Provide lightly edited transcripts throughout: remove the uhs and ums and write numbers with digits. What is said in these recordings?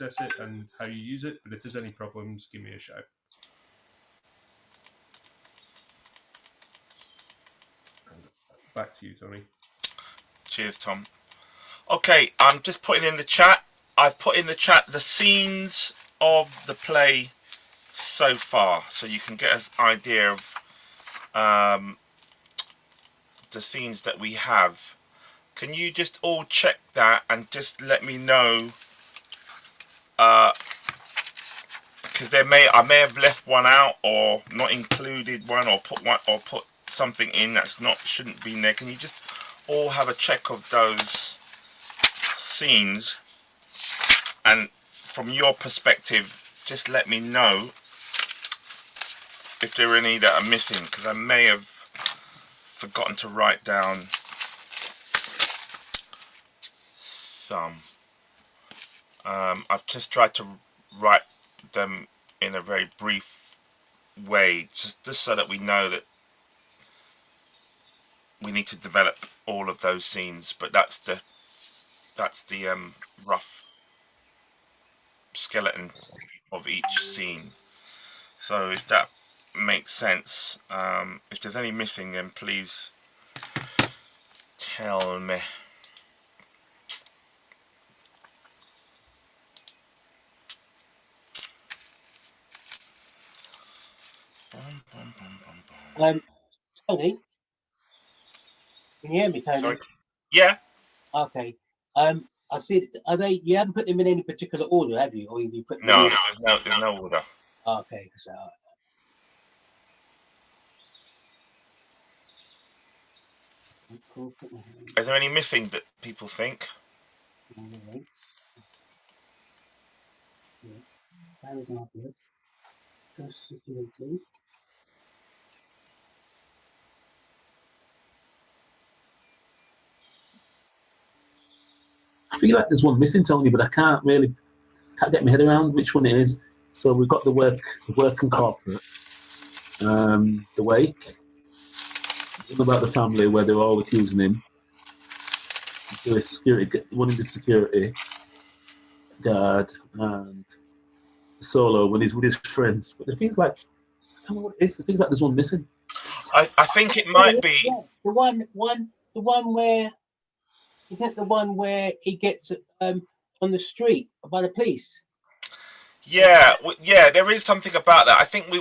access it and how you use it. But if there's any problems, give me a shout. And back to you, Tony. Cheers, Tom. Okay, I'm just putting in the chat. I've put in the chat the scenes of the play so far, so you can get an idea of the scenes that we have. Can you just all check that and just let me know? Because I may have left one out or not included one or put something in that's not shouldn't be in there. Can you just all have a check of those scenes, and from your perspective just let me know if there are any that are missing, because I may have forgotten to write down some. I've just tried to write them in a very brief way, just so that we know that we need to develop all of those scenes. But that's the rough skeleton of each scene. So if that makes sense, if there's any missing, then please tell me. Tony, can you hear me, Tony? Sorry. Yeah. Okay. I see. Are they? You haven't put them in any particular order, have you? Or have you put them No, in there's no order. Okay. So. Is there any missing that people think? I feel like there's one missing, Tony, but I can't get my head around which one it is. So we've got the work and corporate, the wake, one about the family where they were all accusing him, the security, one in the security guard, and the solo when he's with his friends. But it feels like I don't know what it is. It feels like there's one missing. I think it might be the one where is that the one where he gets on the street by the police? Yeah, there is something about that. I think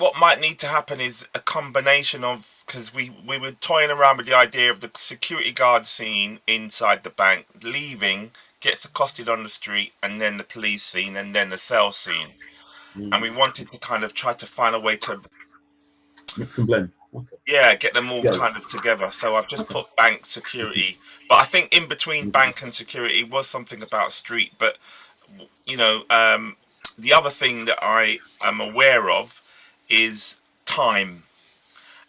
what might need to happen is a combination of, because we were toying around with the idea of the security guard scene inside the bank, leaving, gets accosted on the street, and then the police scene, and then the cell scene. And we wanted to kind of try to find a way to mix and blend. Okay. Yeah, get them all kind of together. So I've just put bank security, but I think in between bank and security was something about street. But you know, the other thing that I am aware of is time,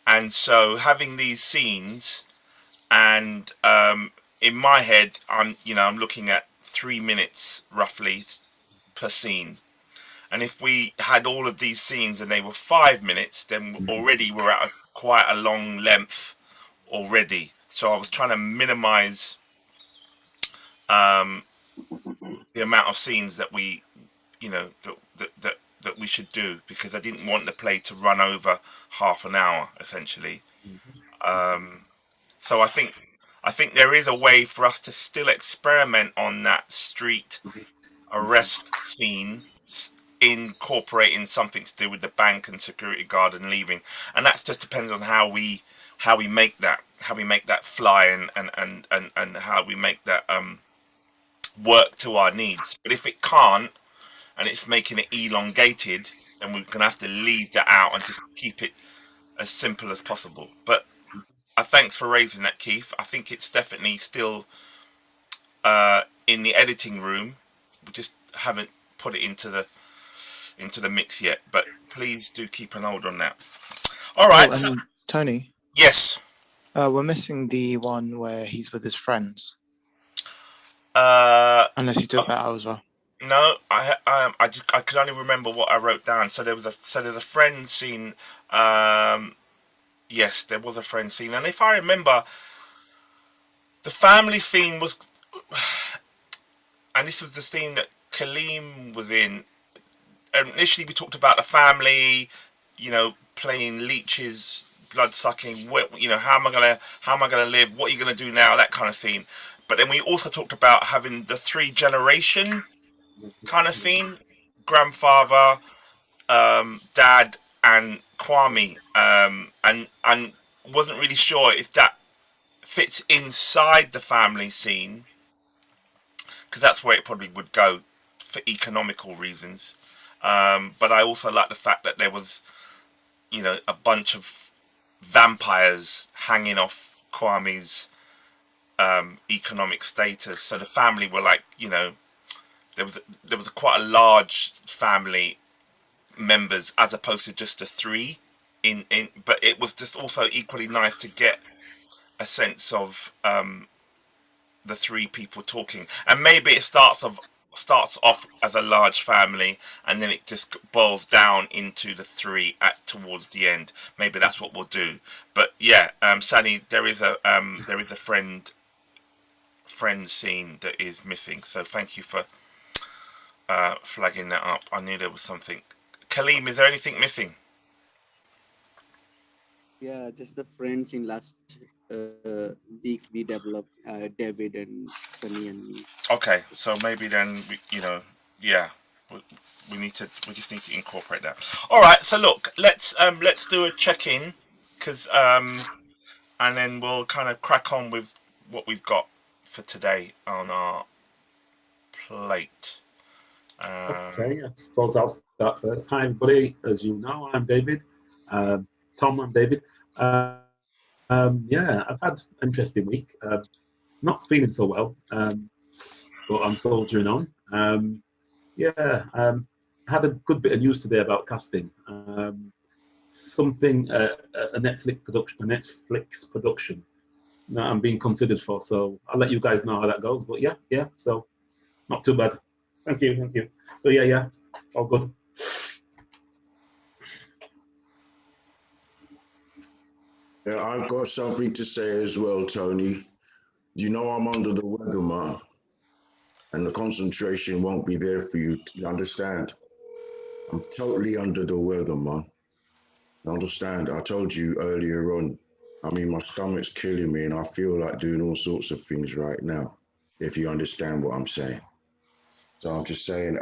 and so having these scenes, and in my head, I'm looking at 3 minutes roughly per scene. And if we had all of these scenes and they were 5 minutes, then already we're at quite a long length already. So I was trying to minimize the amount of scenes that we, that we should do, because I didn't want the play to run over half an hour essentially. So I think there is a way for us to still experiment on that street arrest scene, incorporating something to do with the bank and security guard and leaving, and that's just depending on how we make that fly, and how we make that work to our needs. But if it can't, and it's making it elongated, then we're gonna have to leave that out and just keep it as simple as possible. But thanks for raising that, Keith. I think it's definitely still in the editing room. We just haven't put it into the mix yet, but please do keep an hold on that. All right. Oh, Tony. Yes. We're missing the one where he's with his friends. Unless you took that out as well. No, I could only remember what I wrote down. So there's a friend scene. Yes, there was a friend scene, and if I remember, the family scene was. and this was the scene that Kaleem was in. Initially, we talked about the family, playing leeches, blood sucking. How am I gonna live? What are you gonna do now? That kind of scene. But then we also talked about having the 3 generation kind of scene: grandfather, dad, and Kwame. And wasn't really sure if that fits inside the family scene, because that's where it probably would go for economical reasons. But I also like the fact that there was, a bunch of vampires hanging off Kwame's economic status. So the family were like, there was quite a large family members as opposed to just the 3. But it was just also equally nice to get a sense of the 3 people talking, and maybe it starts off as a large family, and then it just boils down into the 3 towards the end. Maybe that's what we'll do. But yeah, Sally, there is a friend scene that is missing. So thank you for flagging that up. I knew there was something. Kaleem, is there anything missing? Yeah, just the friends in last week we developed David and Sunny and me. Okay, so maybe then yeah, we just need to incorporate that. All right, so look, let's do a check-in, because and then we'll kind of crack on with what we've got for today on our plate. Okay, I suppose I'll start first. Hi, everybody. As you know, I'm David. Tom, I'm David. Yeah, I've had an interesting week. Not feeling so well, but I'm soldiering on. Yeah, I had a good bit of news today about casting. Something, a Netflix production that I'm being considered for. So I'll let you guys know how that goes. But yeah. So not too bad. Thank you. So yeah, all good. Yeah, I've got something to say as well, Tony. You know I'm under the weather, man, and the concentration won't be there for you. You understand? I'm totally under the weather, man. You understand? I told you earlier on. I mean, my stomach's killing me, and I feel like doing all sorts of things right now. If you understand what I'm saying. So I'm just saying,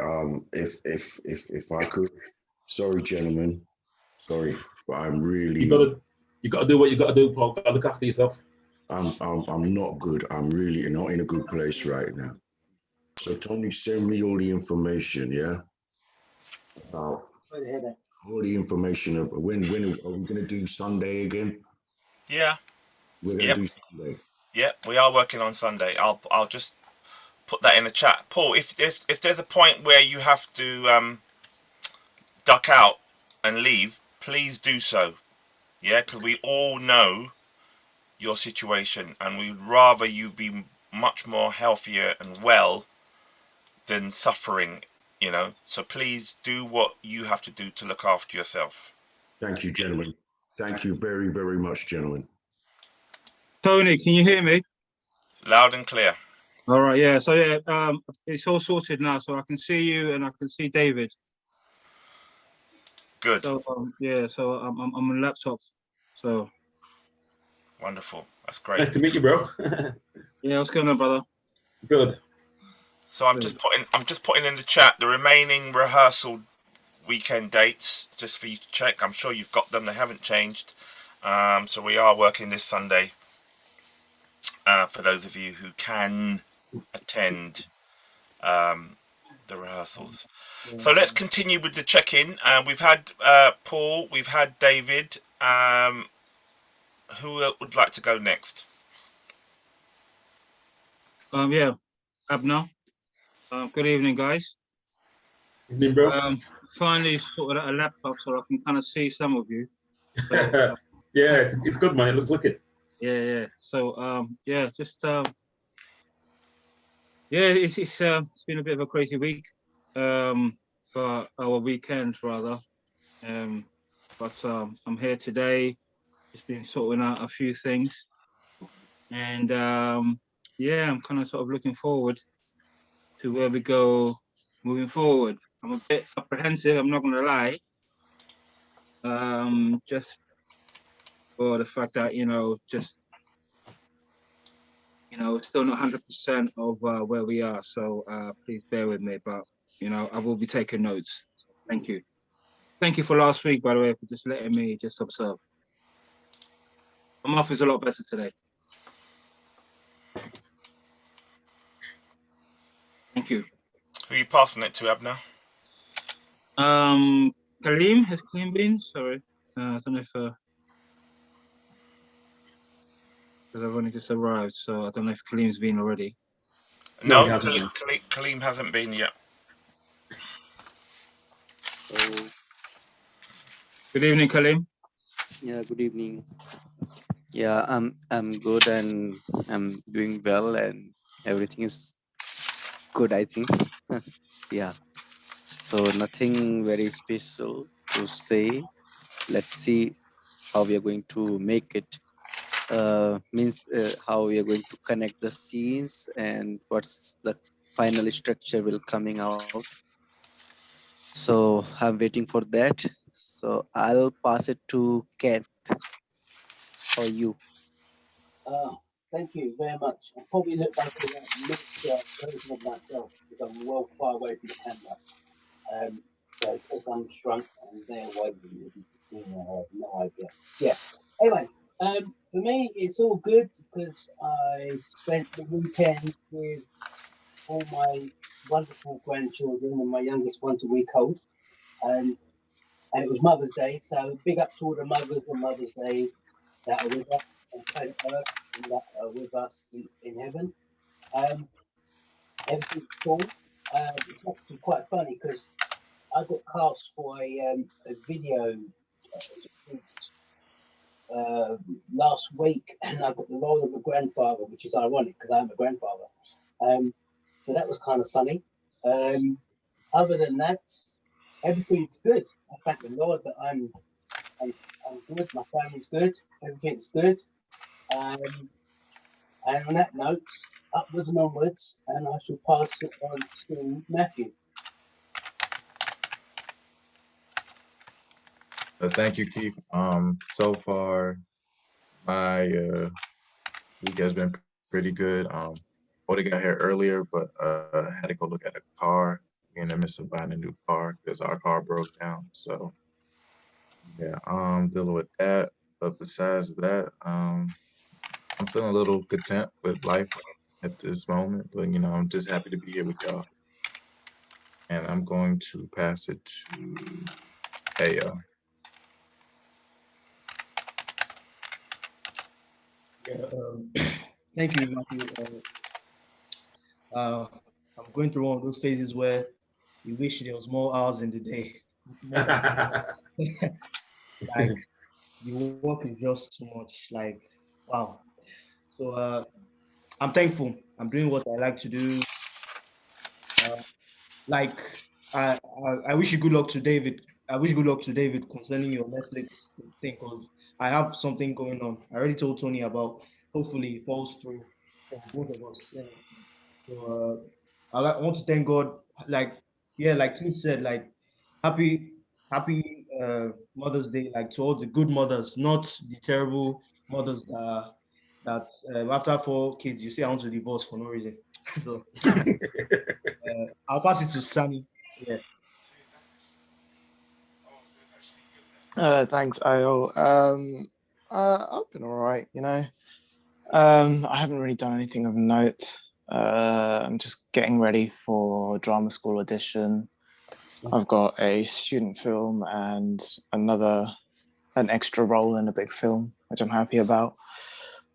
if I could, sorry, gentlemen, sorry, but I'm really, You gotta do what you gotta do, Paul. Gotta look after yourself. I'm not good. I'm really not in a good place right now. So Tony, send me all the information, yeah? All the information of when are we gonna do Sunday again? Yeah. We're gonna do Sunday. Yeah, we are working on Sunday. I'll just put that in the chat. Paul, if there's a point where you have to duck out and leave, please do so. Yeah, because we all know your situation, and we'd rather you be much more healthier and well than suffering. So please do what you have to do to look after yourself. Thank you, gentlemen. Thank you very, very much, gentlemen. Tony, can you hear me? Loud and clear. All right, yeah. So yeah, it's all sorted now, so I can see you and I can see David. Good. So yeah, so I'm on laptop. So wonderful. That's great. Nice to meet you, bro. yeah, what's going on, brother? Good. So I'm just putting in the chat the remaining rehearsal weekend dates just for you to check. I'm sure you've got them. They haven't changed. So we are working this Sunday. For those of you who can attend the rehearsals. So let's continue with the check-in. We've had Paul, we've had David. Who would like to go next? Yeah, Abner. Good evening, guys. Evening, bro. Finally sorted out a laptop so I can kind of see some of you. So, yeah, it's good, man. It looks wicked. Yeah. So yeah, just yeah, it's been a bit of a crazy week, for our weekend rather. But I'm here today. Just been sorting out a few things, and yeah, I'm kind of sort of looking forward to where we go moving forward. I'm a bit apprehensive, I'm not gonna lie. Just for the fact that, still not 100% of where we are. So please bear with me, but I will be taking notes. Thank you. Thank you for last week, by the way, for just letting me just observe. My mouth is a lot better today. Thank you. Who are you passing it to, Abner? Kalim, has Kalim been? Sorry. I don't know if because I've only just arrived, so I don't know if Kalim's been already. No, he hasn't been. Kaleem hasn't been yet. Oh, Good evening, Kalim. yeah, good evening. Yeah, I'm good and I'm doing well and everything is good, I think. Yeah. So nothing very special to say. Let's see how we are going to make it. Means how we are going to connect the scenes and what's the final structure will coming out. So I'm waiting for that. So I'll pass it to Kat or you. Thank you very much. I probably look like a miniature version of myself because I'm well far away from the camera. So because I'm shrunk and they're waving, if you can see me, I have no idea. Yeah. Anyway, for me, it's all good because I spent the weekend with all my wonderful grandchildren, and my youngest one's a week old. And it was Mother's Day, so big up to all the mothers on Mother's Day that are with us on planet Earth and that are with us in heaven. Everything's cool. It's actually quite funny because I got cast for a video last week, and I got the role of a grandfather, which is ironic because I'm a grandfather. So that was kind of funny. Other than that, everything's good. I thank the Lord that I'm good. My family's good. Everything's good. And on that note, upwards and onwards, and I shall pass it on to Matthew. Thank you, Keith. So far, my week has been pretty good. Already got here earlier, but had to go look at a car. We in the midst of buying a new car because our car broke down. So yeah, dealing with that. But besides that, I'm feeling a little content with life at this moment. But I'm just happy to be here with y'all. And I'm going to pass it to Ayo. Yeah, thank you, Matthew. I'm going through one of those phases where you wish there was more hours in the day. Like the work is just too much. Like, wow. So I'm thankful. I'm doing what I like to do. Like I wish you good luck to David. I wish good luck to David concerning your Netflix thing because I have something going on. I already told Tony about. Hopefully, it falls through for both of us. Yeah. So I want to thank God. Like like Keith said, like happy Mother's Day, like to all the good mothers, not the terrible mothers that after 4 kids you say I want to divorce for no reason. So I'll pass it to Sunny. Yeah. Thanks, Ayo. I've been all right, I haven't really done anything of note. I'm just getting ready for drama school audition. I've got a student film and an extra role in a big film, which I'm happy about.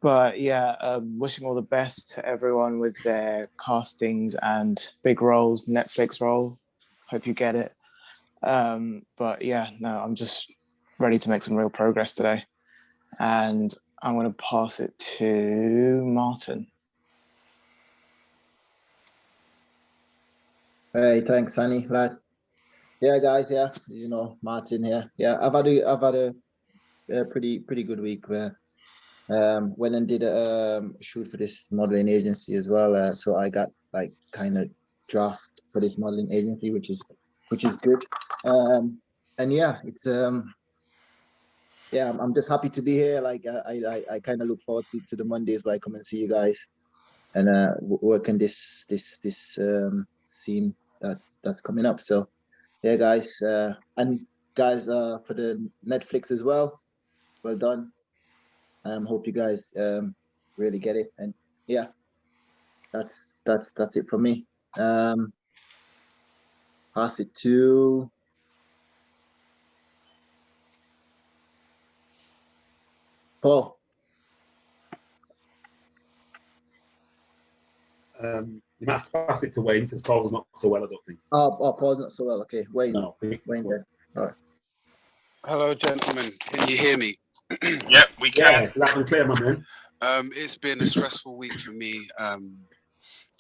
But yeah, wishing all the best to everyone with their castings and big roles, Netflix role. Hope you get it. But yeah, no, I'm just ready to make some real progress today. And I'm going to pass it to Martin. Hey, thanks, Sunny. Yeah, guys. Yeah, Martin here. Yeah, I've had a pretty good week where went and did a shoot for this modeling agency as well. So I got like kind of draft for this modeling agency, which is good. And yeah, it's yeah, I'm just happy to be here. Like I kind of look forward to the Mondays where I come and see you guys and work in this scene that's coming up. So yeah, guys, and guys, for the Netflix as well, well done. Hope you guys really get it. And yeah, that's it from me. Pass it to Paul. You might have to pass it to Wayne because Paul's not so well, I don't think. Oh, Paul's not so well. Okay, Wayne. No, Wayne then. All right. Hello, gentlemen. Can you hear me? Yep, we can. Yeah, loud and clear, my man. It's been a stressful week for me.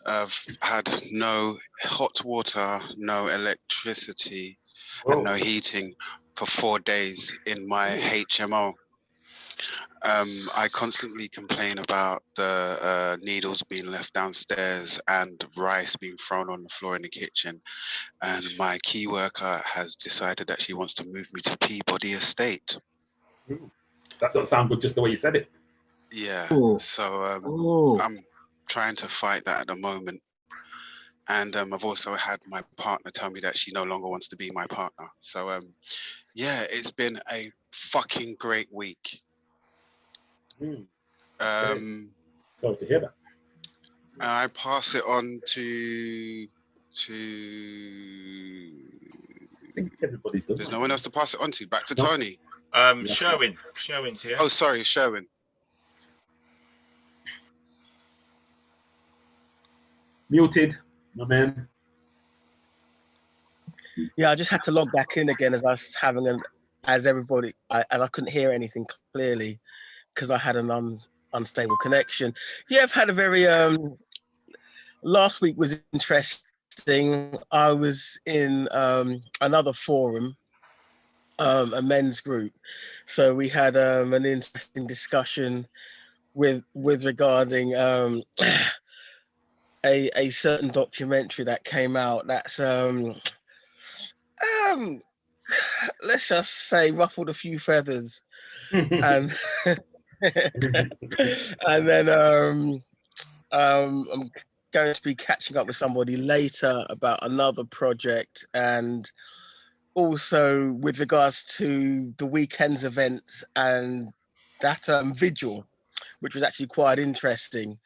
I've had no hot water, no electricity, and no heating for 4 days in my HMO. I constantly complain about the needles being left downstairs and rice being thrown on the floor in the kitchen. And my key worker has decided that she wants to move me to Peabody Estate. That doesn't sound good just the way you said it. Yeah, Ooh. so Ooh. I'm trying to fight that at the moment. And I've also had my partner tell me that she no longer wants to be my partner. So yeah, it's been a fucking great week. Sorry to hear that. I pass it on to I think everybody's done. there's no one else to pass it on to. Back to Tony. Sherwin's here. Oh, sorry, Sherwin. Muted, my man. Yeah, I just had to log back in again as I was having as everybody, and I couldn't hear anything clearly because I had an unstable connection. Yeah, I've had a very last week was interesting. I was in another forum, a men's group, so we had an interesting discussion with regarding a certain documentary that came out that's let's just say ruffled a few feathers. And and then I'm going to be catching up with somebody later about another project, and also with regards to the weekend's events and that vigil, which was actually quite interesting,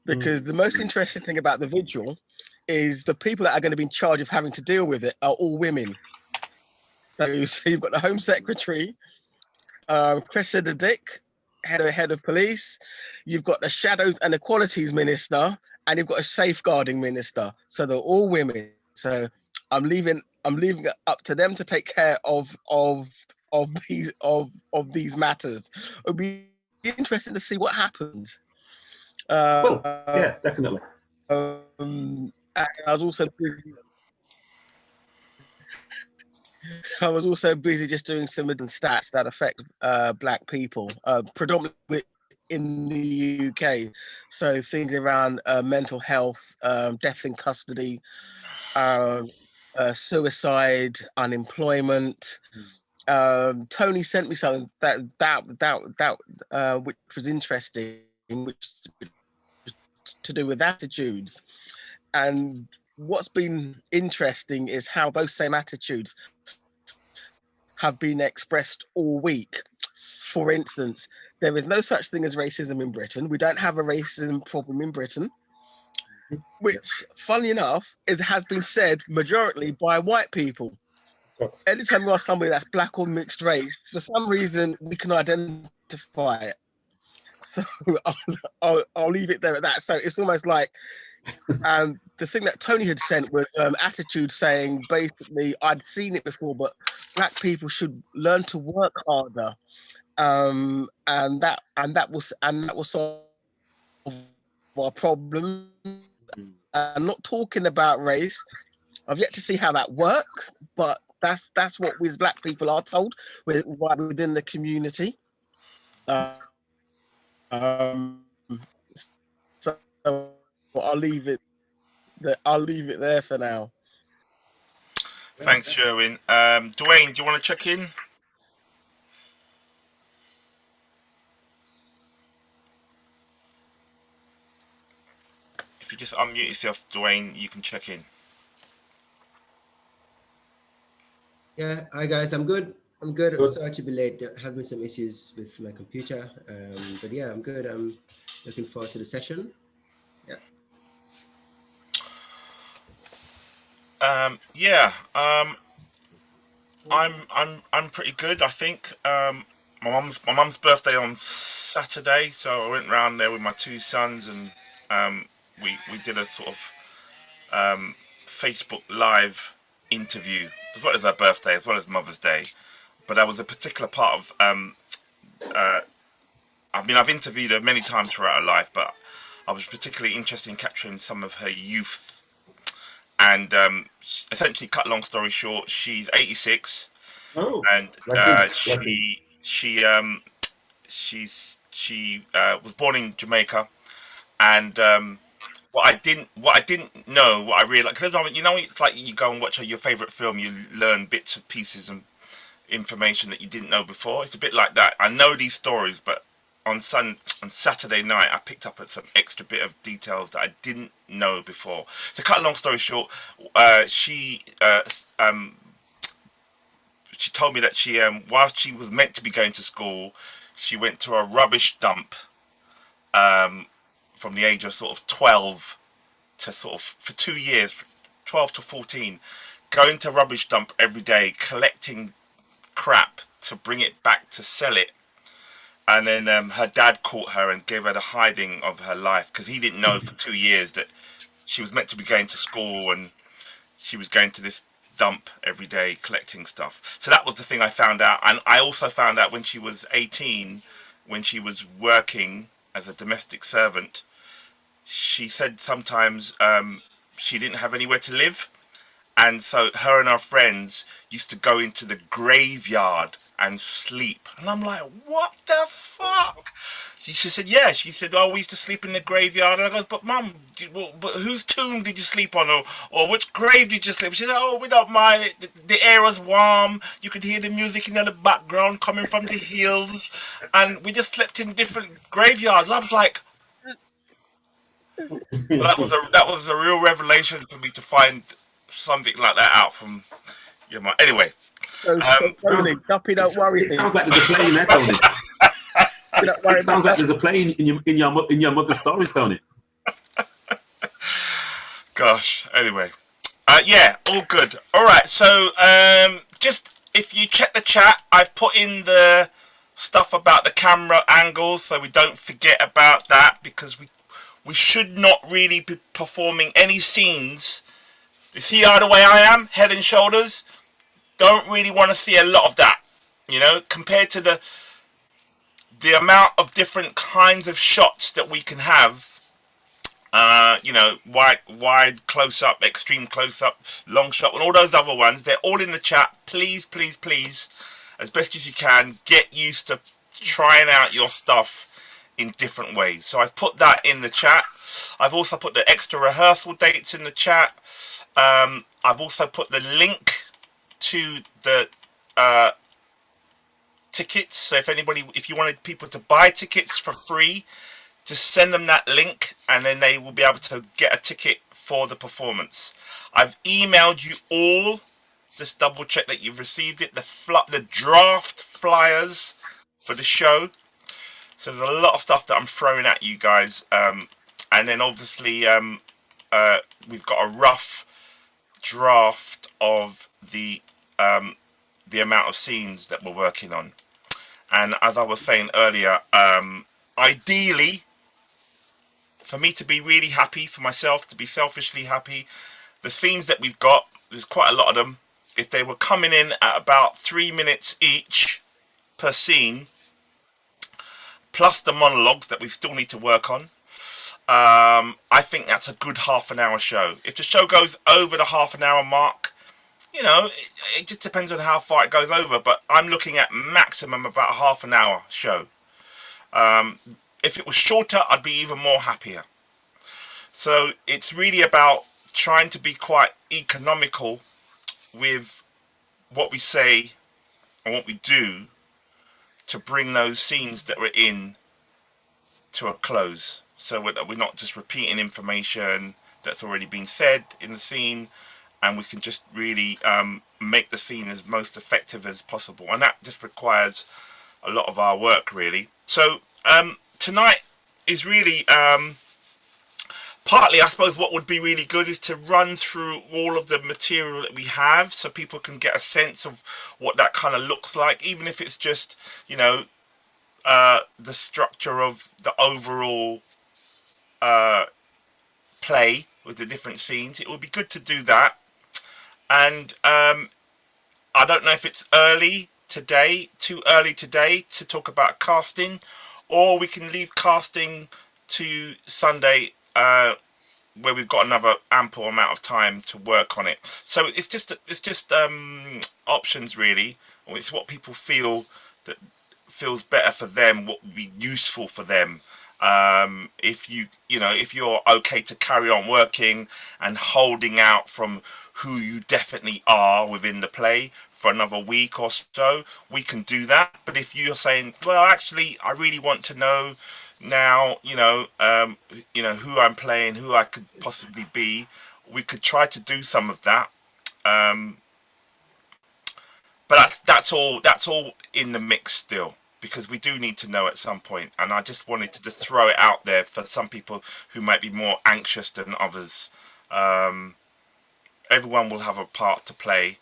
because the most interesting thing about the vigil is the people that are going to be in charge of having to deal with it are all women. So you've got the Home Secretary, Cressida Dick, head of police. You've got the Shadows and Equalities Minister, and you've got a Safeguarding Minister. So they're all women. So I'm leaving it up to them to take care of these matters. It'll be interesting to see what happens. Yeah, definitely. And I was also busy just doing some stats that affect Black people, predominantly in the UK. So things around mental health, death in custody, suicide, unemployment. Tony sent me something that which was interesting, which to do with attitudes. And what's been interesting is how those same attitudes have been expressed all week. For instance, there is no such thing as racism in Britain. We don't have a racism problem in Britain, which, funnily enough, has been said majority by white people. Anytime you ask somebody that's Black or mixed race, for some reason, we can identify it. So I'll leave it there at that. So it's almost like the thing that Tony had sent was attitude saying basically I'd seen it before, but Black people should learn to work harder, and that will solve our problem. I'm not talking about race. I've yet to see how that works, but that's what we as Black people are told within the community. So I'll leave it I'll leave it there for now. Thanks, Sherwin. Dwayne, do you want to check in? If you just unmute yourself, Dwayne, you can check in. Yeah, hi guys, I'm good. I'm good. Sorry to be late. Having some issues with my computer, but yeah, I'm good. I'm looking forward to the session. Yeah. I'm pretty good. I think my mum's birthday on Saturday, so I went round there with my two sons, and we did a sort of Facebook Live interview as well as her birthday, as well as Mother's Day. But that was a particular part of I've interviewed her many times throughout her life, but I was particularly interested in capturing some of her youth. And essentially, cut long story short, she's 86, and she was born in Jamaica. And what I didn't know, what I realized, because you know, it's like you go and watch your favorite film, you learn bits and pieces and information that you didn't know before. It's a bit like that. I know these stories, but on Saturday night, I picked up at some extra bit of details that I didn't know before. To cut a long story short, she told me that she while she was meant to be going to school, she went to a rubbish dump from the age of sort of 12 to sort of for 2 years, 12 to 14, going to rubbish dump every day, collecting crap to bring it back to sell it. And then her dad caught her and gave her the hiding of her life, because he didn't know for 2 years that she was meant to be going to school and she was going to this dump every day collecting stuff. So that was the thing I found out. And I also found out when she was 18, when she was working as a domestic servant, she said sometimes she didn't have anywhere to live. And so her and her friends used to go into the graveyard and sleep. And I'm like, what the fuck? She said, yeah. She said, oh, we used to sleep in the graveyard. And I goes, but mum, but whose tomb did you sleep on? Or which grave did you sleep? She said, oh, we don't mind it. The air was warm. You could hear the music in the background coming from the hills. And we just slept in different graveyards. I was like, that was a real revelation for me to find something like that out from your mum. Anyway. Tony, Duppy, don't worry. It sounds like there's a plane there, Tony. It sounds like there's a plane in your mother's stories, Tony. Gosh. Anyway, yeah, all good. All right. So, just if you check the chat, I've put in the stuff about the camera angles, so we don't forget about that, because we should not really be performing any scenes. You see how the way I am, head and shoulders. Don't really want to see a lot of that, you know, compared to the amount of different kinds of shots that we can have. You know, wide close up, extreme close up, long shot, and all those other ones. They're all in the chat. Please, please, please, as best as you can, get used to trying out your stuff in different ways. So I've put that in the chat. I've also put the extra rehearsal dates in the chat. I've also put the link to the tickets. So if you wanted people to buy tickets for free, just send them that link and then they will be able to get a ticket for the performance. I've emailed you all. Just double check that you've received it. The draft flyers for the show. So there's a lot of stuff that I'm throwing at you guys. And then obviously we've got a rough draft of the amount of scenes that we're working on. And as I was saying earlier, ideally, for me to be really happy, for myself to be selfishly happy, the scenes that we've got, there's quite a lot of them, if they were coming in at about 3 minutes each per scene, plus the monologues that we still need to work on, I think that's a good half-an-hour show. If the show goes over the half-an-hour mark, you know, it just depends on how far it goes over, but I'm looking at maximum about a half-an-hour show. If it was shorter, I'd be even more happier. So it's really about trying to be quite economical with what we say and what we do to bring those scenes that we're in to a close. So we're not just repeating information that's already been said in the scene, and we can just really make the scene as most effective as possible. And that just requires a lot of our work, really. So tonight is really partly, I suppose, what would be really good is to run through all of the material that we have so people can get a sense of what that kind of looks like, even if it's just, you know, the structure of the overall play with the different scenes. It would be good to do that. And I don't know if it's too early today to talk about casting, or we can leave casting to Sunday, where we've got another ample amount of time to work on it. So it's just options, really. It's what people feel that feels better for them, what would be useful for them. If if you're okay to carry on working and holding out from who you definitely are within the play for another week or so, we can do that. But if you're saying, well, actually, I really want to know now, who I'm playing, who I could possibly be, we could try to do some of that. But that's all in the mix still, because we do need to know at some point. And I just wanted to just throw it out there for some people who might be more anxious than others. Everyone will have a part to play.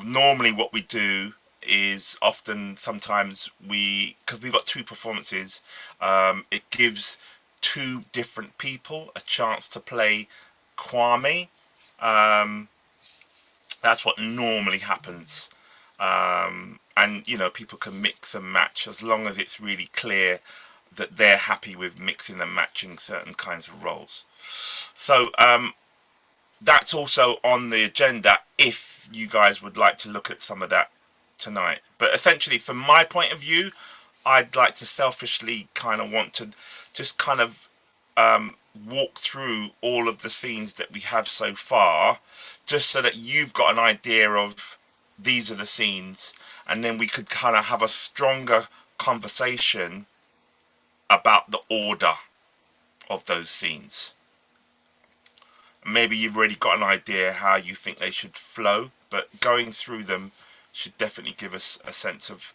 Normally what we do is sometimes because we've got two performances, it gives two different people a chance to play Kwame. That's what normally happens. And people can mix and match as long as it's really clear that they're happy with mixing and matching certain kinds of roles. So that's also on the agenda if you guys would like to look at some of that tonight. But essentially, from my point of view, I'd like to selfishly kind of want to just kind of walk through all of the scenes that we have so far, just so that you've got an idea of these are the scenes, and then we could kind of have a stronger conversation about the order of those scenes. Maybe you've already got an idea how you think they should flow, but going through them should definitely give us a sense of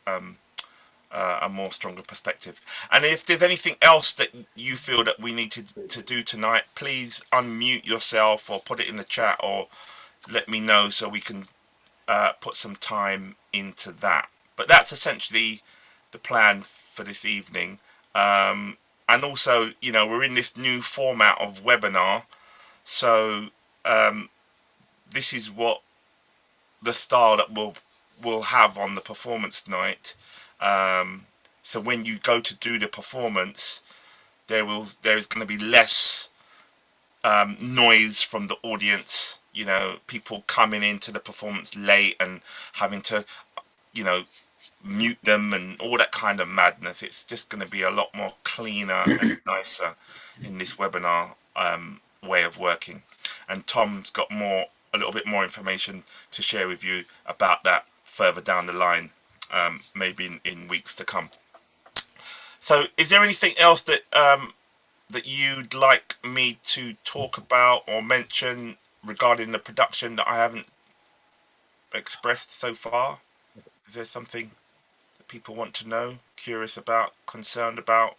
a more stronger perspective. And if there's anything else that you feel that we need to do tonight, please unmute yourself or put it in the chat or let me know so we can put some time into that. But that's essentially the plan for this evening. And also, we're in this new format of webinar. So this is what the style that we'll have on the performance night. So when you go to do the performance, there's going to be less noise from the audience. People coming into the performance late and having to, mute them and all that kind of madness. It's just going to be a lot more cleaner and nicer in this webinar way of working. And Tom's got a little bit more information to share with you about that further down the line, maybe in weeks to come. So is there anything else that that you'd like me to talk about or mention regarding the production that I haven't expressed so far? Is there something that people want to know, curious about, concerned about?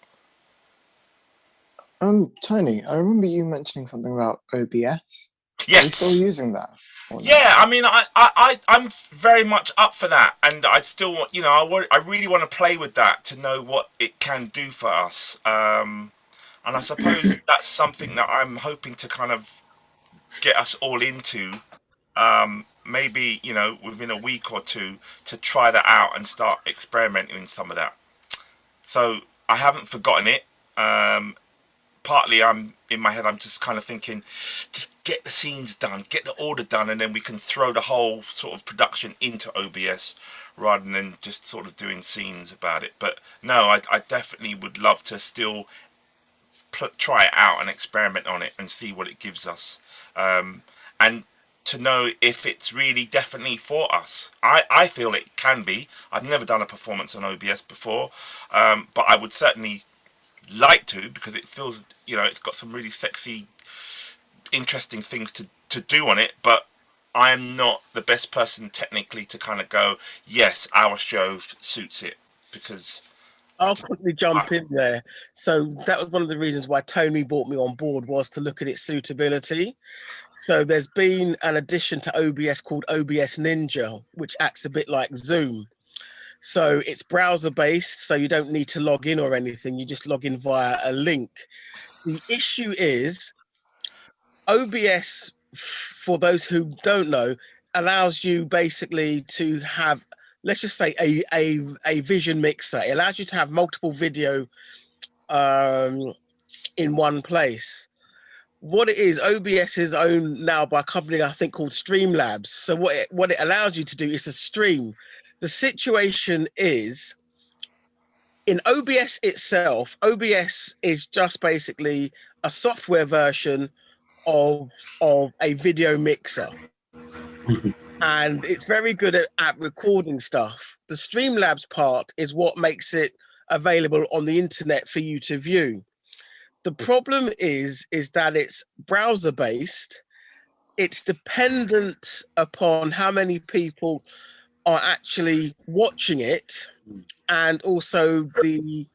Tony, I remember you mentioning something about OBS. Yes. Are you still using that? Yeah, I mean, I'm very much up for that, and I still want, I really want to play with that to know what it can do for us. And I suppose that's something that I'm hoping to kind of get us all into, maybe, within a week or two, to try that out and start experimenting with some of that. So I haven't forgotten it. Partly I'm in my head, I'm just kind of thinking, just get the scenes done, get the order done, and then we can throw the whole sort of production into OBS rather than just sort of doing scenes about it. But no, I definitely would love to still try it out and experiment on it and see what it gives us, and to know if it's really definitely for us. I feel it can be. I've never done a performance on OBS before, but I would certainly like to, because it feels, you know, it's got some really sexy, interesting things to do on it. But I am not the best person technically to kind of go, yes, our show suits it, because I'll quickly jump in there. So that was one of the reasons why Tony brought me on board, was to look at its suitability. So there's been an addition to OBS called OBS Ninja, which acts a bit like Zoom. So it's browser based, so you don't need to log in or anything. You just log in via a link. The issue is OBS, for those who don't know, allows you basically to have, let's just say, a vision mixer. It allows you to have multiple video in one place. What it is, OBS is owned now by a company, I think, called Streamlabs. So what it allows you to do is to stream. The situation is, in OBS itself, OBS is just basically a software version of a video mixer. And it's very good at recording stuff. The Streamlabs part is what makes it available on the internet for you to view. The problem is that it's browser based. It's dependent upon how many people are actually watching it, and also the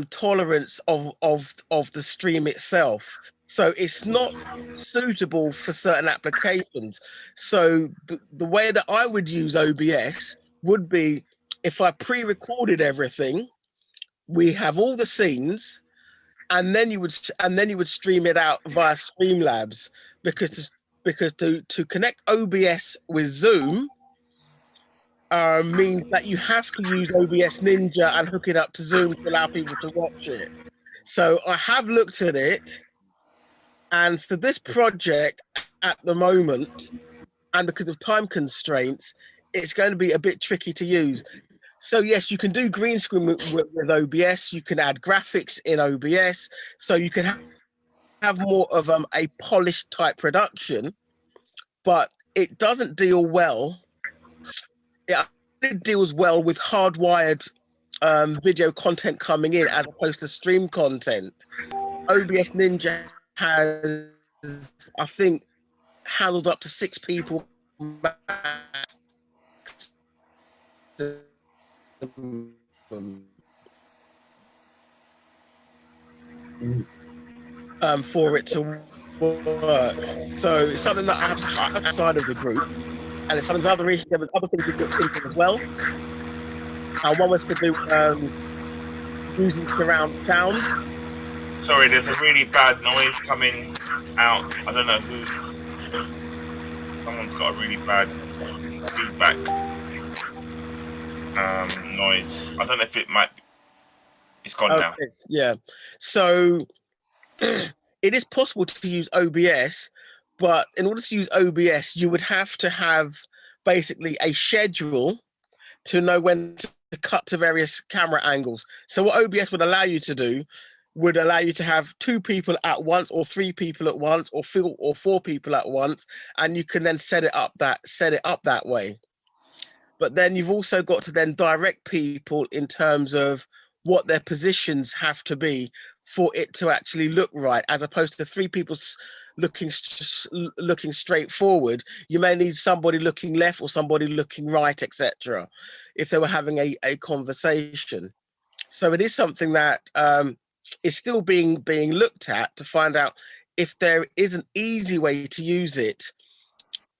tolerance of the stream itself. So it's not suitable for certain applications. So the way that I would use OBS would be, if I pre-recorded everything, we have all the scenes, and then you would stream it out via Streamlabs, because to connect OBS with Zoom means that you have to use OBS Ninja and hook it up to Zoom to allow people to watch it. So I have looked at it, and for this project at the moment, and because of time constraints, it's going to be a bit tricky to use. So yes, you can do green screen with OBS. You can add graphics in OBS, so you can have more of a polished type production, but it doesn't deal well. It deals well with hardwired video content coming in, as opposed to stream content. OBS Ninja has, I think, handled up to 6 people for it to work. So it's something that I have to hide outside of the group, and it's something other issues. There was other things we looked into as well. One was to do using surround sound. Sorry, there's a really bad noise coming out. I don't know who. Someone's got a really bad feedback noise. I don't know if it might be. It's gone now. Yeah. So it is possible to use OBS, but in order to use OBS, you would have to have basically a schedule to know when to cut to various camera angles. So what OBS would allow you to do would allow you to have 2 people at once, or 3 people at once, or 4 people at once, and you can then set it up that way. But then you've also got to then direct people in terms of what their positions have to be for it to actually look right, as opposed to 3 people looking straight forward. You may need somebody looking left or somebody looking right, etc., if they were having a conversation. So it is something that is still being looked at, to find out if there is an easy way to use it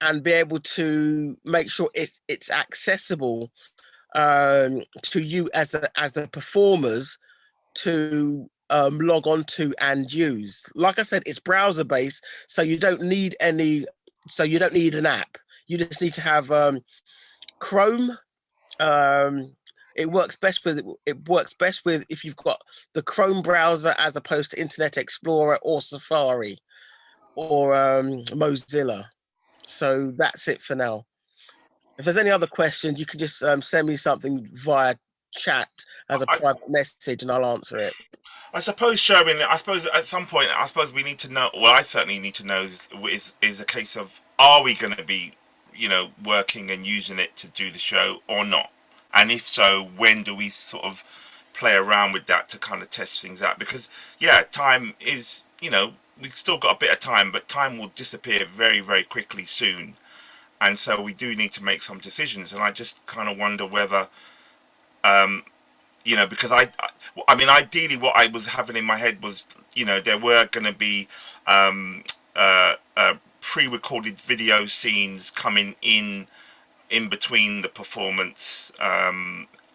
and be able to make sure it's accessible to you as the performers to log on to and use. Like I said, it's browser based, so you don't need an app. You just need to have Chrome. It works best with if you've got the Chrome browser, as opposed to Internet Explorer or Safari or Mozilla. So that's it for now. If there's any other questions, you can just send me something via chat as a private message, and I'll answer it. I suppose, Sherwin, I suppose at some point, I suppose we need to know, well, I certainly need to know is a case of, are we going to be, working and using it to do the show or not? And if so, when do we sort of play around with that to kind of test things out? Because, yeah, time is, we've still got a bit of time, but time will disappear very, very quickly soon. And so we do need to make some decisions. And I just kind of wonder whether, because I mean, ideally, what I was having in my head was, there were going to be pre-recorded video scenes coming in between the performance,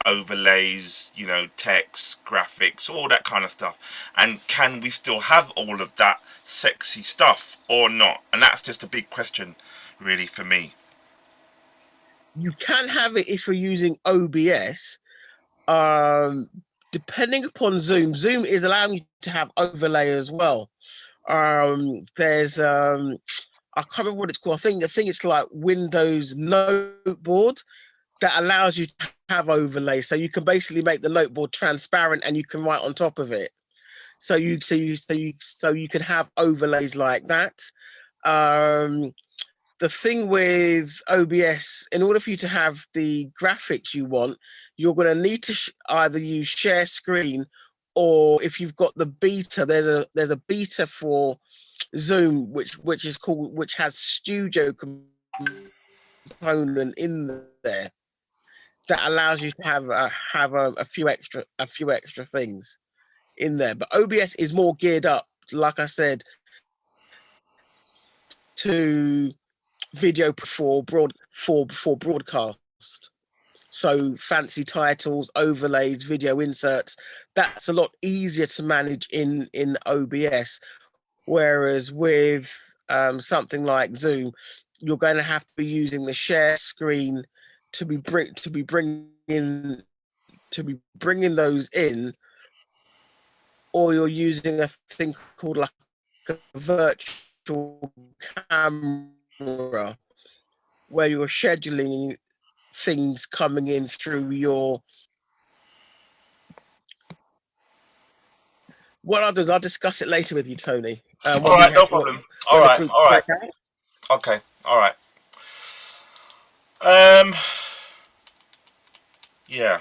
overlays, text, graphics, all that kind of stuff. And can we still have all of that sexy stuff or not? And that's just a big question, really, for me. You can have it if you're using OBS. Depending upon Zoom is allowing you to have overlay as well. There's I can't remember what it's called. I think it's like Windows Noteboard that allows you to have overlay, so you can basically make the noteboard transparent and you can write on top of it. So you can have overlays like that. The thing with OBS, in order for you to have the graphics you want, you're going to need to either use share screen, or if you've got the beta, there's a beta for Zoom which has studio component in there that allows you to have a few extra things in there. But OBS is more geared up, like I said, to video for broadcast. So fancy titles, overlays, video inserts, that's a lot easier to manage in OBS. Whereas with something like Zoom, you're going to have to be using the share screen to be bringing those in, or you're using a thing called like a virtual camera, where you're scheduling things coming in through your. What I'll do is I'll discuss it later with you, Tony. All right, no problem. All right. Okay, all right. Yeah.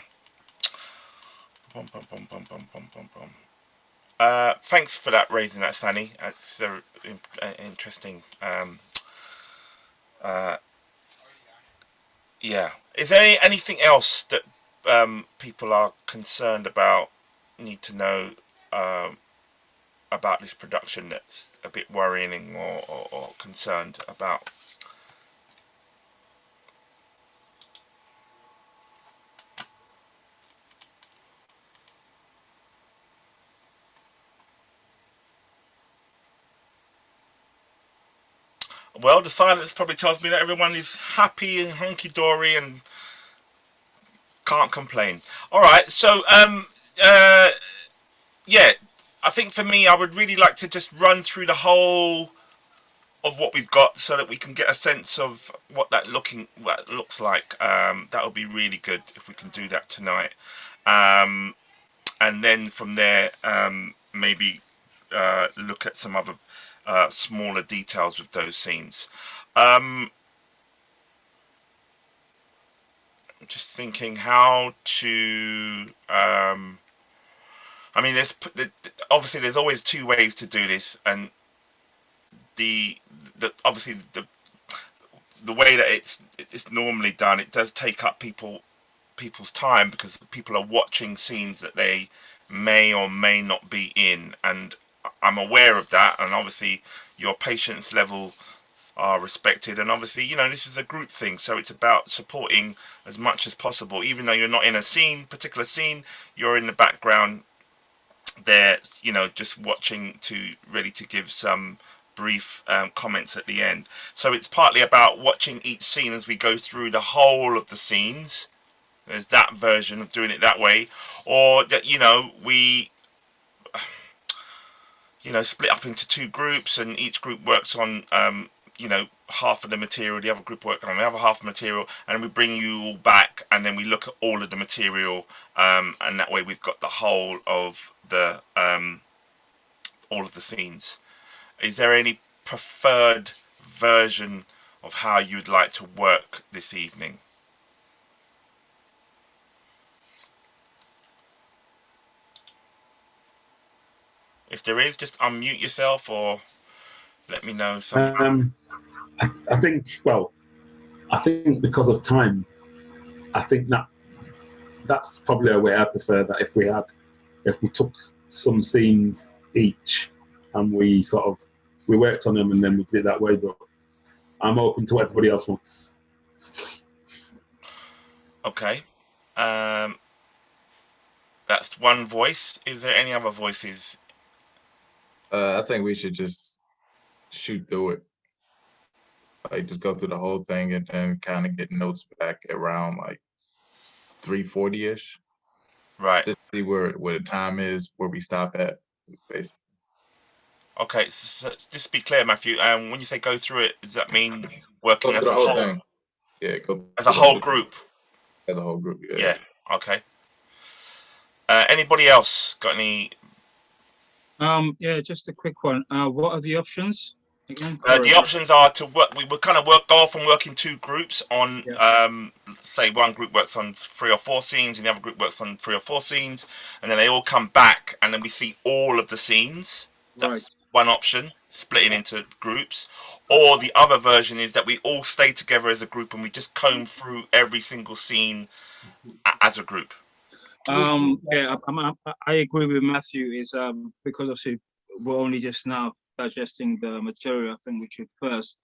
Thanks for that, raising that, Sunny. That's interesting. Yeah. Is there anything else that people are concerned about, need to know about this production that's a bit worrying or concerned about? Well, the silence probably tells me that everyone is happy and hunky-dory and can't complain. All right, so yeah, I think for me, I would really like to just run through the whole of what we've got so that we can get a sense of what that looks like. That would be really good if we can do that tonight. And then from there, maybe look at some other smaller details with those scenes. I'm just thinking how to. I mean, obviously there's always two ways to do this, and obviously the way that it's normally done, it does take up people's time, because people are watching scenes that they may or may not be in, and I'm aware of that, and obviously your patience level are respected, and obviously this is a group thing, so it's about supporting as much as possible. Even though you're not in a particular scene, you're in the background there, just watching, ready to give some brief comments at the end. So it's partly about watching each scene as we go through the whole of the scenes. There's that version of doing it that way, or that we split up into two groups, and each group works on you know, half of the material, the other group work on the other half of the material, and we bring you all back, and then we look at all of the material, and that way we've got the whole of the all of the scenes. Is there any preferred version of how you'd like to work this evening? If there is, just unmute yourself or let me know somehow. I think, well, I think because of time, I think that's probably a way I prefer that if we took some scenes each and we worked on them and then we did it that way, but I'm open to what everybody else wants. Okay. That's one voice. Is there any other voices? I think we should just shoot through it. Like just go through the whole thing and then kind of get notes back around like 3:40ish. Right. Just see where the time is, where we stop at, basically. Okay, so just to be clear, Matthew, when you say go through it, does that mean working Go as through a the whole whole thing. Yeah, go as a through the whole thing. group? As a whole group, yeah. Yeah. Okay. Anybody else got any? Yeah, just a quick one. What are the options again? The options are to work. We will kind of go off and work in two groups on. Say one group works on 3 or 4 scenes, and the other group works on 3 or 4 scenes, and then they all come back, and then we see all of the scenes. That's one option, splitting into groups. Or the other version is that we all stay together as a group and we just comb through every single scene as a group. Yeah, I agree with Matthew. Is because obviously we're only just now digesting the material. I think we should first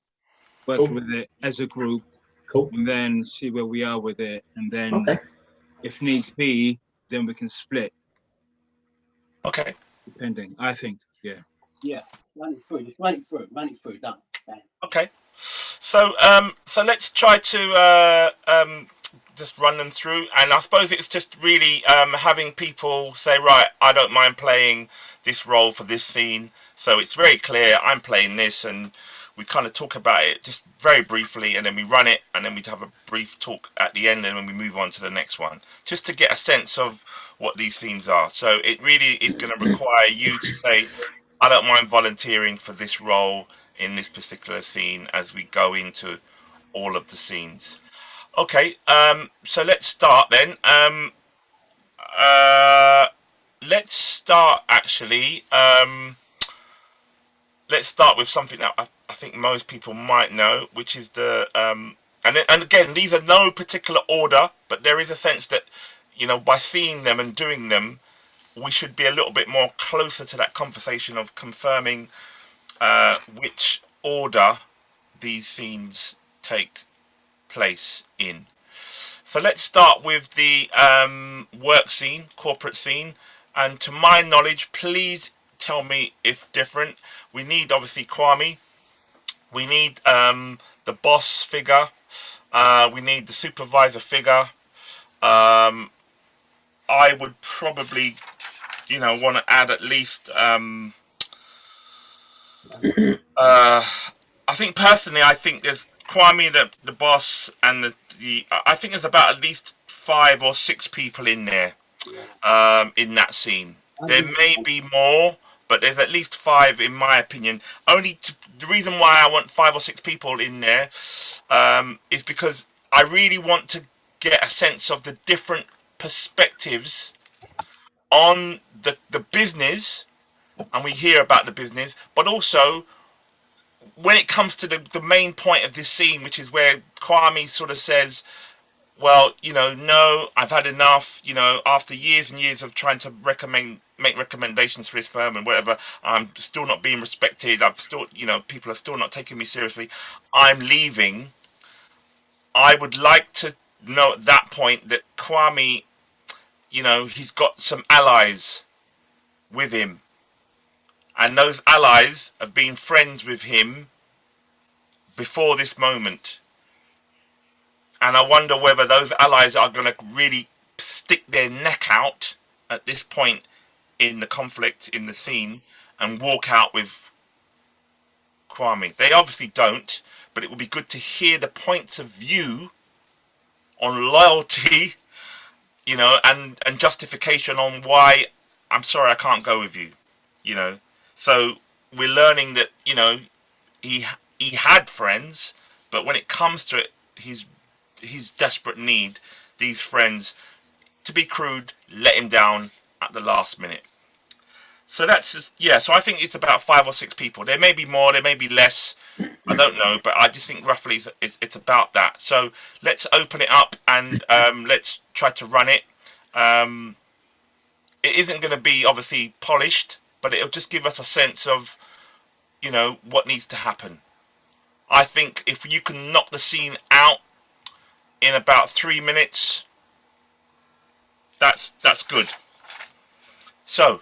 work with it as a group, and then see where we are with it, and then if needs be, then we can split. Okay. Depending, I think. Yeah. Yeah. Run it through. Just run it through. Done. Bang. Okay. So let's try to just run them through, and I suppose it's just really having people say, right, I don't mind playing this role for this scene, so it's very clear I'm playing this, and we kind of talk about it just very briefly, and then we run it, and then we have a brief talk at the end, and then we move on to the next one, just to get a sense of what these scenes are. So it really is going to require you to say, I don't mind volunteering for this role in this particular scene as we go into all of the scenes. Okay, so let's start then. Let's start actually. Let's start with something that I think most people might know, which is the and again, these are no particular order, but there is a sense that, you know, by seeing them and doing them, we should be a little bit more closer to that conversation of confirming which order these scenes take place in. So let's start with the work scene, corporate scene, and to my knowledge, please tell me if different. We need obviously Kwame, we need the boss figure, we need the supervisor figure. I would probably, you know, want to add at least I think personally, I think there's Kwame, the boss, and I think there's about at least 5 or 6 people in there, in that scene. There may be more, but there's at least 5 in my opinion. The reason why I want 5 or 6 people in there is because I really want to get a sense of the different perspectives on the business, and we hear about the business, but also when it comes to the main point of this scene, which is where Kwame sort of says, well, you know, no, I've had enough, you know, after years and years of trying to make recommendations for his firm and whatever, I'm still not being respected, I've still, you know, people are still not taking me seriously, I'm leaving. I would like to know at that point that Kwame, you know, he's got some allies with him, and those allies have been friends with him before this moment. And I wonder whether those allies are going to really stick their neck out at this point in the conflict, in the scene, and walk out with Kwame. They obviously don't, but it would be good to hear the points of view on loyalty, you know, and justification on why I'm sorry I can't go with you, you know. So we're learning that, you know, he had friends, but when it comes to it, his desperate need these friends, to be crude, let him down at the last minute. So that's just, yeah, so I think it's about 5 or 6 people. There may be more, there may be less, I don't know, but I just think roughly it's about that. So let's open it up and let's try to run it. It isn't going to be obviously polished, but it'll just give us a sense of, you know, what needs to happen. I think if you can knock the scene out in about 3 minutes, that's good. So,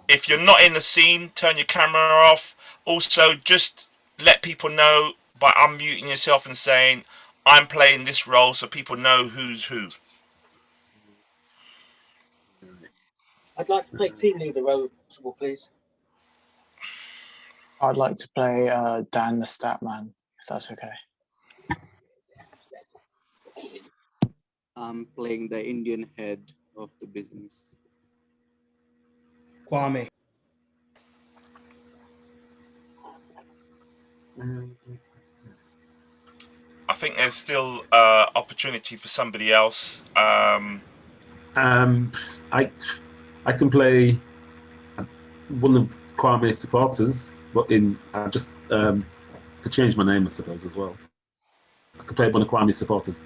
if you're not in the scene, turn your camera off. Also, just let people know by unmuting yourself and saying, I'm playing this role, so people know who's who. I'd like to play team leader role, if possible, please. I'd like to play Dan the Statman, if that's okay. I'm playing the Indian head of the business. Kwame. I think there's still opportunity for somebody else. I can play one of Kwame's supporters, but I just could change my name, I suppose, as well. I could play one of Kwame's supporters.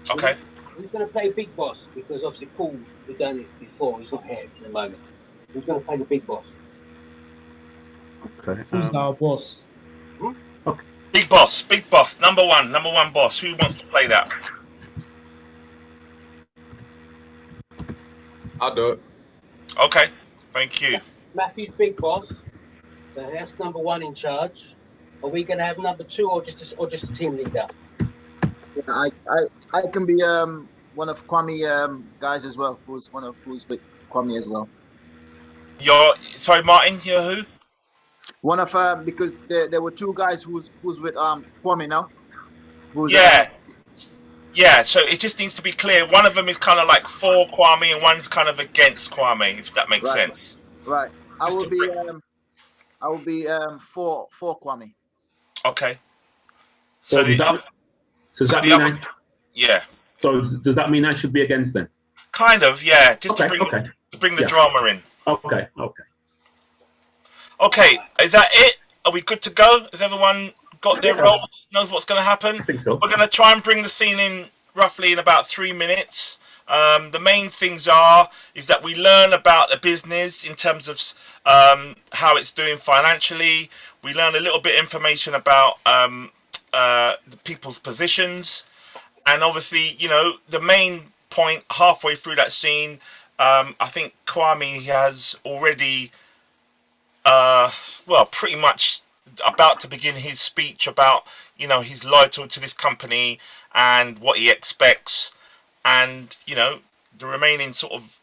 Okay. Who's going to play Big Boss? Because obviously Paul, we've done it before, he's not here in the moment. Who's going to play the Big Boss? Okay. Who's our boss? Okay. Big boss, number one boss. Who wants to play that? I'll do it. Okay, thank you. Matthew's Big Boss. So that's number 1 in charge. Are we going to have number 2 or just a team leader? Yeah, I can be one of Kwame guys as well. Who's with Kwame as well. You're sorry, Martin. You're who? One of because there were 2 guys who's with Kwame now. Yeah. Yeah, so it just needs to be clear. One of them is kind of like for Kwame, and one's kind of against Kwame. If that makes sense. Right. I will be for Kwame. Okay. So does that mean yeah. So does that mean I should be against them? Kind of, yeah. Just to bring the drama in. Okay. Okay, is that it? Are we good to go? Has everyone got their role? Knows what's going to happen? I think so. We're going to try and bring the scene in roughly in about 3 minutes. The main things is that we learn about the business in terms of how it's doing financially. We learn a little bit information about the people's positions. And obviously, you know, the main point halfway through that scene, I think Kwame has already pretty much about to begin his speech about, you know, he's loyal to this company and what he expects, and, you know, the remaining sort of,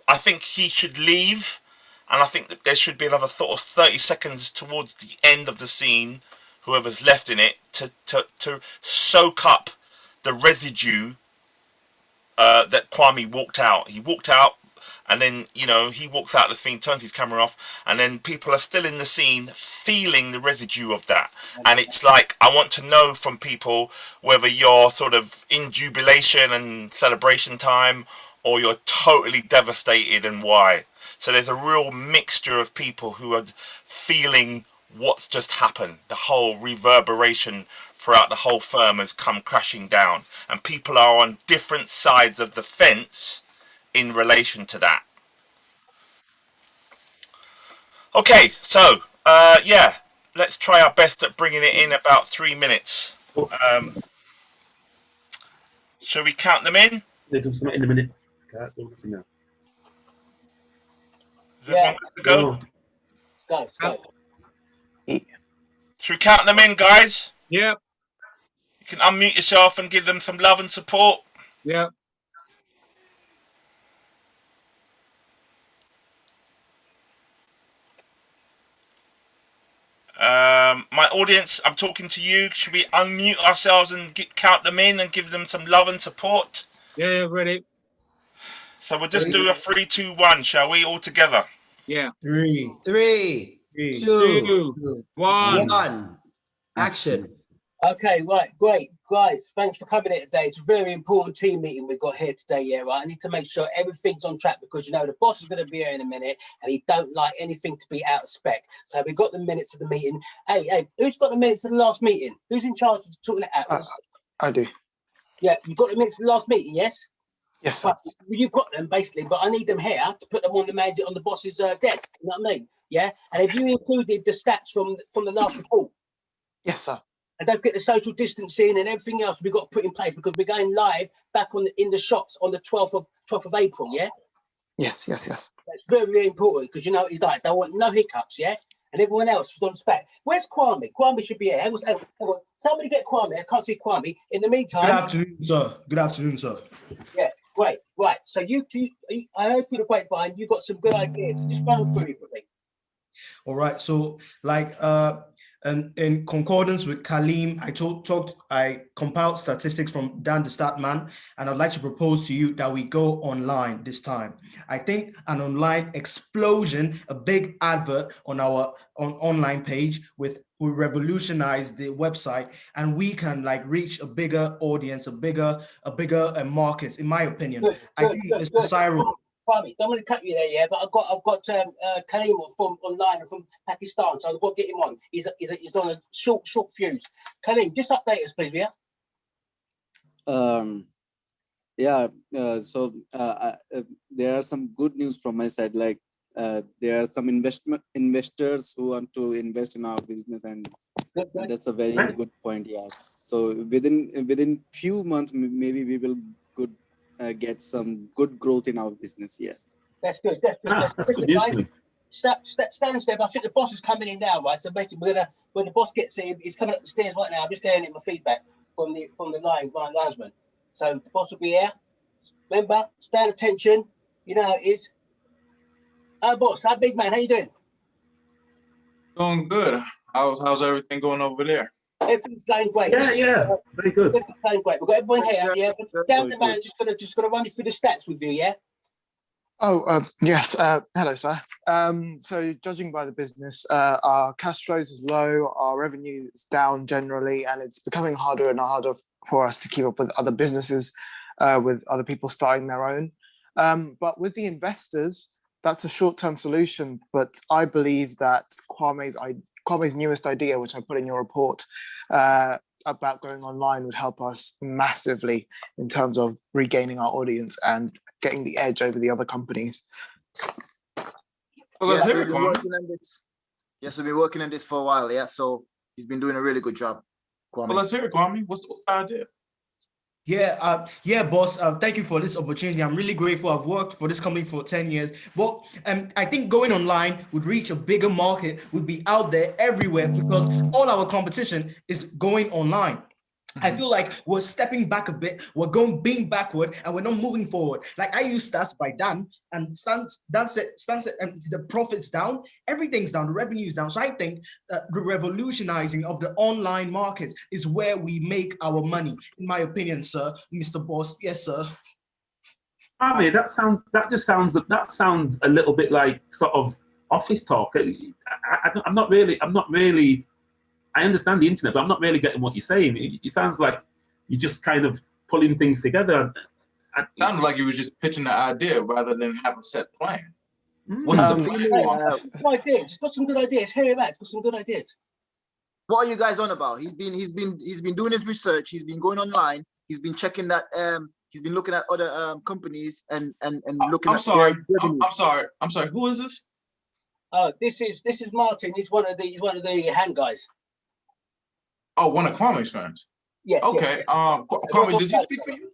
I think he should leave, and I think that there should be another sort of 30 seconds towards the end of the scene, whoever's left in it, to soak up the residue that Kwame walked out. He walked out, and then, you know, he walks out of the scene, turns his camera off, and then people are still in the scene feeling the residue of that. And it's like, I want to know from people whether you're sort of in jubilation and celebration time, or you're totally devastated, and why. So there's a real mixture of people who are feeling what's just happened. The whole reverberation throughout the whole firm has come crashing down, and people are on different sides of the fence in relation to that. Okay, so yeah, let's try our best at bringing it in about 3 minutes. Shall we count them in? They do something in a minute. Can't do nothing now. Is everyone good to go? Let's go. Should we count them in, guys? Yep. You can unmute yourself and give them some love and support. Yep. My audience, I'm talking to you. Should we unmute ourselves and count them in and give them some love and support? Yeah, ready. So we'll just do a 3, 2, 1, shall we, all together? Yeah. 3, 3, 2, 2, 1. 1. Action. Okay, right, great. Guys, thanks for coming here today. It's a very important team meeting we've got here today, yeah, right? I need to make sure everything's on track because, you know, the boss is going to be here in a minute and he don't like anything to be out of spec. So we've got the minutes of the meeting. Hey, who's got the minutes of the last meeting? Who's in charge of sorting it out? I do. Yeah, you've got the minutes of the last meeting, yes? Yes, sir. Right, you've got them, basically, but I need them here to put them on the boss's desk, you know what I mean? Yeah? And have you included the stats from the last report? Yes, sir. And don't forget the social distancing and everything else we've got to put in place because we're going live back in the shops on the 12th of April, yeah? Yes. That's very, very important because, you know, it's like, they want no hiccups, yeah? And everyone else is on spec. Where's Kwame? Kwame should be here. Hang on. Somebody get Kwame. I can't see Kwame. In the meantime... Good afternoon, sir. Good afternoon, sir. Yeah, great. Right. So you two, I heard through the grapevine, you got some good ideas. Just run through it for me. All right. So, like, and in concordance with Kaleem, I compiled statistics from Dan the Statman, and I'd like to propose to you that we go online this time. I think an online explosion, a big advert on our online page will revolutionize the website, and we can like reach a bigger audience, a bigger market. In my opinion, I think it's Cyril. Kwame, don't want to cut you there, yeah, but I've got Kaleem from online from Pakistan, so I've got to get him on. He's on a short fuse. Kaleem, just update us, please, yeah. There are some good news from my side. Like there are some investors who want to invest in our business, and that's a very good point. Yeah. So within few months, maybe we will get some good growth in our business. Yeah. That's good. That's good news. Stand step. I think the boss is coming in now, right? So basically, when the boss gets in, he's coming up the stairs right now. I'm just hearing my feedback from the linesman. So the boss will be here. Remember, stand attention. You know how it is. Hi, boss. Hi, big man. How you doing? Doing good. How's everything going over there? Everything's going great. Yeah, very good. Everything's going great. We've got everyone here. Yeah, but down the man just gonna run you through the stats with you. Yeah. Oh, yes. Hello, sir. So judging by the business, our cash flows is low, our revenue is down generally, and it's becoming harder and harder for us to keep up with other businesses, with other people starting their own. But with the investors, that's a short-term solution. But I believe that Kwame's newest idea, which I put in your report, about going online would help us massively in terms of regaining our audience and getting the edge over the other companies. Well, yes, we've been working on this. Yes, we've been working on this for a while. Yeah, so he's been doing a really good job. Kwame. Well, let's hear it, Kwame. What's the idea? Yeah, boss. Thank you for this opportunity. I'm really grateful. I've worked for this company for 10 years. But I think going online would reach a bigger market, would be out there everywhere because all our competition is going online. I feel like we're stepping back a bit, we're being backward, and we're not moving forward. Like I use stats by Dan, and Dan said, and the profits down, everything's down, the revenue's down. So I think the revolutionizing of the online markets is where we make our money, in my opinion, sir, Mr. Boss. Yes, sir. I mean, that sounds a little bit like sort of office talk. I'm not really. I understand the internet, but I'm not really getting what you're saying. It sounds like you're just kind of pulling things together. It sounded like you were just pitching the idea rather than have a set plan. What's the plan? Ideas. Got some good ideas. Hear that. Got some good ideas. What are you guys on about? He's been doing his research. He's been going online. He's been checking that. He's been looking at other companies and looking. I'm sorry. Who is this? Oh, this is Martin. He's one of the hand guys. Oh, one of Kwame's friends. Yes. Okay. Yes. Kwame, does he speak for you?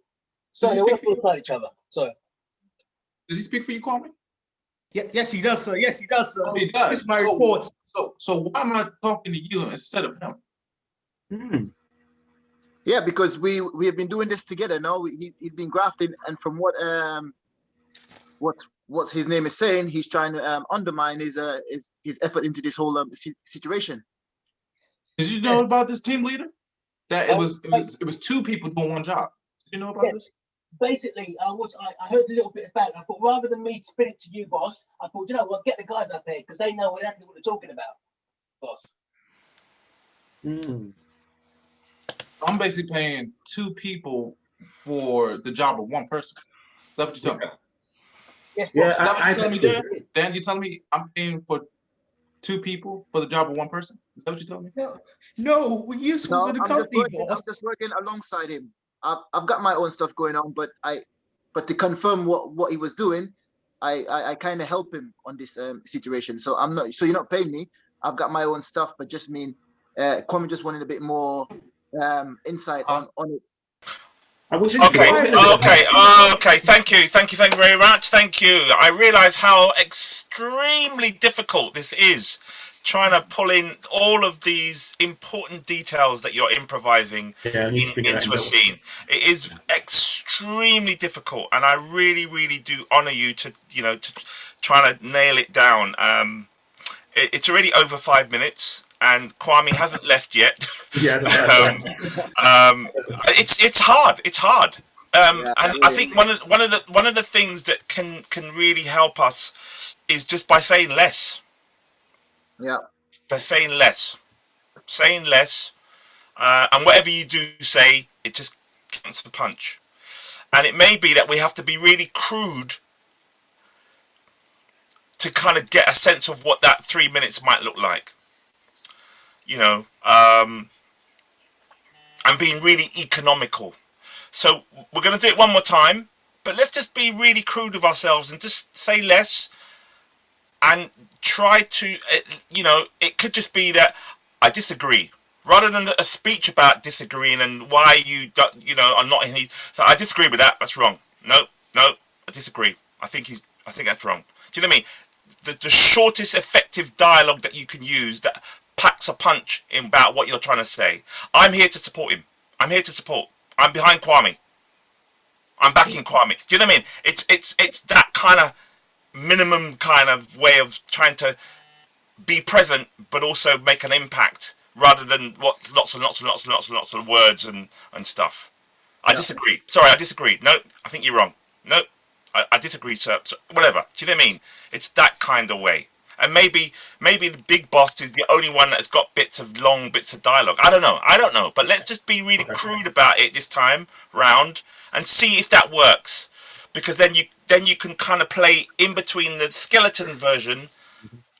Sorry, we're alongside each other. Sorry. Does he speak for you, Kwame? Yes, he does, sir. Yes, he does, sir. Oh, he does. This is my report. So why am I talking to you instead of him? Yeah, because we have been doing this together. No, he's been grafting, and from what his name is saying, he's trying to undermine his effort into this whole situation. Did you know about this team leader? That it was two people doing one job. Did you know about this? Basically, I heard a little bit about it. I thought rather than me spin it to you, boss, I thought, you know what, get the guys up here because they know exactly what they're talking about, boss. I'm basically paying two people for the job of one person. Is that what you're telling me? Yes, Yeah, is that what you're telling me, Dan? agree. Dan, you're telling me I'm paying for two people for the job of one person? Is that what you're telling me? No, we're useful No, to the I'm just company, working. boss. I'm just working alongside him. I've got my own stuff going on, but to confirm what he was doing, I kind of help him on this situation. So I'm not. So you're not paying me. I've got my own stuff, but just mean, Kwame just wanted a bit more insight on it. I wish Okay. Thank you very much. Thank you. I realise how extremely difficult this is, trying to pull in all of these important details that you're improvising into a scene. It is extremely difficult, and I really, really do honour you to trying to nail it down. It's already over 5 minutes, and Kwame hasn't left yet. It's hard. It's hard. And I think one of the things that can really help us is just by saying less. Yeah. By saying less, and whatever you do say, it just counts the punch. And it may be that we have to be really crude to kind of get a sense of what that 3 minutes might look like. And being really economical. So we're going to do it one more time, but let's just be really crude with ourselves and just say less and try to, it could just be that I disagree. Rather than a speech about disagreeing and why you are not in. So I disagree with that. That's wrong. No, I disagree. I think that's wrong. Do you know what I mean? The shortest effective dialogue that you can use that packs a punch in about what you're trying to say. I'm here to support him. I'm here to support. I'm behind Kwame. I'm backing Kwame. Do you know what I mean? It's that kind of minimum kind of way of trying to be present, but also make an impact rather than what lots of words and stuff. I disagree. Sorry, I disagree. No, I think you're wrong. No, I disagree, sir. So, whatever. Do you know what I mean? It's that kind of way. And maybe the big boss is the only one that's got long bits of dialogue. I don't know. But let's just be really crude about it this time round and see if that works. Because then you can kind of play in between the skeleton version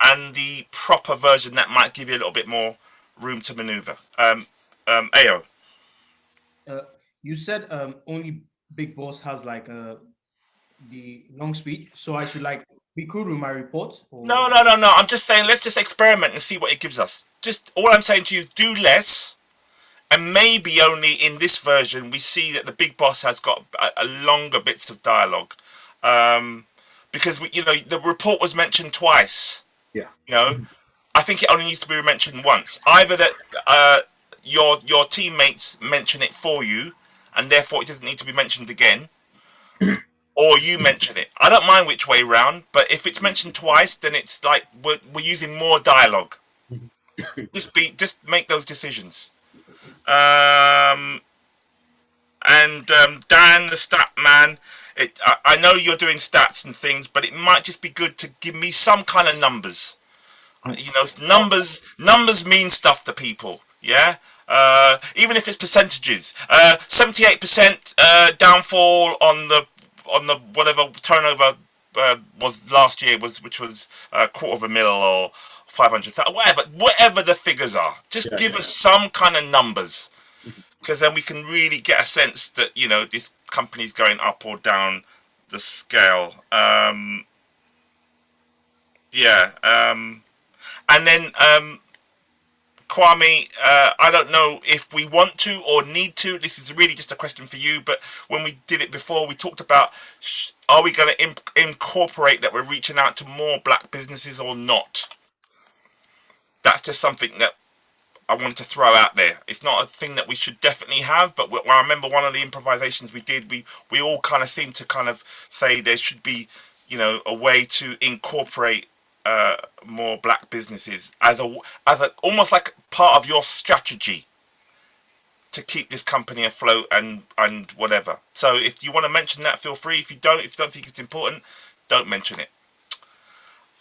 and the proper version that might give you a little bit more room to maneuver. Ayo. You said only Big Boss has like the long speech, so I should like be cool with my report. Or... No. I'm just saying let's just experiment and see what it gives us. Just all I'm saying to you, do less, and maybe only in this version we see that the big boss has got a longer bits of dialogue, because the report was mentioned twice. Yeah. I think it only needs to be mentioned once. Either that your teammates mention it for you, and therefore it doesn't need to be mentioned again, or you mention it. I don't mind which way round, but if it's mentioned twice, then it's like we're using more dialogue. Just make those decisions. And Dan, the stat man, I know you're doing stats and things, but it might just be good to give me some kind of numbers. Numbers mean stuff to people. Yeah. Even if it's percentages. 78% downfall on the whatever turnover was last year which was $250,000 or 500,000, whatever the figures are. Just give us some kind of numbers, because then we can really get a sense that this company's going up or down the scale. And then Kwame, I don't know if we want to or need to. This is really just a question for you. But when we did it before, we talked about are we going to incorporate that we're reaching out to more black businesses or not? That's just something that I wanted to throw out there. It's not a thing that we should definitely have, but I remember one of the improvisations we did, we all kind of seemed to kind of say there should be, a way to incorporate more black businesses as a almost like part of your strategy to keep this company afloat and whatever. So if you want to mention that, feel free. If you don't think it's important, don't mention it.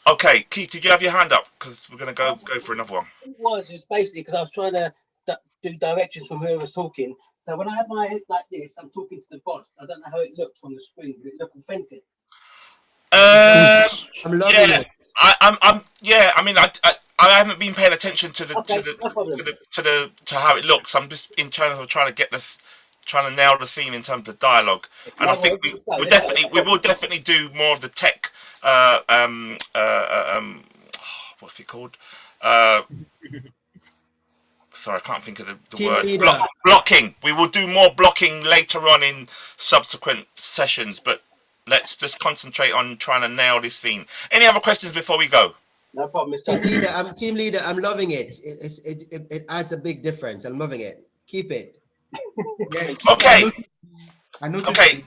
Okay, Keith, did you have your hand up? Because we're going to go for another one. It was basically because I was trying to do directions from who was talking. So when I have my head like this, I'm talking to the boss. I don't know how it looks on the screen. Does it look authentic? I'm loving Yeah, it. I mean, I haven't been paying attention to the Okay, no problem. to how it looks. I'm just in terms of trying to nail the scene in terms of dialogue. And I think we will definitely do more of the tech. What's it called? Sorry, I can't think of the Team word. leader. Blocking. We will do more blocking later on in subsequent sessions, but let's just concentrate on trying to nail this scene. Any other questions before we go? No problem, Team leader. Team leader. I'm loving it. It adds a big difference. I'm loving it. Keep it. Okay. I noticed. Okay.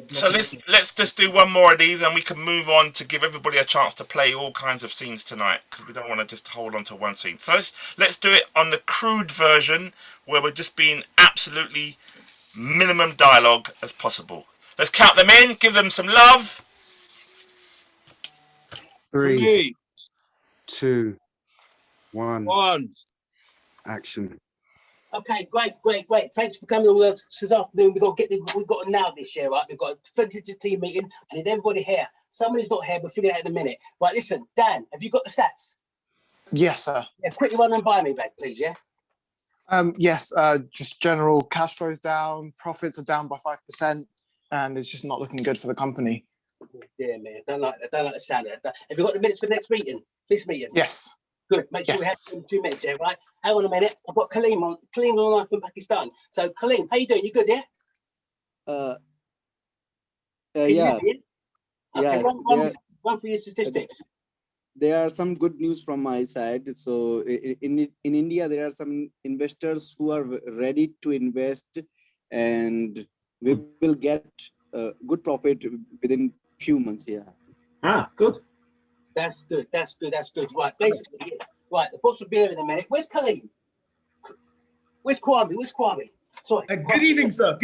So let's just do one more of these, and we can move on to give everybody a chance to play all kinds of scenes tonight, because we don't want to just hold on to one scene. So let's do it on the crude version, where we're just being absolutely minimum dialogue as possible. Let's count them in, give them some love. 3, 2, 1. Okay, Action. great. Thanks for coming over this afternoon. We've got to nail this year, right? We've got a 20 team meeting. I need everybody here. Somebody's not here, but figure it out in a minute. Right, listen, Dan, have you got the stats? Yes, sir. Yeah, quickly run them by me, back, please, yeah? Yes, just general cash flows down, profits are down by 5%, and it's just not looking good for the company. Yeah, man, I don't like the sound of that. Have you got the minutes for the next meeting? This meeting? Yes. Good. Make sure we have 2 minutes, yeah, right? Hang on a minute. I've got Kaleem online from Pakistan. So, Kaleem, how you doing? You good, yeah? Yeah. Okay, Yes, run through your statistics. there are some good news from my side. So in India, there are some investors who are ready to invest, and we will get good profit within few months. Yeah. Good. That's good. Right, basically, yeah. Right, the boss will be here in a minute. Where's Kaleem? Where's Kwame? Sorry. Good evening, sir.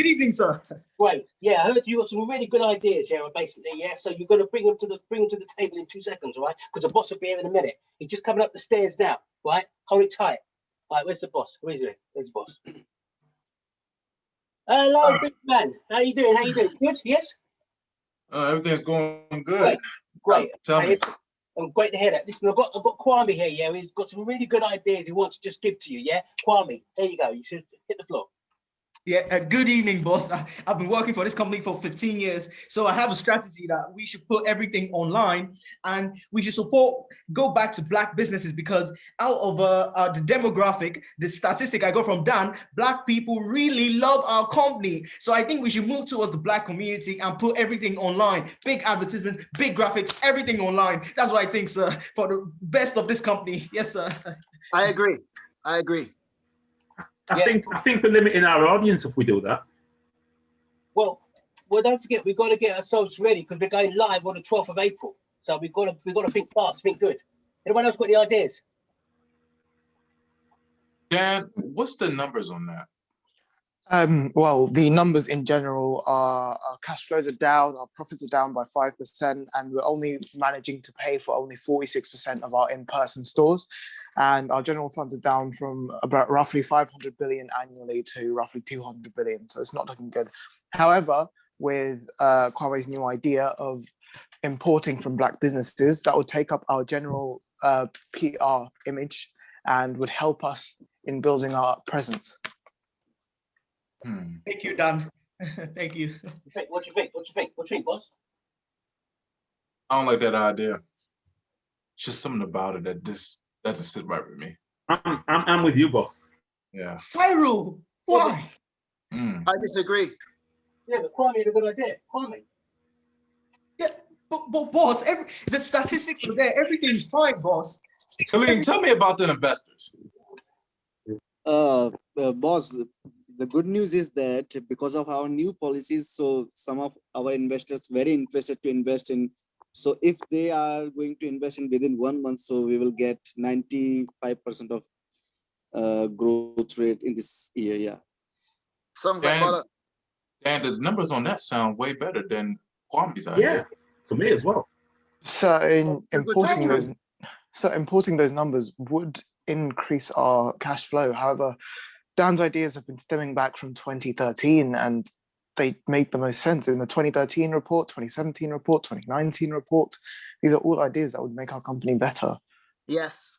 Great. Yeah, I heard you got some really good ideas here, basically. Yeah, so you're going to bring them to the table in 2 seconds, right? Because the boss will be here in a minute. He's just coming up the stairs now, right? Hold it tight. Right, where's the boss? Where's he? Where's the boss? Hello, big man. How you doing? Good? Yes. Everything's going good. Great. Tell me. I'm great to hear that. Listen, I've got Kwame here. Yeah, he's got some really good ideas he wants to just give to you. Yeah, Kwame, there you go. You should hit the floor. Yeah, good evening, boss. I've been working for this company for 15 years. So I have a strategy that we should put everything online, and we should go back to black businesses, because out of the demographic, the statistic I got from Dan, black people really love our company. So I think we should move towards the black community and put everything online. Big advertisements, big graphics, everything online. That's what I think, sir, for the best of this company. Yes, sir. I agree. I think we're limiting our audience if we do that. Well, don't forget, we've got to get ourselves ready, because we're going live on the 12th of April. So we've got to think fast, think good. Anyone else got any ideas? Dan, what's the numbers on that? Well, the numbers in general are our cash flows are down, our profits are down by 5%, and we're only managing to pay for only 46% of our in-person stores. And our general funds are down from about roughly 500 billion annually to roughly 200 billion. So it's not looking good. However, with Kwame's new idea of importing from black businesses, that would take up our general PR image and would help us in building our presence. Thank you, Dan. Thank you. What do you think, boss? I don't like that idea. It's just something about it that doesn't sit right with me. I'm with you, boss. Yeah. Cyril, why? I disagree. Yeah, but Kwame had a good idea. Kwame. Yeah, but boss, the statistics are there. Everything's fine, boss. Kaleem, tell me about the investors. Boss, the good news is that because of our new policies, so some of our investors very interested to invest in So if they are going to invest in within 1 month, so we will get 95% of growth rate in this year. Yeah. Sounds like butter. And the numbers on that sound way better than Kwame's Yeah, idea. for me as well. So importing True. those numbers would increase our cash flow. However, Dan's ideas have been stemming back from 2013, and they make the most sense in the 2013 report, 2017 report, 2019 report. These are all ideas that would make our company better. Yes,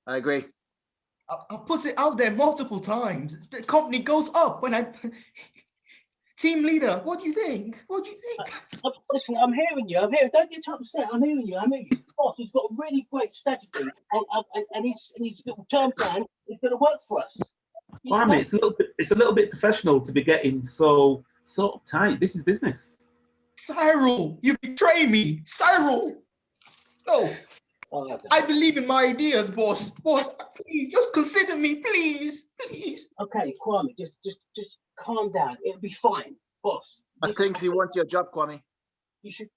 I agree. I put it out there multiple times. The company goes up when I. Team leader, what do you think? What do you think? Listen, I'm hearing you. I'm hearing. Don't get upset. I'm hearing you. I'm hearing you. Boss, he's got a really great strategy, and his little term plan is going to work for us. Kwame, it's a little bit professional to be getting so uptight. This is business. Cyril, you betray me, Cyril. No, I believe in my ideas, boss. Boss, please, just consider me, please, please. Okay, Kwame, just calm down. It'll be fine, boss. I think he wants your job, Kwame. You should.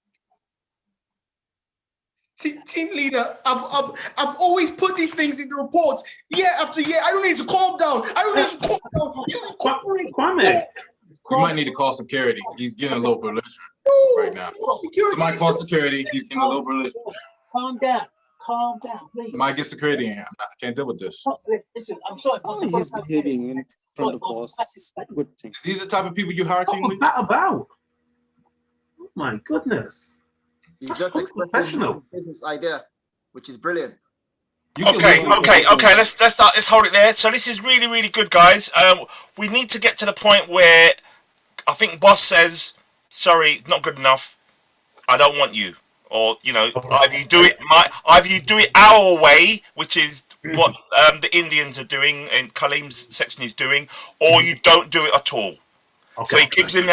Team leader, I've always put these things in the reports year after year. I don't need to calm down. I don't need to calm down. Kwame. You might need to call security. He's getting a little belligerent right now. You might call security. He's getting a little belligerent. Calm down. Calm down, please. You might get security in. I can't deal with this. Listen, I'm sorry, boss. He's behaving in front of boss. Good thing. These are the type of people you hire team with? What's that about? Oh my goodness. He's just expressing his business idea, which is brilliant. Okay. Let's hold it there. So this is really, really good, guys. We need to get to the point where I think boss says, sorry, not good enough. I don't want you. Or, you know, either you do it our way, which is what the Indians are doing and Kaleem's section is doing, or you don't do it at all. Okay. So he gives him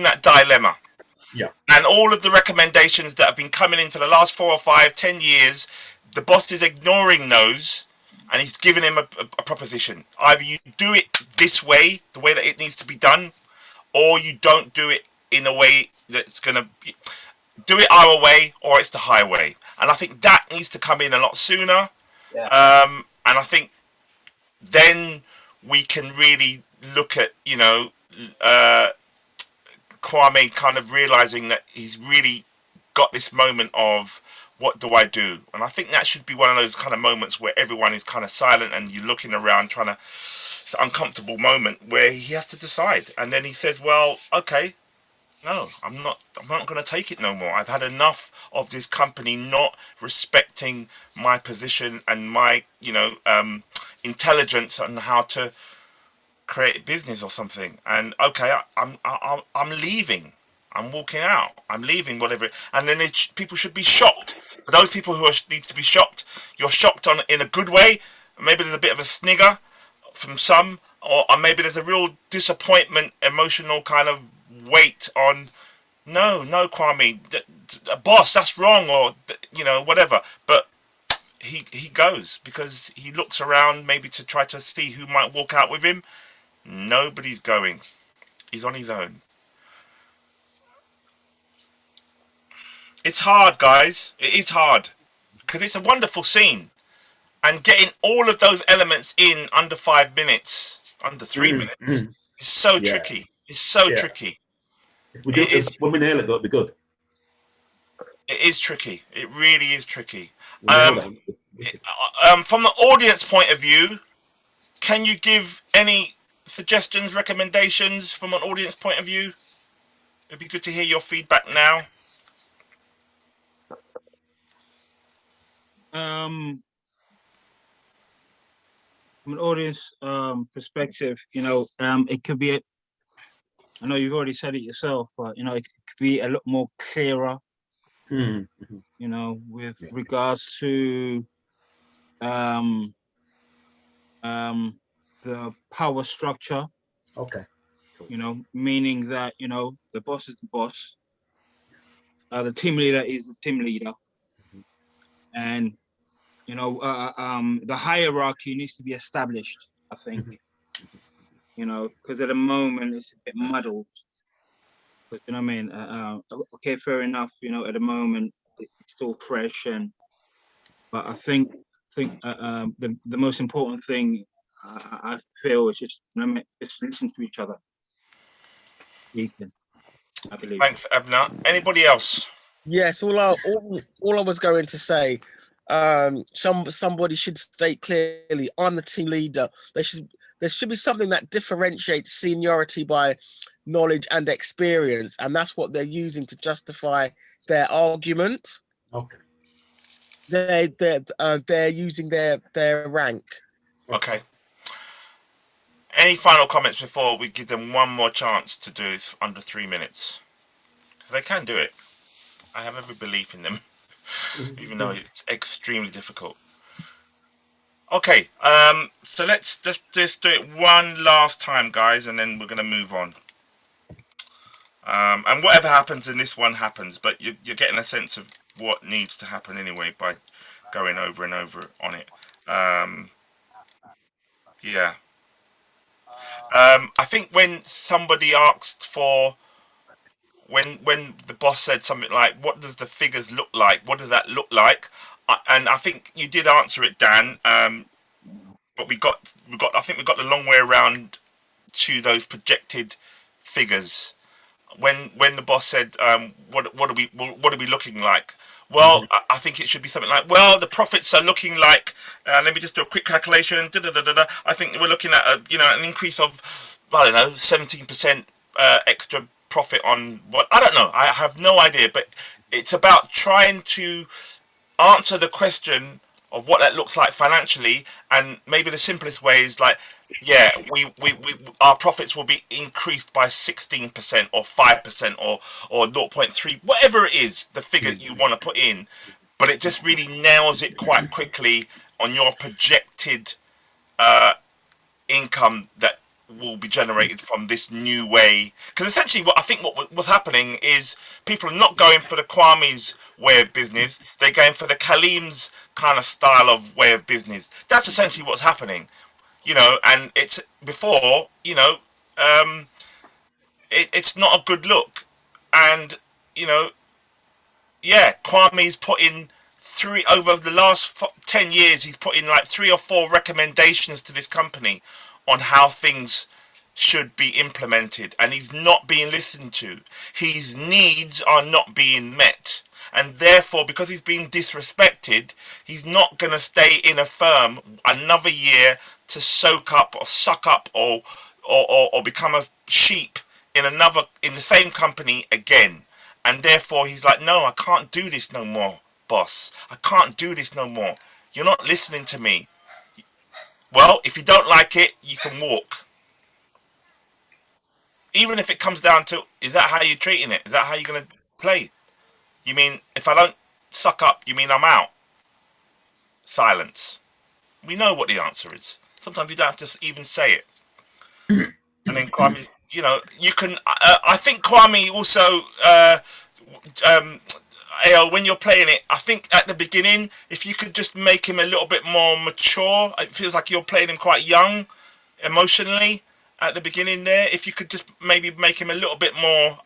that dilemma. Yeah. And all of the recommendations that have been coming in for the last 4 or 5, 10 years, the boss is ignoring those, and he's giving him a proposition. Either you do it this way, the way that it needs to be done, or you don't do it in a way that's going to do it our way, or it's the highway. And I think that needs to come in a lot sooner. Yeah. And I think then we can really look at, you know, Kwame kind of realizing that he's really got this moment of, what do I do? And I think that should be one of those kind of moments where everyone is kind of silent and you're looking around trying to, it's an uncomfortable moment where he has to decide. And then he says, well, okay, no, I'm not going to take it no more. I've had enough of this company not respecting my position and my, you know, intelligence on how to create a business or something. And okay, I'm leaving. I'm walking out. I'm leaving, whatever. And then people should be shocked. For those people who need to be shocked, you're shocked in a good way. Maybe there's a bit of a snigger from some, or maybe there's a real disappointment, emotional kind of weight on. No, Kwame, boss, that's wrong, or you know, whatever. But he goes because he looks around maybe to try to see who might walk out with him. Nobody's going. He's on his own. It's hard, guys. It is hard because it's a wonderful scene, and getting all of those elements in under 5 minutes, under 3 minutes, is so tricky. It's so tricky. When we nail it, that'll be good. It is tricky. It really is tricky. From the audience point of view, can you give any suggestions, recommendations from an audience point of view? It'd be good to hear your feedback now. From an audience perspective, you know, it could be. I know you've already said it yourself, but you know, it could be a lot more clearer. You know, with regards to the power structure. Okay. You know, meaning that, you know, the boss is the boss. The team leader is the team leader. And, you know, the hierarchy needs to be established, I think. You know, because at the moment it's a bit muddled. But, you know what I mean? Okay, fair enough. You know, at the moment, it's still fresh, but I think the most important thing I feel is just just listen to each other. I believe. Thanks, Abner. Anybody else? Yes, all I was going to say, somebody should state clearly, I'm the team leader. There should be something that differentiates seniority by knowledge and experience, and that's what they're using to justify their argument. Okay. They're using their rank. Okay. Any final comments before we give them one more chance to do this under 3 minutes? Because they can do it. I have every belief in them, even though it's extremely difficult. Okay, so let's just do it one last time, guys, and then we're going to move on. And whatever happens in this one happens, but you're getting a sense of what needs to happen anyway by going over and over on it. Yeah. I think when somebody asked for, when the boss said something like, "What does the figures look like? What does that look like?" And I think you did answer it, Dan. But I think we got the long way around to those projected figures. When the boss said, "What are we looking like?" Well, I think it should be something like, "Well, the profits are looking like." Let me just do a quick calculation. I think we're looking at an increase of, I don't know, 17% extra profit on what, I don't know. I have no idea, but it's about trying to answer the question of what that looks like financially, and maybe the simplest way is like, yeah, we our profits will be increased by 16% or 5% or 0.3, whatever it is, the figure you want to put in, but it just really nails it quite quickly on your projected income that will be generated from this new way. Because essentially what was happening is people are not going for the Kwame's way of business, they're going for the Kalim's kind of style of way of business. That's essentially what's happening, and it's before, it's not a good look. And yeah, Kwame's put in over the last 10 years, he's put in like 3 or 4 recommendations to this company on how things should be implemented, and he's not being listened to. His needs are not being met, and therefore, because he's being disrespected, he's not going to stay in a firm another year to soak up or suck up or become a sheep in the same company again. And therefore, he's like, "No, I can't do this no more, boss. I can't do this no more. You're not listening to me." Well, if you don't like it, you can walk. Even if it comes down to, is that how you're treating it? Is that how you're going to play? You mean, if I don't suck up, you mean I'm out? Silence. We know what the answer is. Sometimes you don't have to even say it. And then Kwame, you can, I think Kwame also, when you're playing it, I think at the beginning, if you could just make him a little bit more mature, it feels like you're playing him quite young, emotionally, at the beginning there. If you could just maybe make him a little bit more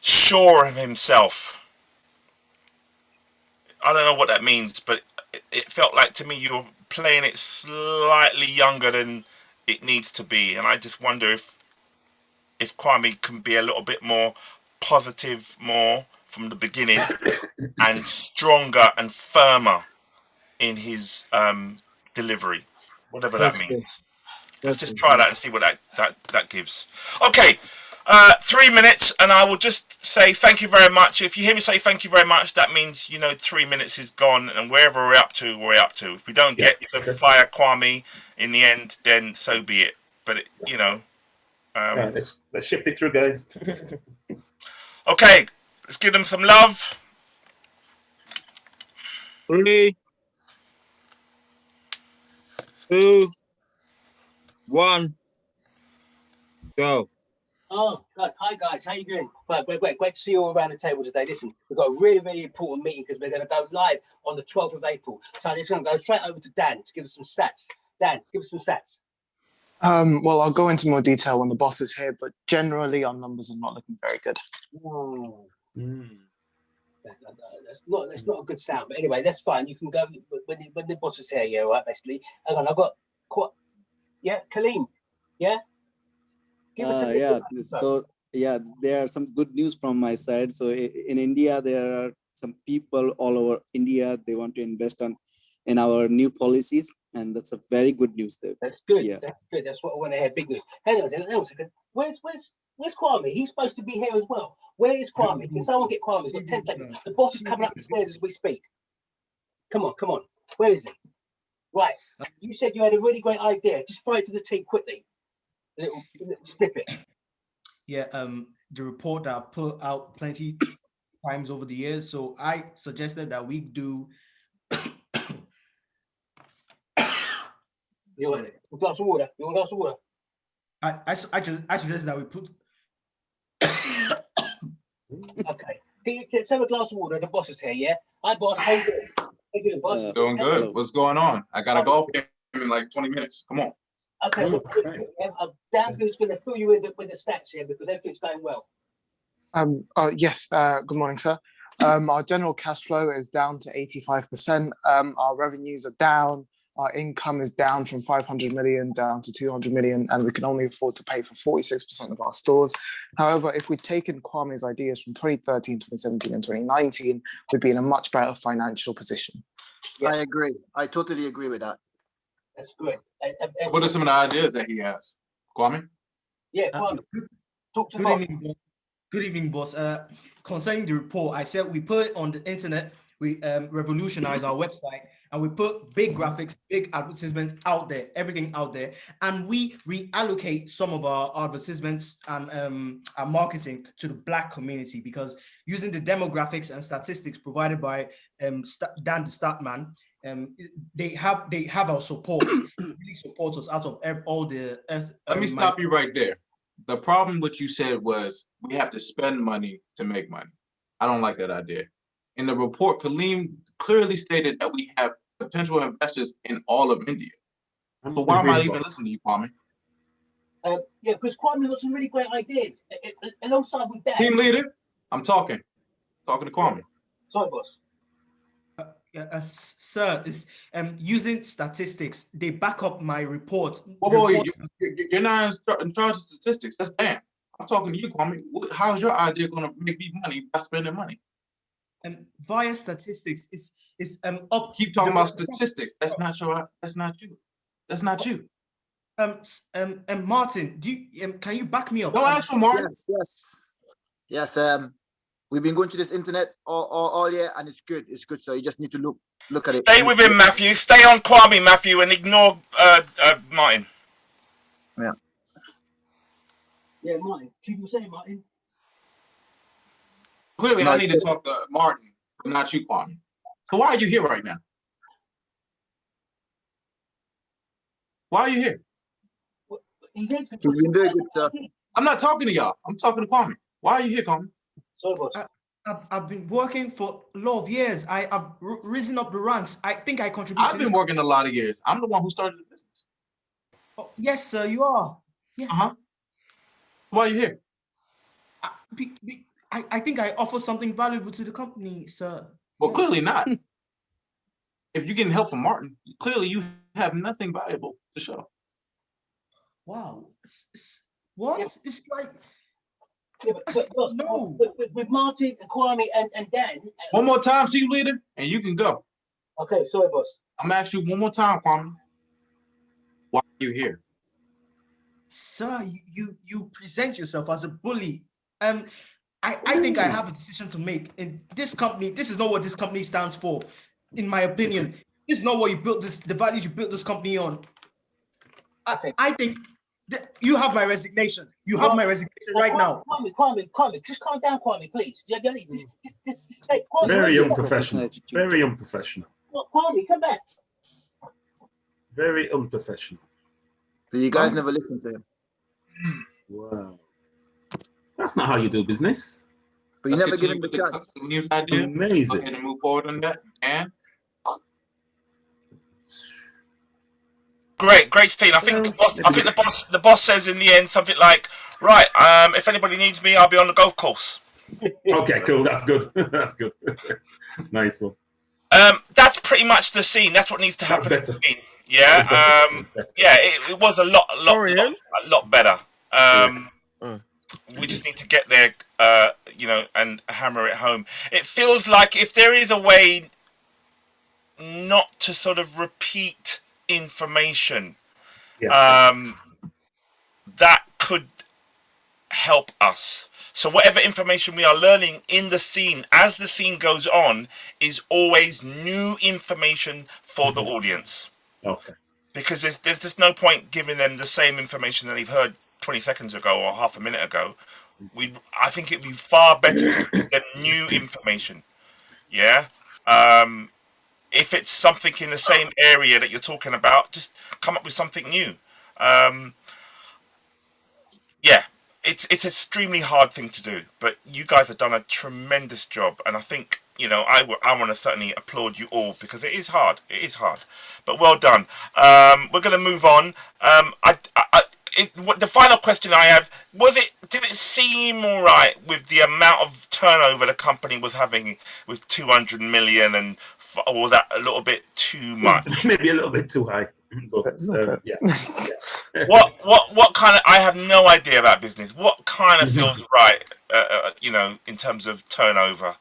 sure of himself. I don't know what that means, but it felt like to me you were playing it slightly younger than it needs to be, and I just wonder if Kwame can be a little bit more positive, more from the beginning, and stronger and firmer in his delivery, whatever that means. Let's just try that and see what that gives. Okay, 3 minutes, and I will just say thank you very much. If you hear me say thank you very much, that means 3 minutes is gone, and wherever we're up to, we're up to. If we don't get to fire Kwame in the end, then so be it. But let's shift it through, guys. Okay, let's give them some love. 3, 2, 1, go. Oh, God. Hi, guys. How you doing? Great to see you all around the table today. Listen, we've got a really, really important meeting because we're going to go live on the 12th of April. So I'm just going to go straight over to Dan to give us some stats. Dan, give us some stats. Well, I'll go into more detail when the boss is here, but generally our numbers are not looking very good. That's not a good sound. But anyway, that's fine. You can go when the boss is here. Yeah, right. Basically, hang on. I've got Kaleem. Yeah. Give us a Yeah. So yeah, there are some good news from my side. So in India, there are some people all over India. They want to invest in our new policies, and that's a very good news there. That's good. Yeah. That's good. That's what I want to hear. Big news. Hang on a second. Where's Kwame? He's supposed to be here as well. Where is Kwame? Can someone get Kwame? He's got 10 seconds. The boss is coming up the stairs as we speak. Come on. Where is he? Right. You said you had a really great idea. Just throw it to the team quickly. A little snippet. Yeah. The report that I've put out plenty times over the years. So I suggested that we do. You want a glass of water? You want a glass of water? I suggest that we put. Okay. Let's have a glass of water. The boss is here, yeah? Hi, boss. How you doing? How you doing, boss? Doing good. Hello. What's going on? I got a golf game in like 20 minutes. Come on. Okay. Dan's just going to fill you in with the stats here because everything's going well. Yes. Good morning, sir. Our general cash flow is down to 85%. Our revenues are down. Our income is down from 500 million down to 200 million, and we can only afford to pay for 46% of our stores. However, if we'd taken Kwame's ideas from 2013, 2017, and 2019, we'd be in a much better financial position. Yeah. I agree. I totally agree with that. That's great. What are some of the ideas that he has? Kwame? Yeah, Kwame. Talk to me. Good evening, boss. Concerning the report, I said we put it on the internet. We revolutionize our website, and we put big graphics, big advertisements out there, everything out there, and we reallocate some of our advertisements and our marketing to the Black community, because using the demographics and statistics provided by Dan the Statman, they have our support. Really support us out of all the. Let me stop you right there. The problem what you said was we have to spend money to make money. I don't like that idea. In the report, Kaleem clearly stated that we have potential investors in all of India. So why am I even listening to you, Kwame? Yeah, because Kwame got some really great ideas. Alongside with that. Team leader, I'm talking to Kwame. Sorry, boss. Sir, is using statistics, they back up my report. You're not in charge of statistics. That's Dan. I'm talking to you, Kwame. How's your idea going to make me money by spending money? Via statistics, is up. Keep talking about statistics. That's not you. That's not you. Martin, can you back me up? Don't ask for Martin. Yes. We've been going to this internet all year, and it's good. It's good. So you just need to look at it. Stay with him, Matthew. Stay on Kwame, Matthew, and ignore Martin. Yeah. Yeah, Martin. Keep on saying, Martin. Clearly, I need to talk to Martin, but not you, Kwame. So why are you here right now? Why are you here? He's been doing good, sir. I'm not talking to y'all. I'm talking to Kwame. Why are you here, Kwame? Sorry, boss. I've been working for a lot of years. I've risen up the ranks. I think I contributed. I've been working a lot of years. I'm the one who started the business. Oh, yes, sir, you are. Yeah. Why are you here? I think I offer something valuable to the company, sir. Well, clearly not. If you're getting help from Martin, clearly you have nothing valuable to show. Wow. What? Yeah. It's like... Yeah, but no. With Martin, Kwame, and Dan... One more time, team leader, and you can go. Okay, sorry, boss. I'm going to ask you one more time, Kwame. Why are you here? Sir, you present yourself as a bully. I think I have a decision to make. In this company, this is not what this company stands for, in my opinion. This is not what you built the values you built this company on. I think you have my resignation. You have my resignation right now. Kwame, just calm down, Kwame, please. Just stay. Kwame, very unprofessional. Very unprofessional. Kwame, come back. Very unprofessional. So you guys never listen to him. Wow. That's not how you do business. But you never give him the chance. Amazing. Go ahead and move forward on that. And great, Steve. I think the boss says in the end something like, right, if anybody needs me, I'll be on the golf course. Okay, cool. That's good. That's good. Nice one. That's pretty much the scene. That's what needs to happen in the better. scene. Yeah. Yeah. It was a lot better. We just need to get there, and hammer it home. It feels like if there is a way not to sort of repeat information, that could help us. So whatever information we are learning in the scene, as the scene goes on, is always new information for the audience. Okay. Because there's just no point giving them the same information that they've heard 20 seconds ago or half a minute ago. I think it'd be far better to give them new information. Yeah. If it's something in the same area that you're talking about, just come up with something new. Yeah, it's an extremely hard thing to do, but you guys have done a tremendous job, and I think I want to certainly applaud you all because it is hard. It is hard, but well done. We're going to move on. The final question I have did it seem all right with the amount of turnover the company was having with 200 million, or was that a little bit too much? Maybe a little bit too high. But yeah. What kind of? I have no idea about business. What kind of feels right? In terms of turnover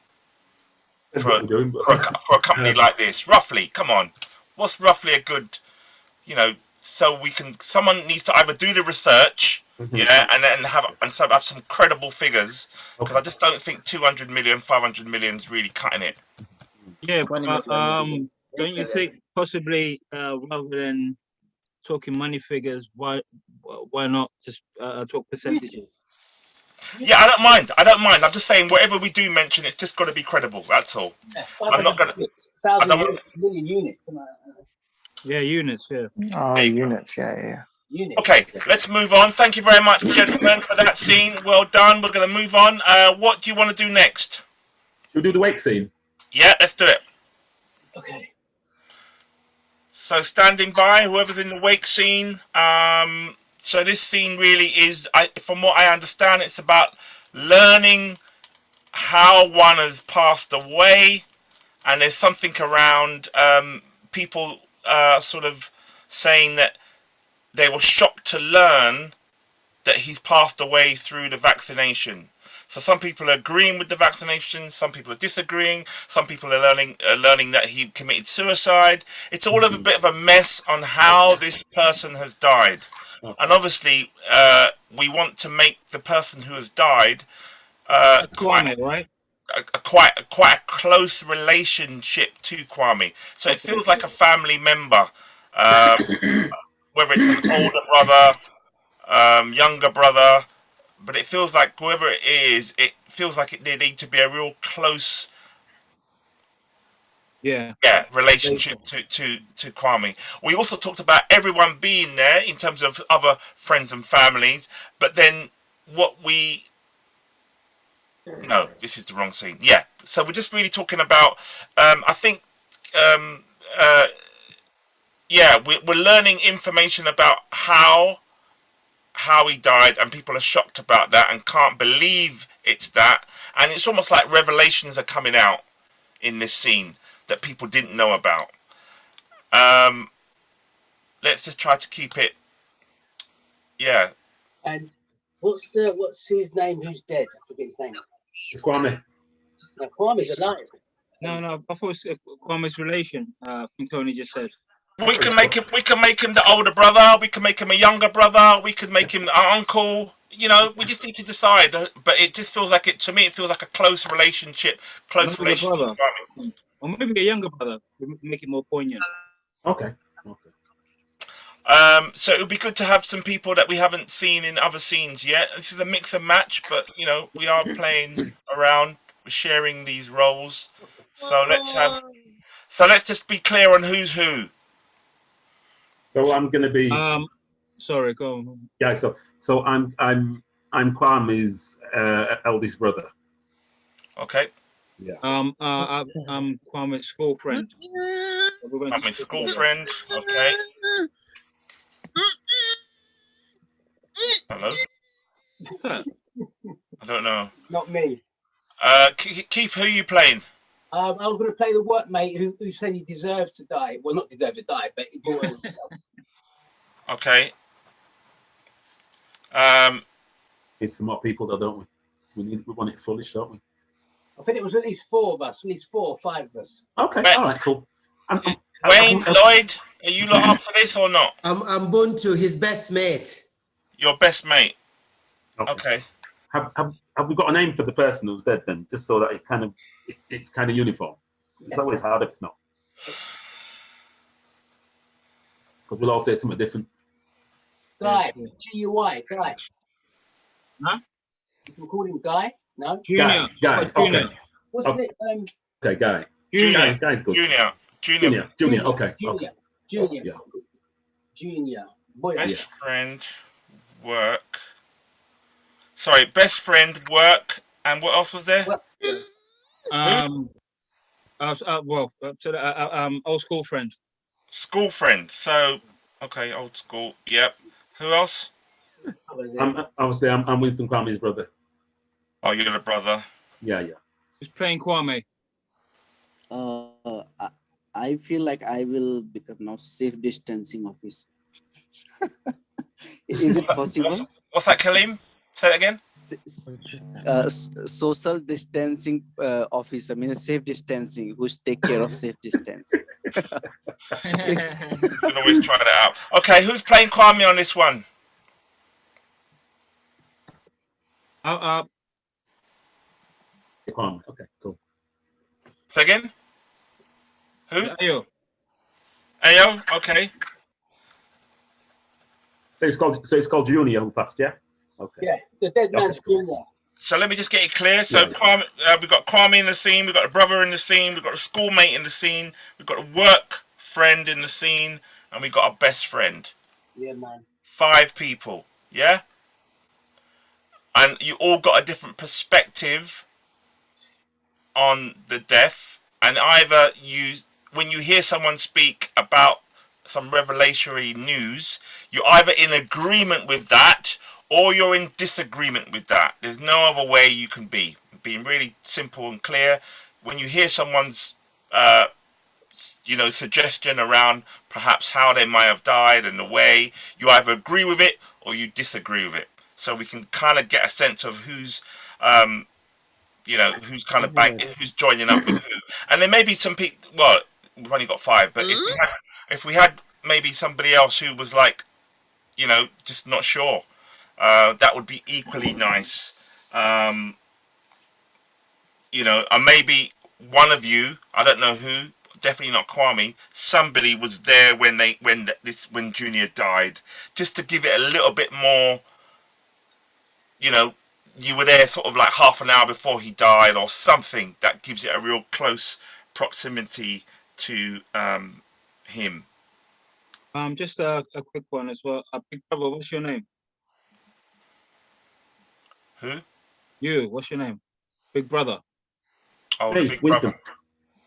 for a company like this. Roughly, come on. What's roughly a good? So someone needs to either do the research, and then have some credible figures, because I just don't think 200 million, 500 million is really cutting it. Yeah, but don't you think possibly rather than talking money figures, why not just talk percentages? Yeah, I don't mind. I'm just saying whatever we do mention, it's just got to be credible. That's all. I'm not gonna. Million units. Yeah, units. Yeah. Units. Yeah. Units. Okay, let's move on. Thank you very much, gentlemen, for that scene. Well done. We're going to move on. What do you want to do next? Should we do the wake scene? Yeah, let's do it. Okay. So standing by, whoever's in the wake scene. So this scene really is, from what I understand, it's about learning how one has passed away, and there's something around people sort of saying that they were shocked to learn that he's passed away through the vaccination. So some people are agreeing with the vaccination, some people are disagreeing, some people are learning that he committed suicide. It's all of a bit of a mess on how this person has died. And obviously, we want to make the person who has died quite a close relationship to Kwame. So it feels like a family member, whether it's an older brother, younger brother. But it feels like whoever it is, it feels like they need to be a real close, relationship to Kwame. We also talked about everyone being there in terms of other friends and families. But then no, this is the wrong scene. Yeah, so we're just really talking about. I think, we're learning information about how he died, and people are shocked about that and can't believe it's that, and it's almost like revelations are coming out in this scene that people didn't know about. Let's just try to keep it. Yeah. And what's his name? Who's dead? I forget his name. It's Kwame. No, Kwame's alive. No, I thought it was Kwame's relation. I think Tony just said. We can make him the older brother. We can make him a younger brother. We could make him an uncle. We just need to decide. But it just feels like to me, it feels like a close relationship. Brother. Or maybe a younger brother. Make it more poignant. Okay. So it would be good to have some people that we haven't seen in other scenes yet. This is a mix and match, but we are playing around. We're sharing these roles. So let's just be clear on who's who. So I'm going to be. Sorry, go on. Yeah. So I'm Kwame's eldest brother. Okay. Yeah. I'm Kwame's school friend. Kwame's school friend. Okay. Hello. What's that? I don't know. Not me. Keith, who are you playing? I was going to play the workmate who said he deserved to die. Well, not deserved to die, but he brought it. Okay. Need some more people, though, don't we? We want it fullish, don't we? I think it was at least 4 of us, at least 4 or 5 of us. Okay, all right, cool. Wayne, Lloyd, are you lot up for this or not? I'm born to his best mate. Your best mate. Okay. Have we got a name for the person who's dead then, just so that it's kind of uniform? It's always hard if it's not, because we'll all say something different. Guy, G-U-Y, Guy. Huh? You can call him Guy? No? Guy. Okay. Wasn't it? Okay, Guy. Junior. Guy's good. Junior. Okay. Junior. Boy, best friend, work. Sorry, best friend, work, and what else was there? Old school friend. School friend. So, okay, old school. Yep. Who else? Obviously, I'm Winston Kwame's brother. Oh, you're the brother. Yeah. Who's playing Kwame? I feel like I will become now safe distancing officer. Is it possible? What's that, Kalim? Say that again. Social distancing officer, I mean safe distancing, who's take care of safe distance. You can always try that out. Okay, who's playing Kwame on this one? Kwame. Okay, cool. Say again. Who? Ayo. Okay. So it's called Junior who passed, yeah? Okay. Yeah, the dead man's Junior. So let me just get it clear. So Kwame, we've got Kwame in the scene, we've got a brother in the scene, we've got a schoolmate in the scene, we've got a work friend in the scene, and we've got a best friend. Yeah, man. 5 people, yeah? And you all got a different perspective on the death, and either when you hear someone speak about some revelatory news, you're either in agreement with that or you're in disagreement with that. There's no other way you can be. Being really simple and clear. When you hear someone's suggestion around perhaps how they might have died and the way, you either agree with it or you disagree with it. So we can kind of get a sense of who's who's kind of who's joining up with who. And there may be some people, well, we've only got 5, but if we had maybe somebody else who was like, just not sure, that would be equally nice. And maybe one of you, I don't know who, definitely not Kwame, somebody was there when Junior died, just to give it a little bit more, you were there sort of like half an hour before he died or something that gives it a real close proximity to him. Just a quick one as well. Big brother, what's your name? Who? You, what's your name? Big brother. Oh, hey, the big Winston. brother.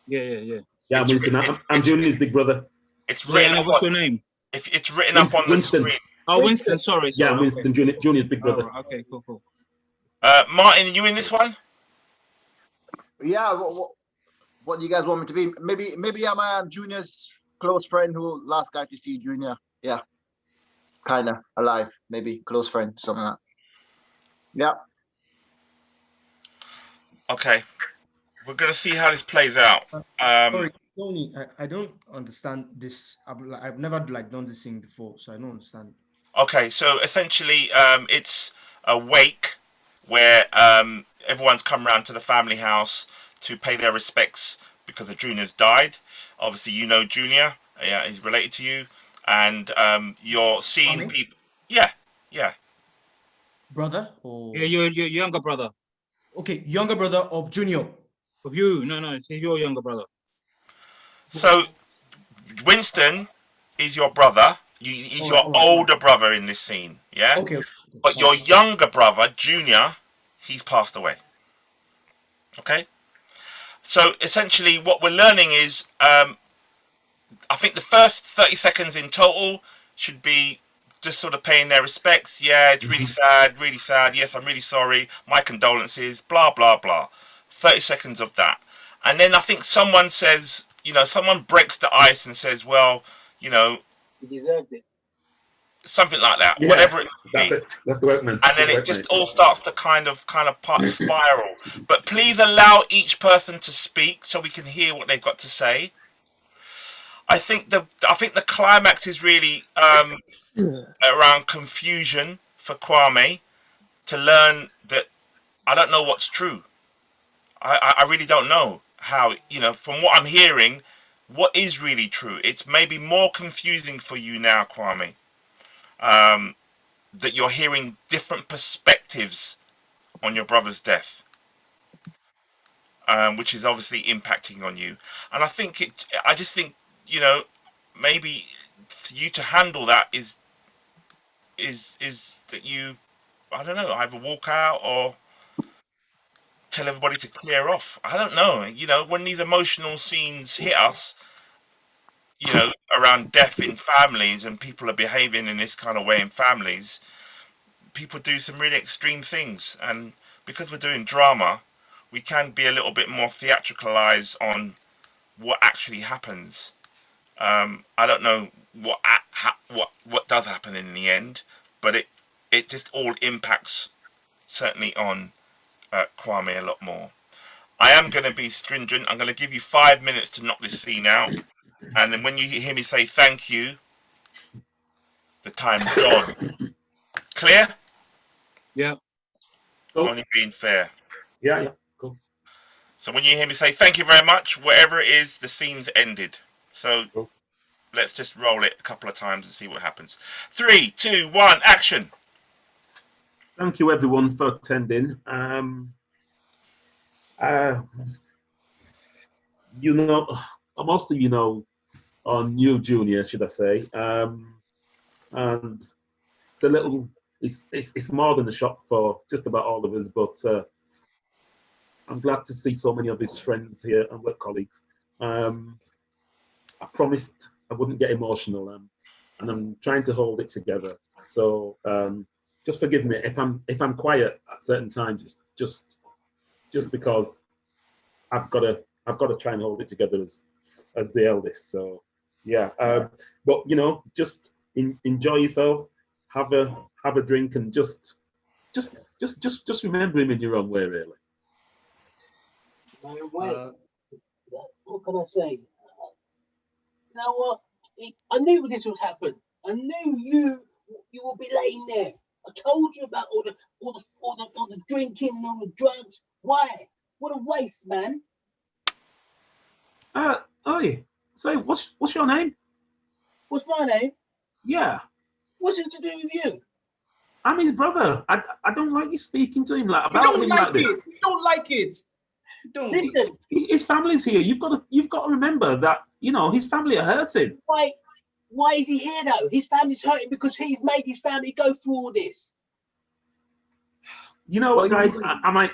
Yeah. Yeah, Winston. I'm Junior's big brother. It's written up. What's your name? It's written up on the screen. Oh, Winston. Sorry. Yeah, Winston. Okay. Junior's big brother. Oh, okay, cool. Martin, are you in this one? Yeah. What do you guys want me to be? Maybe I'm Junior's close friend who last guy to see Junior. Yeah. Kind of alive. Maybe close friend, something like that. Yeah. Okay. We're going to see how this plays out. Sorry, Tony, I don't understand this. I've never done this thing before, so I don't understand. Okay, so essentially it's a wake where everyone's come around to the family house to pay their respects because the Junior's died. Obviously, you know Junior. Yeah, he's related to you. And you're seeing people. Yeah. Brother? Or... Yeah, your younger brother. Okay, younger brother of Junior. Of you? No, he's your younger brother. So, Winston is your brother. He's your older brother in this scene, yeah? Okay. But your younger brother, Junior, he's passed away. Okay? So, essentially, what we're learning is, I think the first 30 seconds in total should be just sort of paying their respects. Yeah, it's really sad, really sad. Yes, I'm really sorry. My condolences, blah, blah, blah. 30 seconds of that. And then I think someone says, you know, someone breaks the ice and says, well, you know, You deserved it. something like that, Yeah, whatever it may that's be. it. That's the workman. And then The it workmate. just all starts to kind of spiral. But please allow each person to speak so we can hear what they've got to say. I think the climax is really around confusion for Kwame, to learn that I don't know what's true. I really don't know how, you know, from what I'm hearing, what is really true. It's maybe more confusing for you now, Kwame, that you're hearing different perspectives on your brother's death, which is obviously impacting on you. And I just think, you know, maybe for you to handle that is that you, I don't know, either walk out or tell everybody to clear off. I don't know. You know, when these emotional scenes hit us, you know, around death in families and people are behaving in this kind of way in families, people do some really extreme things. And because we're doing drama, we can be a little bit more theatricalized on what actually happens. I don't know what does happen in the end, but it just all impacts certainly on Kwame a lot more. I am going to be stringent. I'm going to give you 5 minutes to knock this scene out, and then when you hear me say thank you, the time's gone. Clear? Yeah. Only being fair. Yeah. Cool. So when you hear me say thank you very much, wherever it is, the scene's ended. So let's just roll it a couple of times and see what happens. 3, 2, 1, action. Thank you everyone for attending. You know, most of you know, or new junior, should I say, and it's a little, it's more than a shock for just about all of us, but I'm glad to see so many of his friends here and work colleagues. I promised I wouldn't get emotional, and I'm trying to hold it together. So just forgive me if I'm quiet at certain times, just because I've got to try and hold it together as the eldest. So yeah, but you know, just enjoy yourself, have a drink, and just remember him in your own way, really. My way. What can I say? You know what? I knew this would happen. I knew you will be laying there. I told you about all the drinking and all the drugs. Why? What a waste, man. Oi, so what's your name? What's my name? Yeah. What's it to do with you? I'm his brother. I don't like you speaking to him like You about don't him like like this. it. You don't like it. You don't. Listen. His family's here. You've got to remember that, you know, his family are hurting. Why is he here though? His family's hurting because he's made his family go through all this. You know what, guys? I'm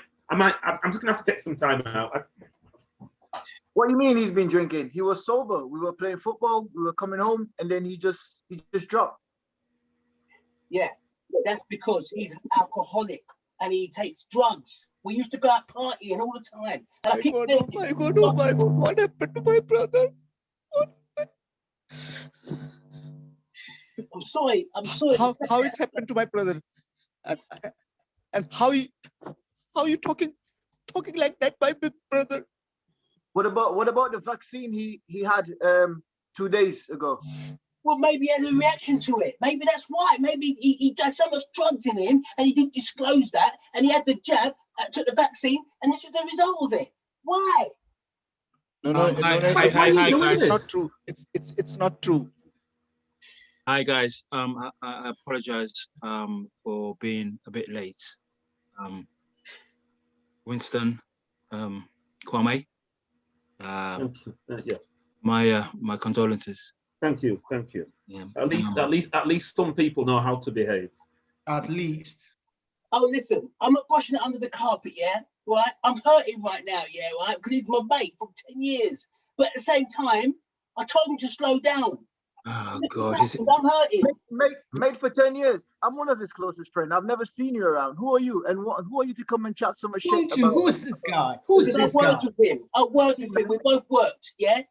just gonna have to take some time out. What do you mean he's been drinking? He was sober. We were playing football. We were coming home, and then he just dropped. Yeah, that's because he's an alcoholic and he takes drugs. We used to go out partying all the time. And I keep thinking, my God, what happened to my brother? I'm sorry. How it happened to my brother? And how you talking like that, my big brother? What about the vaccine he had 2 days ago? Well, maybe he had a reaction to it. Maybe that's why. Maybe he had so much drugs in him and he didn't disclose that. And he had the jab, took the vaccine, and this is the result of it. Why? No, it's not true. It's not true. Hi guys. I apologize for being a bit late. Winston, Kwame. Thank you. Yeah. My condolences. Thank you. Yeah. At least some people know how to behave. At least. Oh, listen, I'm not brushing it under the carpet, yeah? Right? I'm hurting right now, yeah, right? Because he's my mate for 10 years. But at the same time, I told him to slow down. Oh God, is it? I'm hurting. Mate for 10 years. I'm one of his closest friends. I've never seen you around. Who are you? And who are you to come and chat so much shit about? Who's this guy? Who's Because this I guy? worked with him. I worked with him. We both worked, yeah?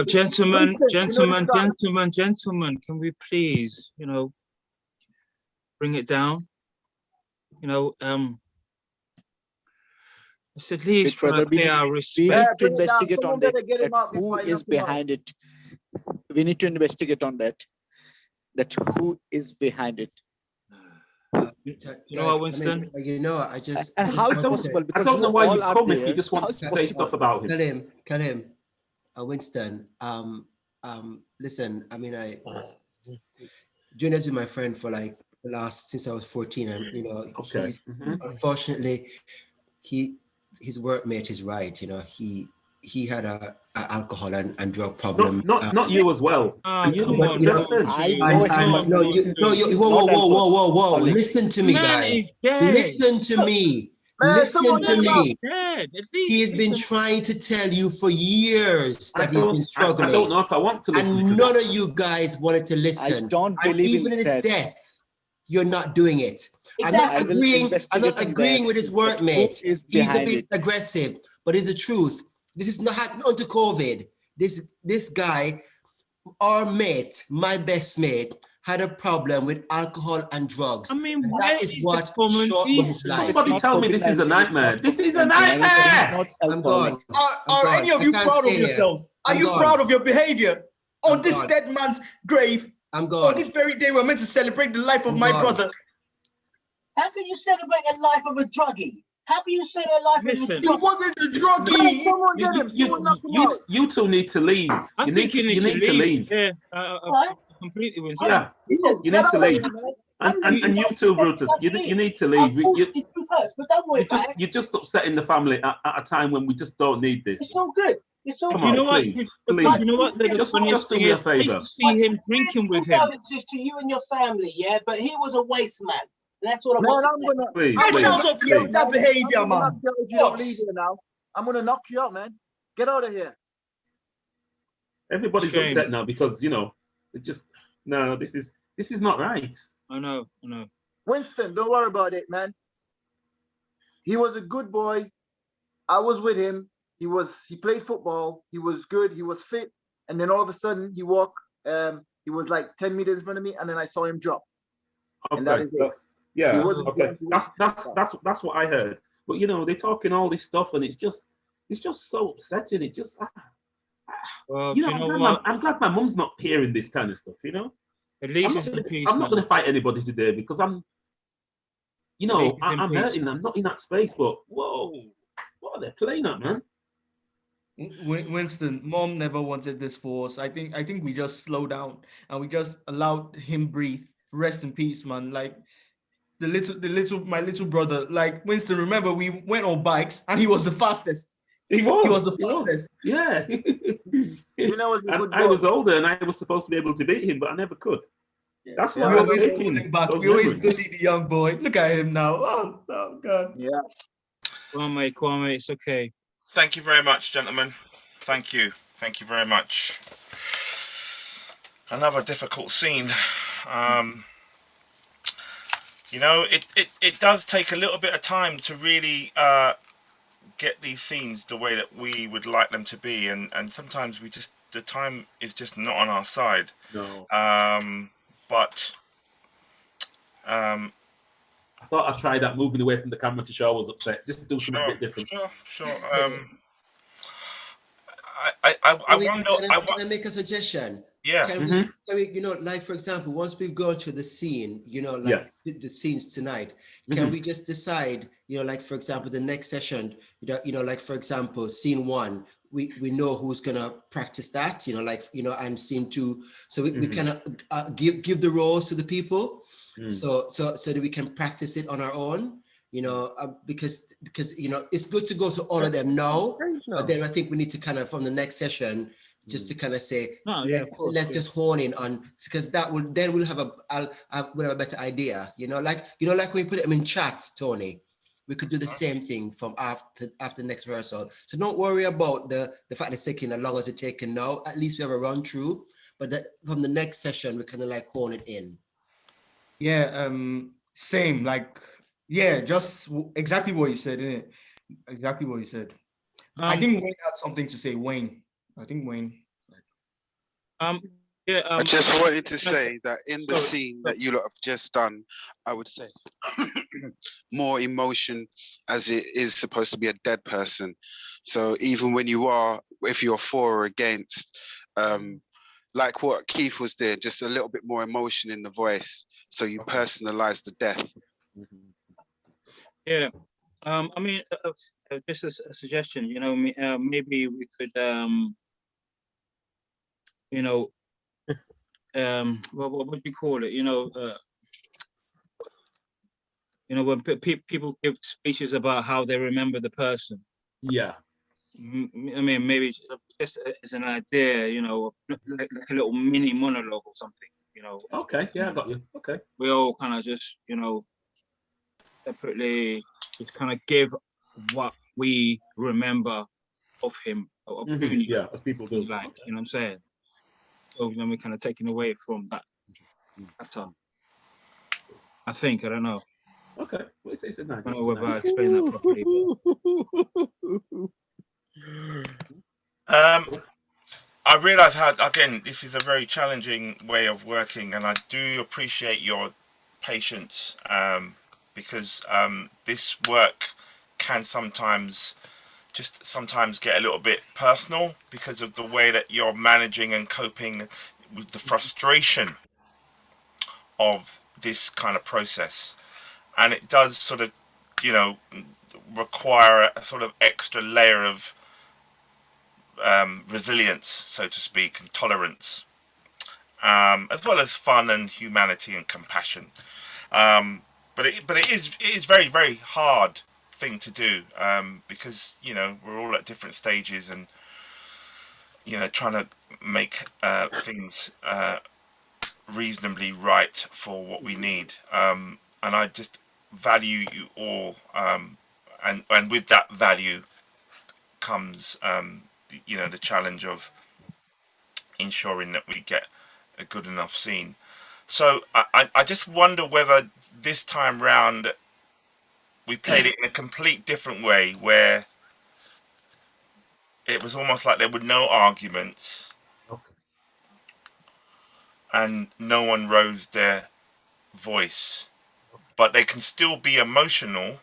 Gentlemen, Winston, you know this guy? gentlemen, can we please, bring it down? It's at least try to pay our we respect. need to Bring it down. investigate Someone on that, better get him out who before I is knock him out. behind it. We need to investigate on that who is behind it. You know what, Winston? I just And how it's possible, I because don't know why all you are come if there. you just want How to it's say possible? stuff about him. Tell him, Winston. Listen. I mean, Junior's been my friend for like since I was 14, and Okay. Unfortunately, his workmate is right. He had a alcohol and drug problem. Not you as well. Oh, You come need on, your best friend. I know him. Whoa! Listen to me, Man guys. is dead. Listen to me. Man, Listen someone to get him out. me. Dead. At least He has been trying to tell you for years that he's been I struggling. don't know if I want to listen And to none this. of you guys wanted to listen. I don't And believe even in in his that. death, you're not doing it. Exactly. I will I'm investigate not on agreeing that, with his who workmate. is He's a behind bit it. aggressive, but it's the truth. This is not onto COVID. This guy, our mate, my best mate, had a problem with alcohol and drugs. I mean, And where that is is what the common shortened his decency? life. Somebody tell me this is a COVID-19, it's nightmare. not This is a COVID-19, and it's nightmare. not I'm gone. Are any of you proud of yourself? Are you proud of your behavior on this dead man's grave? I'm gone. On this very day, we're meant to celebrate the life of my brother. How can you celebrate the life of a druggie? How can you say their life Listen, He wasn't a druggie. Someone get him. Someone knock him out. You two need to leave. I think you need to leave. Yeah, What? completely, Winston. Yeah, Listen, you need to leave. I'm And you too, Brutus. You need to leave. But don't worry about it. You're just upsetting the family at a time when we just don't need this. It's all good. It's all Come good. on, You know what? please. You know what? The Just funniest do thing me a is, I used favour. to see him drinking with him. Condolences to you and your family, yeah? But he was a waste man. And that's what I Man, want to I'm say. gonna. Please, I'm Get gonna out knock of you here out, with that man. behavior, I'm gonna knock man. you out if you What? don't leave here now. I'm gonna knock you out, man. Get out of here. Everybody's Shame. upset now because it just this is not right. I know. Winston, don't worry about it, man. He was a good boy. I was with him. He played football. He was good. He was fit. And then all of a sudden he walked. He was like 10 meters in front of me, and then I saw him drop. Okay, And that is it. Yeah. He wasn't Okay. going to That's what I heard. But they're talking all this stuff, and it's just so upsetting. It just Well, do you know what? I'm glad my mum's not hearing this kind of stuff. At least it's in peace. I'm not going to fight anybody today because I'm hurting. I'm not in that space. But whoa, what are they playing at, man? Winston, Mom never wanted this for us. I think we just slow down and we just allowed him breathe. Rest in peace, man. Like my little brother. Like Winston, remember we went on bikes and he was the fastest. He was the fastest. Yeah. I was older and I was supposed to be able to beat him, but I never could. That's why We I'm always taking pulling back. those We always memories. bully the young boy. Look at him now. Oh God. Yeah. Kwame, it's okay. Thank you very much, gentlemen. Thank you very much. Another difficult scene. It does take a little bit of time to really get these scenes the way that we would like them to be, and sometimes the time is just not on our side. No. But I thought I'd try that, moving away from the camera to show I was upset, just to do something a bit different. Sure. I wonder. Can I make a suggestion? Yeah. Can we, like for example, once we've gone through the scene, the scenes tonight, can we just decide, like for example, the next session, like for example, scene 1, we know who's gonna practice that, and scene 2, so we kind of give the roles to the people, so that we can practice it on our own. Because it's good to go to all of them now, but then I think we need to kind of from the next session just to kind of say let's just hone in on, because we'll have a better idea. Like when we put them in chat, Tony, we could do the same thing from after next rehearsal. So don't worry about the fact it's taking as long as it's taking now. At least we have a run through. but that from the next session we kind of like hone it in. Yeah, same, like, yeah, just exactly what you said, innit? Exactly what you said. I think Wayne had something to say. Wayne, I think Wayne. Yeah. I just wanted to say that in the sorry, scene that you lot have just done, I would say more emotion, as it is supposed to be a dead person. So even when you are, if you're for or against, like what Keith was doing, just a little bit more emotion in the voice, so you personalize the death. Yeah. I mean, just a suggestion. You know, maybe we could, you know, what would you call it? You know, when people give speeches about how they remember the person. Yeah. I mean, maybe just as an idea, you know, like a little mini monologue or something, you know. Okay, yeah, I got you. Okay. We all kind of just, you know, separately just kind of give what we remember of him, of Cooney, Yeah, as people do. like, you know what I'm saying? So then we're kind of taking away from that. That's all. I think, I don't know. Okay, well, it's an idea. I don't know whether I explained that properly. I realise how, again, this is a very challenging way of working, and I do appreciate your patience, because this work can sometimes get a little bit personal because of the way that you're managing and coping with the frustration of this kind of process, and it does sort of, you know, require a sort of extra layer of resilience, so to speak, and tolerance, as well as fun and humanity and compassion. But it is very, very hard thing to do, because, you know, we're all at different stages, and, you know, trying to make things reasonably right for what we need. And I just value you all, and with that value comes, you know, the challenge of ensuring that we get a good enough scene. So I just wonder whether this time round we played it in a complete different way, where it was almost like there were no arguments, and no one rose their voice, but they can still be emotional,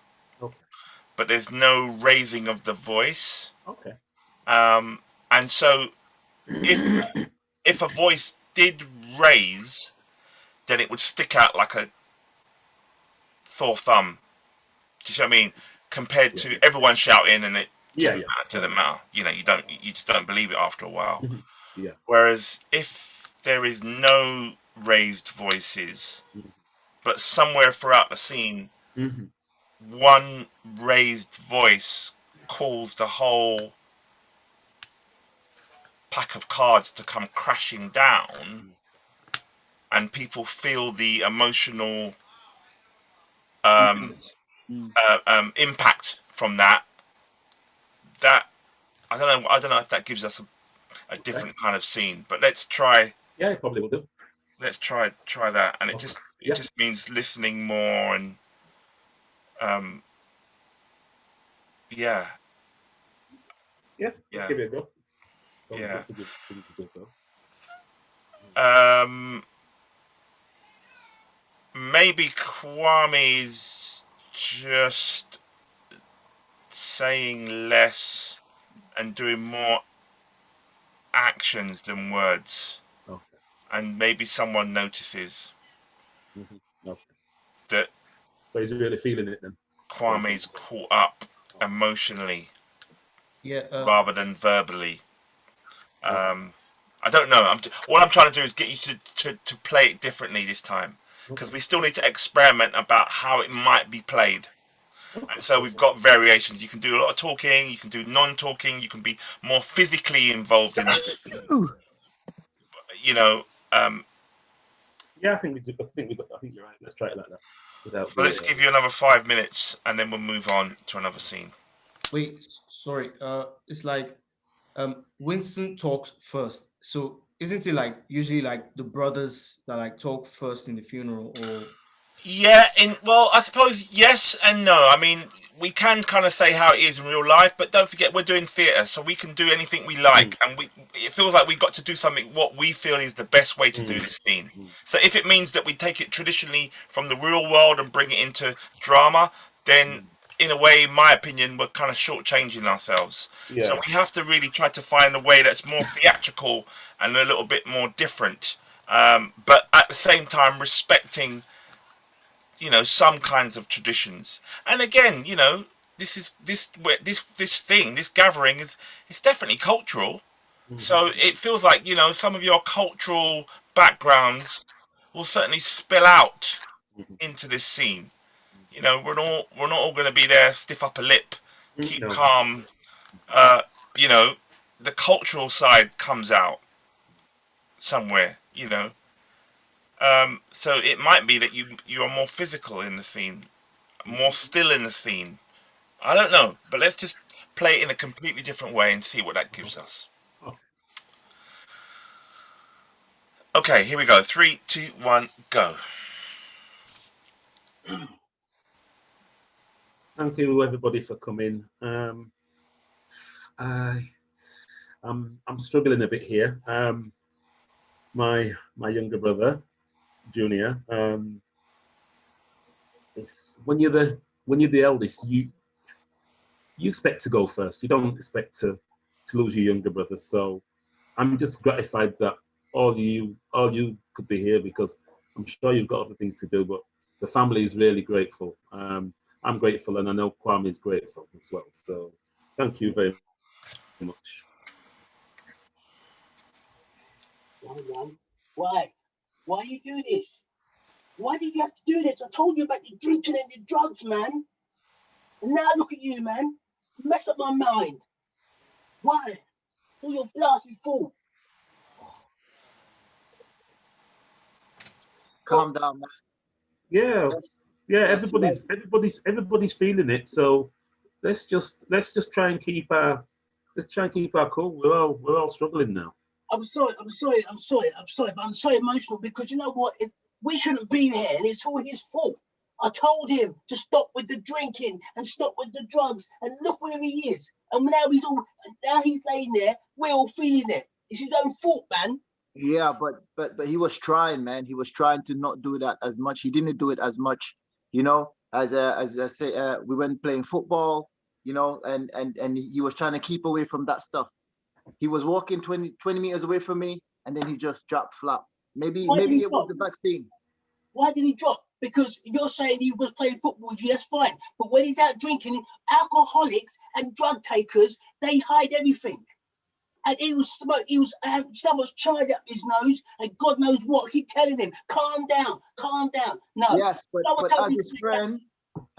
but there's no raising of the voice. Okay. And so if a voice did raise, then it would stick out like a sore thumb. Do you see what I mean? Compared to everyone shouting, and it doesn't matter. You know, you just don't believe it after a while. Yeah. Whereas if there is no raised voices, but somewhere throughout the scene, one raised voice calls the whole pack of cards to come crashing down, and people feel the emotional impact from that. That I don't know if that gives us a different kind of scene, but let's try. Yeah, it probably will do. Let's try that, and it just means listening more, and yeah. Yeah. Give it a go. Yeah. Give it a go. Maybe Kwame's just saying less and doing more actions than words. Okay. And maybe someone notices Okay. that. So he's really feeling it then. Kwame's caught up emotionally, Yeah. rather than verbally. I don't know. What I'm trying to do is get you to play it differently this time, because we still need to experiment about how it might be played. And so we've got variations. You can do a lot of talking. You can do non-talking. You can be more physically involved in this. You know. Yeah, I think we do. I think you're right. Let's try it like that. So let's give you another 5 minutes, and then we'll move on to another scene. Wait, sorry. It's like Winston talks first. So isn't it like usually like the brothers that like talk first in the funeral, or? Yeah, well, I suppose yes and no. I mean, we can kind of say how it is in real life, but don't forget we're doing theatre, so we can do anything we like, and it feels like we've got to do something what we feel is the best way to do this scene. So if it means that we take it traditionally from the real world and bring it into drama, then in a way, in my opinion, we're kind of shortchanging ourselves. Yeah. So we have to really try to find a way that's more theatrical and a little bit more different, but at the same time respecting, you know, some kinds of traditions. And again, you know, this gathering is, it's definitely cultural. So it feels like, you know, some of your cultural backgrounds will certainly spill out into this scene. You know, we're not all going to be there stiff upper lip, keep calm. You know, the cultural side comes out somewhere, you know. So it might be that you are more physical in the scene, more still in the scene. I don't know, but let's just play it in a completely different way and see what that gives us. Okay, here we go. 3, 2, 1, go. Thank you everybody for coming. I'm struggling a bit here. My younger brother, Junior. It's when you're the eldest, you expect to go first. You don't expect to lose your younger brother. So I'm just gratified that all you could be here, because I'm sure you've got other things to do. But the family is really grateful. I'm grateful, and I know Kwame is grateful as well. So thank you very much. Why? Why you do this? Why did you have to do this? I told you about the drinking and the drugs, man. And now look at you, man. You mess up my mind. Why? All your blasted fault. Calm down, man. Yeah, everybody's feeling it. So let's just try and keep our cool. We're all struggling now. I'm sorry, but I'm so emotional because you know what? We shouldn't be here, and it's all his fault. I told him to stop with the drinking and stop with the drugs, and look where he is. And now he's laying there. We're all feeling it. It's his own fault, man. Yeah, but he was trying, man. He was trying to not do that as much. He didn't do it as much, you know. As I say, we went playing football, you know, and he was trying to keep away from that stuff. He was walking 20 meters away from me, and then he just dropped flat. Maybe it was the vaccine. Why did he drop? Because you're saying he was playing football with you, that's fine. But when he's out drinking, alcoholics and drug takers, they hide everything. And he was someone's charged up his nose, and God knows what. Keep telling him, calm down. No. Yes, but as his friend,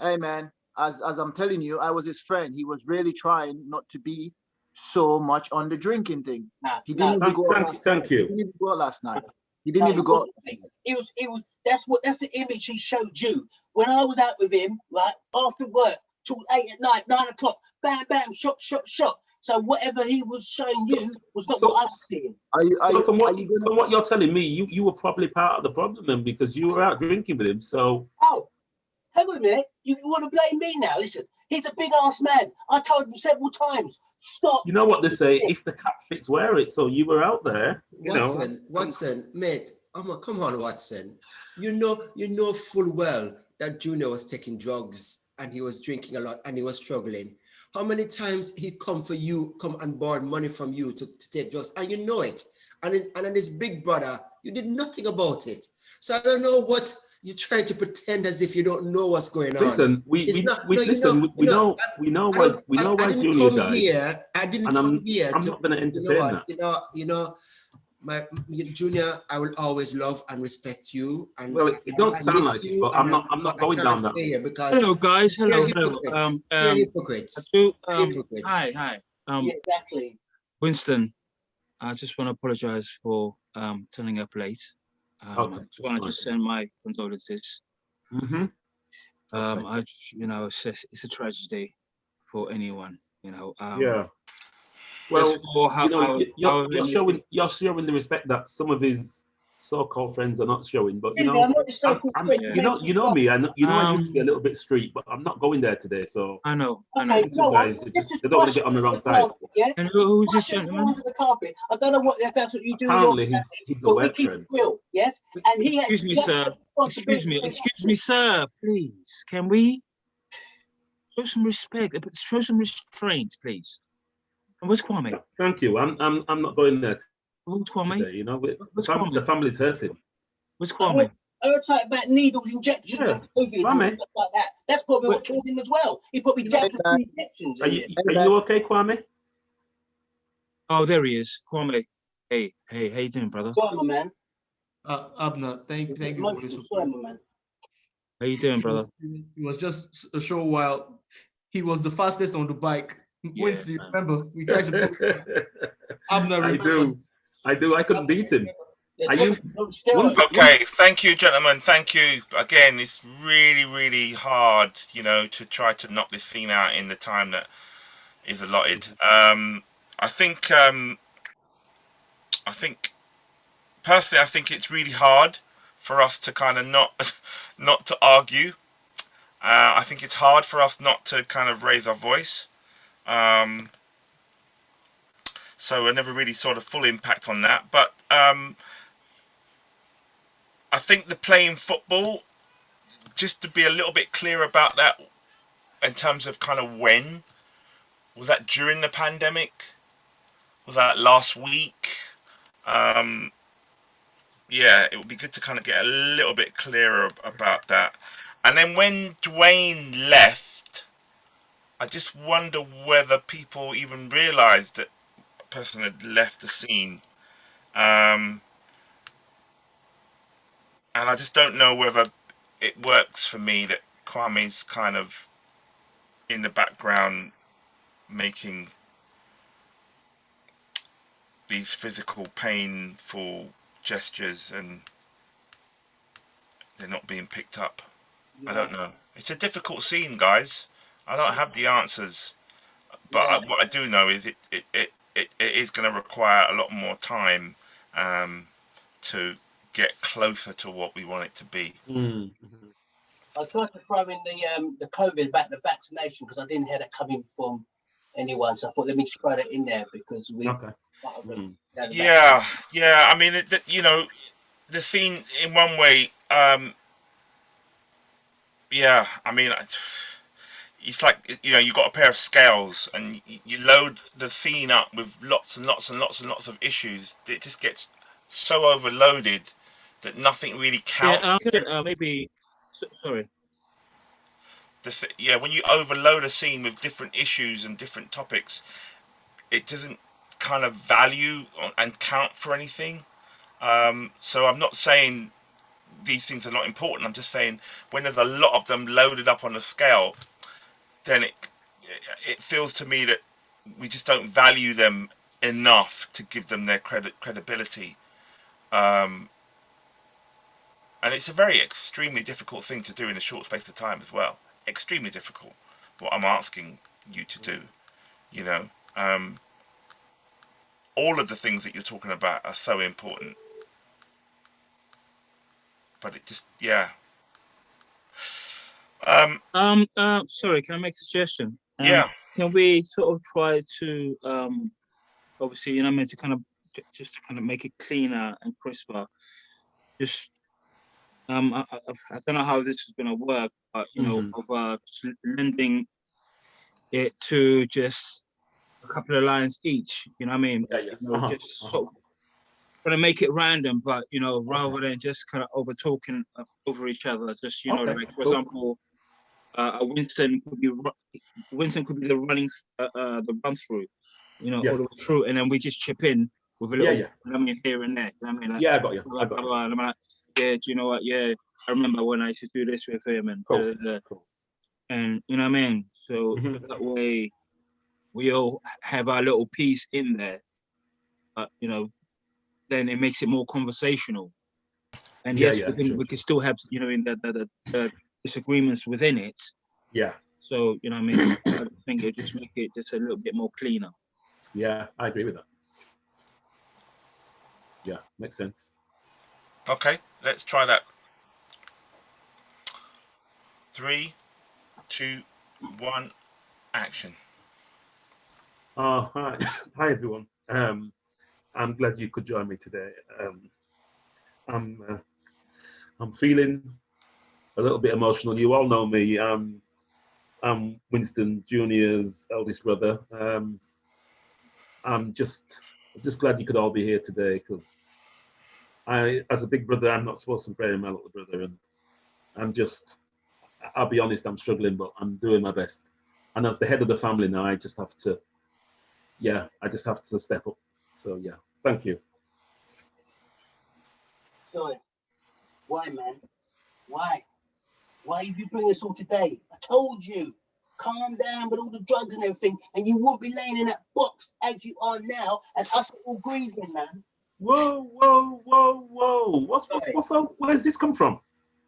hey man, as I'm telling you, I was his friend. He was really trying not to be so much on the drinking thing. He didn't even go out last night. He didn't even go out last night. He didn't even go. It was. That's the image he showed you. When I was out with him, right after work till 8 at night, 9 o'clock, bam, bam, shot. So whatever he was showing you was not what I was seeing. From what you're telling me, you were probably part of the problem then, because you were out drinking with him. So hang on a minute. You want to blame me now? Listen, he's a big ass man. I told him several times. Stop. You know what they say? If the cap fits, wear it. So you were out there. Watson, mate. Come on, Watson. You know full well that Junior was taking drugs and he was drinking a lot and he was struggling. How many times he come and borrow money from you to take drugs, and you know it. And then his big brother, you did nothing about it. So I don't know what you're trying to pretend as if you don't know what's going on. Listen, we know why Junior died. I didn't come here. I'm not going to entertain that. You know, my Junior, I will always love and respect you. And well, it don't sound like it, but I'm not going down that. Hello, guys. Hello. Hypocrites. Hi. Yeah, exactly. Winston, I just want to apologize for turning up late. I just want to send my condolences. Okay. It's a tragedy for anyone. Yeah. Well, for you know, how you're showing the respect that some of his so-called friends are not showing. But you Really, know, I'm not the so-called friend. you know me. I used to be a little bit street, but I'm not going there today. So I know. Okay, these no, guys, they don't want to get on the wrong side. Yeah. And who's this Brush it gentleman? under the carpet. I don't know what that's what you do. Apparently, he's a but we work keep friend. it real, yes. And he Excuse me, sir. Excuse me, sir. Please, can we show some respect? Show some restraint, please. And where's Kwame? Thank you. I'm not going there Where's Kwame? today. You know, Kwame? the family's hurting. Where's Kwame? I heard something about needles, injections, and COVID and stuff like that. That's probably what killed him as well. He probably jabbed some injections. Are you okay, Kwame? Oh, there he is, Kwame. Hey, how you doing, brother? Kwame, man. Abner, thank you for the support. Man. How you doing, brother? It was just a short while. He was the fastest on the bike. Once do you remember? We tried to. Abner, I do. I couldn't beat him. Okay, thank you, gentlemen. Thank you again. It's really, really hard, you know, to try to knock this theme out in the time that is allotted. I think personally, I think it's really hard for us to kind of not to argue. I think it's hard for us not to kind of raise our voice. So I never really saw the full impact on that, but I think the playing football, just to be a little bit clear about that in terms of kind of when, was that during the pandemic? Was that last week? Yeah, it would be good to kind of get a little bit clearer about that. And then when Dwayne left, I just wonder whether people even realised that a person had left the scene. And I just don't know whether it works for me that Kwame's kind of in the background making these physical painful gestures and they're not being picked up. I don't know. It's a difficult scene, guys. I don't have the answers, but what I do know is it is going to require a lot more time to get closer to what we want it to be. I tried to throw in the COVID about the vaccination because I didn't hear that coming from anyone. So I thought let me just throw that in there because we. Yeah. I mean, you know, the scene in one way. Yeah, I mean, it's like, you know, you got a pair of scales and you load the scene up with lots and lots and lots and lots of issues. It just gets so overloaded that nothing really counts. Yeah, maybe. Sorry. Yeah, when you overload a scene with different issues and different topics, it doesn't kind of value and count for anything. So I'm not saying these things are not important. I'm just saying when there's a lot of them loaded up on a scale, then it feels to me that we just don't value them enough to give them their credibility. And it's a very extremely difficult thing to do in a short space of time as well. Extremely difficult. What I'm asking you to do, you know. All of the things that you're talking about are so important. But it just, yeah. Sorry, can I make a suggestion? Yeah. Can we sort of try to, obviously, you know, I mean, to kind of just to kind of make it cleaner and crisper. Just, I don't know how this is going to work, but you know, of lending it to just a couple of lines each. You know what I mean? You know, just sort of trying to make it random, but you know, rather than just kind of over talking over each other. Just, you know, like for example. Winston could be the running the run through, you know, all the way through, and then we just chip in with a little, I mean, here and there. I mean, like, I got you. I'm like, yeah, do you know what? Yeah, I remember when I used to do this with him, and and you know what I mean. So that way, we all have our little piece in there, but you know, then it makes it more conversational. And yes, we can still have, you know, in the disagreements within it. Yeah. So, you know what I mean? I think it just make it just a little bit more cleaner. Yeah, I agree with that. Yeah, makes sense. Okay, let's try that. 3, 2, 1, action. Oh, hi, hi everyone. I'm glad you could join me today. I'm feeling a little bit emotional. You all know me. I'm Winston Jr.'s eldest brother. I'm just glad you could all be here today because as a big brother, I'm not supposed to bury my little brother, and I'll be honest, I'm struggling, but I'm doing my best. And as the head of the family now, I just have to step up. So yeah, thank you. Sorry. Why, man? Why? Why did you bring us all today? I told you. Calm down with all the drugs and everything, and you won't be laying in that box as you are now, and us all grieving, man. Whoa, whoa, whoa, whoa! What's up? Where's this come from?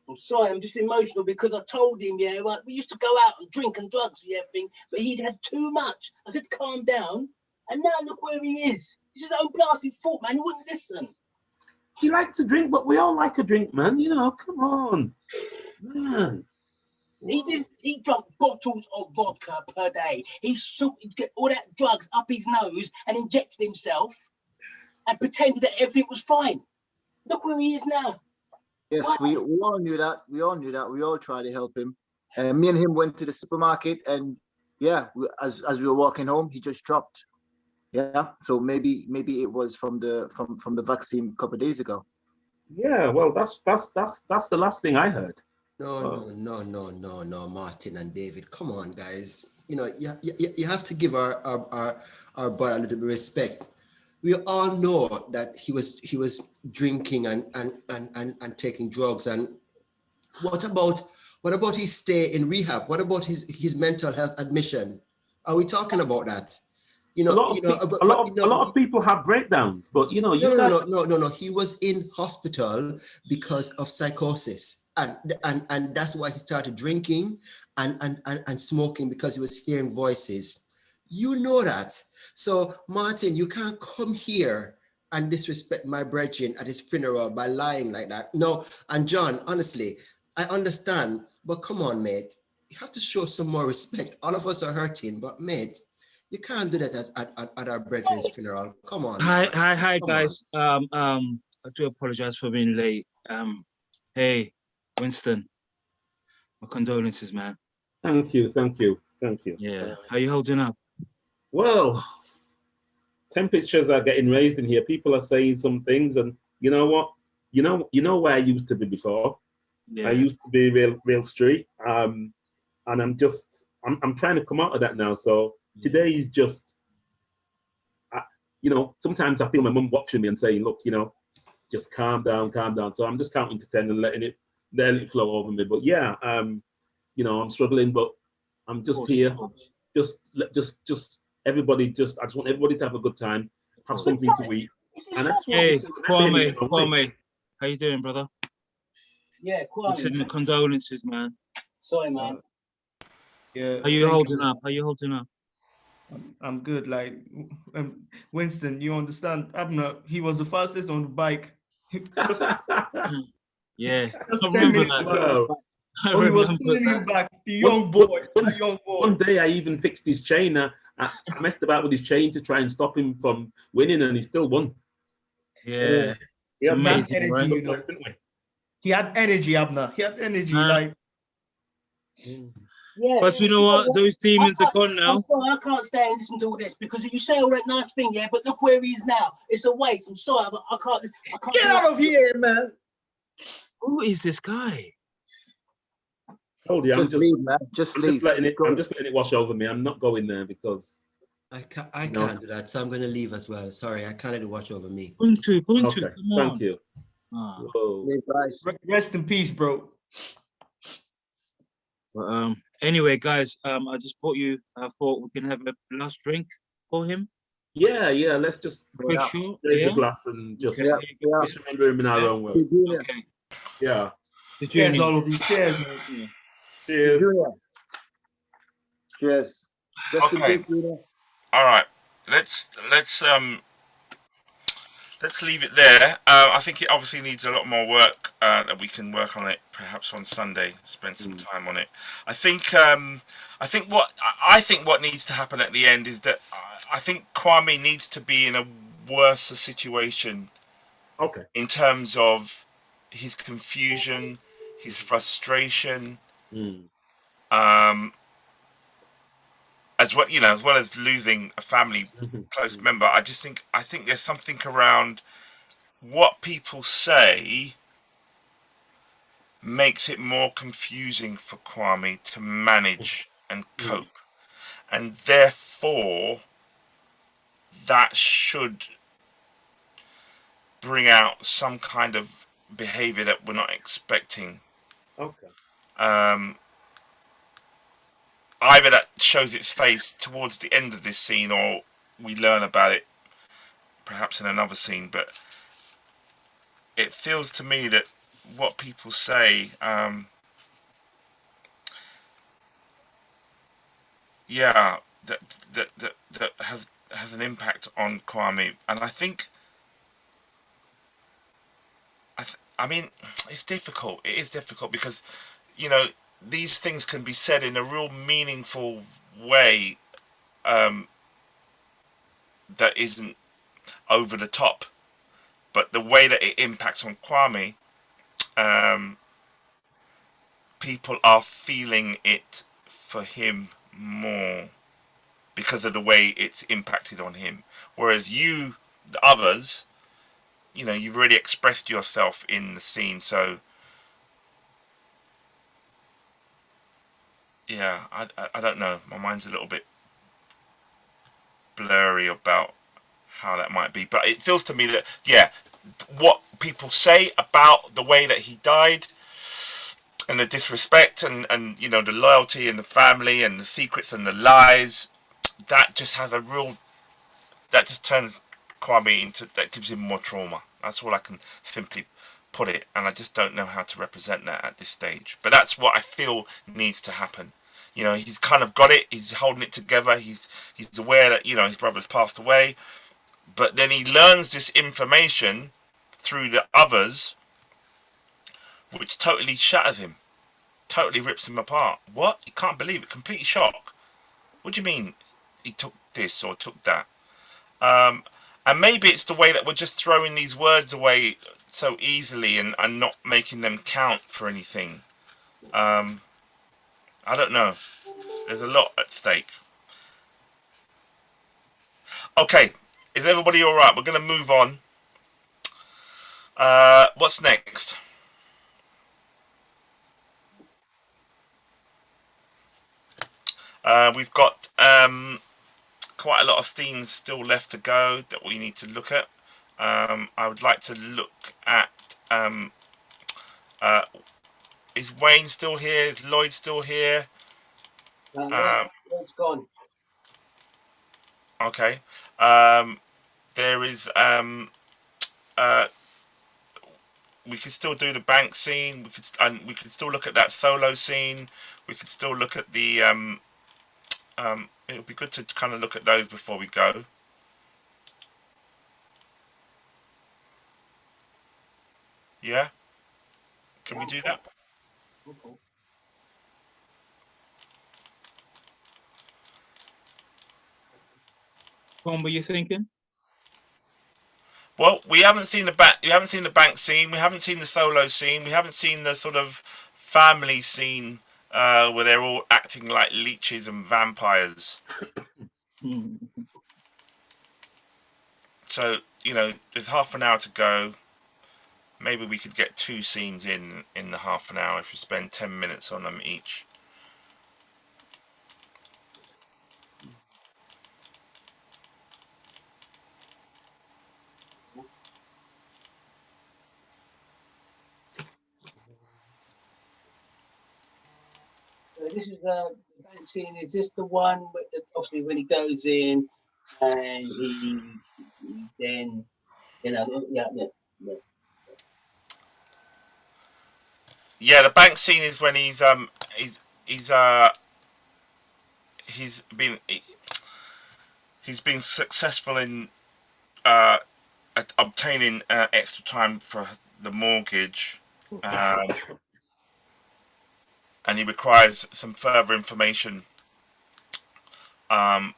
I'm sorry, I'm just emotional because I told him, yeah, like, we used to go out and drink and drugs and everything, but he'd had too much. I said, calm down, and now look where he is. It's his own blasted fault, man. He wouldn't listen. He liked to drink, but we all like a drink, man. You know, come on, man. He drank bottles of vodka per day. He'd get all that drugs up his nose and injected himself and pretended that everything was fine. Look where he is now. Yes, we all knew that. We all knew that. We all tried to help him. Me and him went to the supermarket, and yeah, as we were walking home, he just dropped. Yeah, so maybe it was from the vaccine a couple of days ago. Yeah, well, that's the last thing I heard. No, Martin and David. Come on, guys. You know, you have to give our boy a little bit of respect. We all know that he was drinking and taking drugs. And what about his stay in rehab? What about his mental health admission? Are we talking about that? You know, a lot of people have breakdowns, but you know, no. He was in hospital because of psychosis, and that's why he started drinking and smoking, because he was hearing voices. You know that. So Martin, you can't come here and disrespect my brethren at his funeral by lying like that. No, and John, honestly, I understand, but come on, mate. You have to show some more respect. All of us are hurting, but mate, you can't do that at our brethren's funeral. Come on. Hi, guys. I do apologize for being late. Hey, Winston, my condolences, man. Thank you. Yeah, how you holding up? Well, temperatures are getting raised in here. People are saying some things, and you know what? You know where I used to be before. Yeah. I used to be real street, and I'm trying to come out of that now. So today is just, sometimes I feel my mum watching me and saying, "Look, just calm down." So I'm just counting to 10 and letting it flow over me. But yeah, I'm struggling, but I'm just here. Just everybody. I just want everybody to have a good time, have something to eat. And Hey, Kwame, how you doing, brother? Yeah, Kwame. Send my condolences, man. Sorry, man. Yeah. How you holding up? I'm good. Like, Winston, you understand? Abner, he was the fastest on the bike. Just yeah. Just I 10 remember minutes that. ago. I But he was remember pulling him that. back. The young boy. One day I even fixed his chain. I messed about with his chain to try and stop him from winning, and he still won. Yeah. He It's had amazing, energy, right? you know. He had energy, Abner. He had energy, like. Yeah. But you know what? Those demons are gone now. I'm sorry, I can't stay and listen to all this because you say all that nice thing, yeah, but look where he is now. It's a waste. I'm sorry, but I can't. Get out of here, man. Who is this guy? Told you, Just leave, man. Just leave. I'm just letting it wash over me. I'm not going there because I can't do that, so I'm gonna leave as well. Sorry, I can't let it watch over me. Buntu, okay. come on. Thank you. Leave, guys. Rest in peace, bro. But, anyway, guys, I just brought you. I thought we can have a last drink for him. Yeah. Let's just quick short. raise Yeah. a glass and just just remember him in our own words. Okay. Yeah. Cheers, all of you. Cheers, man. Yeah. Cheers. Cheers. Rest in Okay. peace, Junior. All right. let's leave it there. I think it obviously needs a lot more work. That we can work on it perhaps on Sunday. Spend some time on it. I think what needs to happen at the end is that I think Kwame needs to be in a worse situation. Okay. In terms of his confusion, his frustration, as well as losing a family close member. I think there's something around what people say makes it more confusing for Kwame to manage and cope, and therefore that should bring out some kind of behavior that we're not expecting. Okay. Either that shows its face towards the end of this scene, or we learn about it perhaps in another scene. But it feels to me that what people say, that has an impact on Kwame, and I think, I mean, it's difficult. It is difficult because, these things can be said in a real meaningful way, that isn't over the top, but the way that it impacts on Kwame, people are feeling it for him more because of the way it's impacted on him. Whereas you, the others, you've already expressed yourself in the scene. So, yeah, I don't know. My mind's a little bit blurry about how that might be. But it feels to me that, yeah, what people say about the way that he died, and the disrespect, and the loyalty and the family and the secrets and the lies, that just turns Kwame that gives him more trauma. That's all I can simply put it, and I just don't know how to represent that at this stage. But that's what I feel needs to happen. He's kind of got it. He's holding it together. He's aware that his brother's passed away, but then he learns this information through the others, which totally shatters him, totally rips him apart. What? He can't believe it. Complete shock. What do you mean he took this or took that? And maybe it's the way that we're just throwing these words away so easily and not making them count for anything. I don't know. There's a lot at stake. Okay, is everybody all right? We're going to move on. What's next? We've got quite a lot of scenes still left to go that we need to look at. I would like to look at, is Wayne still here? Is Lloyd still here? Lloyd's gone. Okay. There is, we could still do the bank scene. We could still look at that solo scene. We could still look at the, it would be good to kind of look at those before we go. Yeah? Can we do that? Okay. What were you thinking? Well, we haven't seen the bank. You haven't seen the bank scene. We haven't seen the solo scene. We haven't seen the sort of family scene where they're all acting like leeches and vampires. So there's half an hour to go. Maybe we could get 2 scenes in the half an hour if we spend 10 minutes on them each. So this is the bank scene. Is this the one obviously when he goes in and he then yeah. Yeah, the bank scene is when he's been he's been successful in obtaining extra time for the mortgage, and he requires some further information. But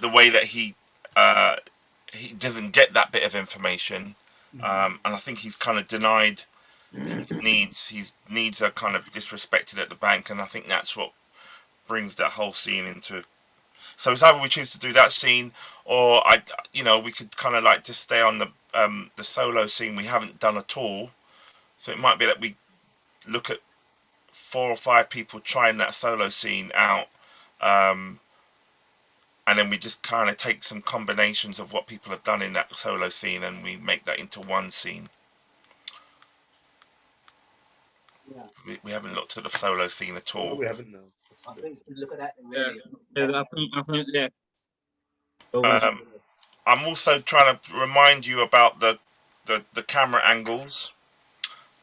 the way that he doesn't get that bit of information, and I think he's kind of denied needs. His needs are kind of disrespected at the bank, and I think that's what brings that whole scene into. So it's either we choose to do that scene, or we could kind of like just stay on the solo scene we haven't done at all. So it might be that we look at 4 or 5 people trying that solo scene out, and then we just kind of take some combinations of what people have done in that solo scene, and we make that into one scene. Yeah. We haven't looked at the solo scene at all. No, we haven't. No. I think we look at that and Yeah, really. I think yeah. I'm also trying to remind you about the camera angles.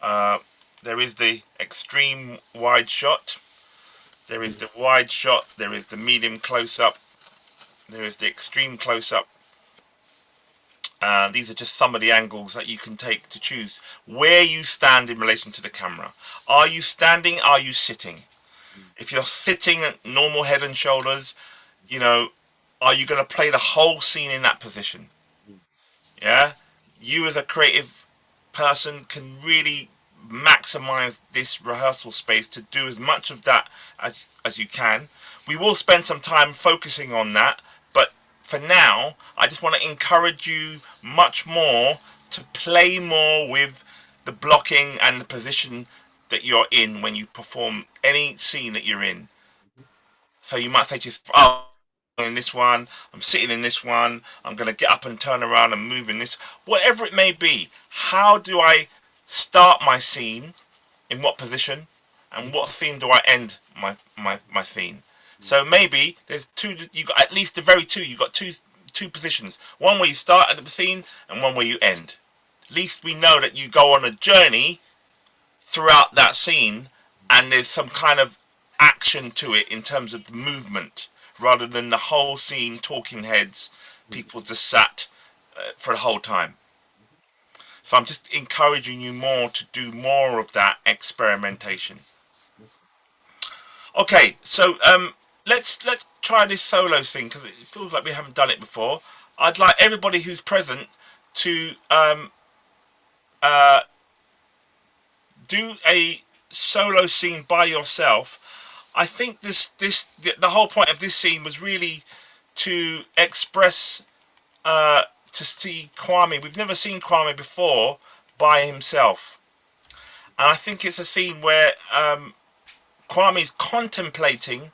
There is the extreme wide shot. There is the wide shot. There is the medium close-up. There is the extreme close-up. These are just some of the angles that you can take to choose where you stand in relation to the camera. Are you standing? Are you sitting? If you're sitting at normal head and shoulders, are you going to play the whole scene in that position? Yeah? You as a creative person can really maximize this rehearsal space to do as much of that as you can. We will spend some time focusing on that, but for now, I just want to encourage you much more to play more with the blocking and the position that you're in when you perform any scene that you're in. So you might say to yourself, oh, in this one, I'm sitting in this one, I'm going to get up and turn around and move in this, whatever it may be. How do I start my scene, in what position, and what scene do I end my scene? So maybe there's you got at least you got two positions, one where you start at the scene and one where you end. At least we know that you go on a journey throughout that scene, and there's some kind of action to it in terms of the movement, rather than the whole scene talking heads, people just sat for the whole time. So I'm just encouraging you more to do more of that experimentation. Okay, so let's try this solo thing, because it feels like we haven't done it before. I'd like everybody who's present to do a solo scene by yourself. I think the whole point of this scene was really to express, to see Kwame. We've never seen Kwame before by himself, and I think it's a scene where Kwame is contemplating,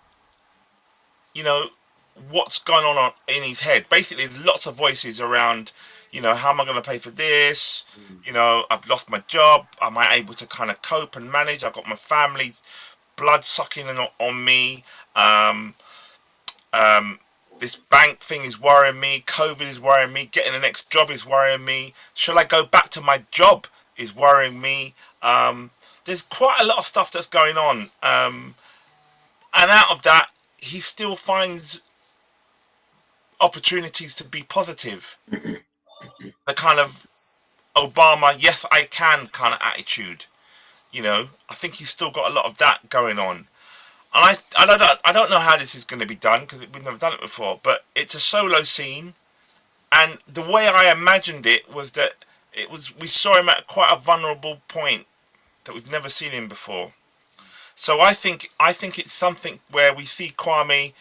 what's going on in his head. Basically, there's lots of voices around, how am I going to pay for this? I've lost my job. Am I able to kind of cope and manage? I've got my family blood sucking on me. This bank thing is worrying me. COVID is worrying me. Getting the next job is worrying me. Should I go back to my job is worrying me. There's quite a lot of stuff that's going on. And out of that, he still finds opportunities to be positive. The kind of Obama, yes, I can kind of attitude. I think he's still got a lot of that going on. And I don't know how this is going to be done, because we've never done it before, but it's a solo scene, and the way I imagined it was that we saw him at quite a vulnerable point that we've never seen him before. So I think it's something where we see Kwame,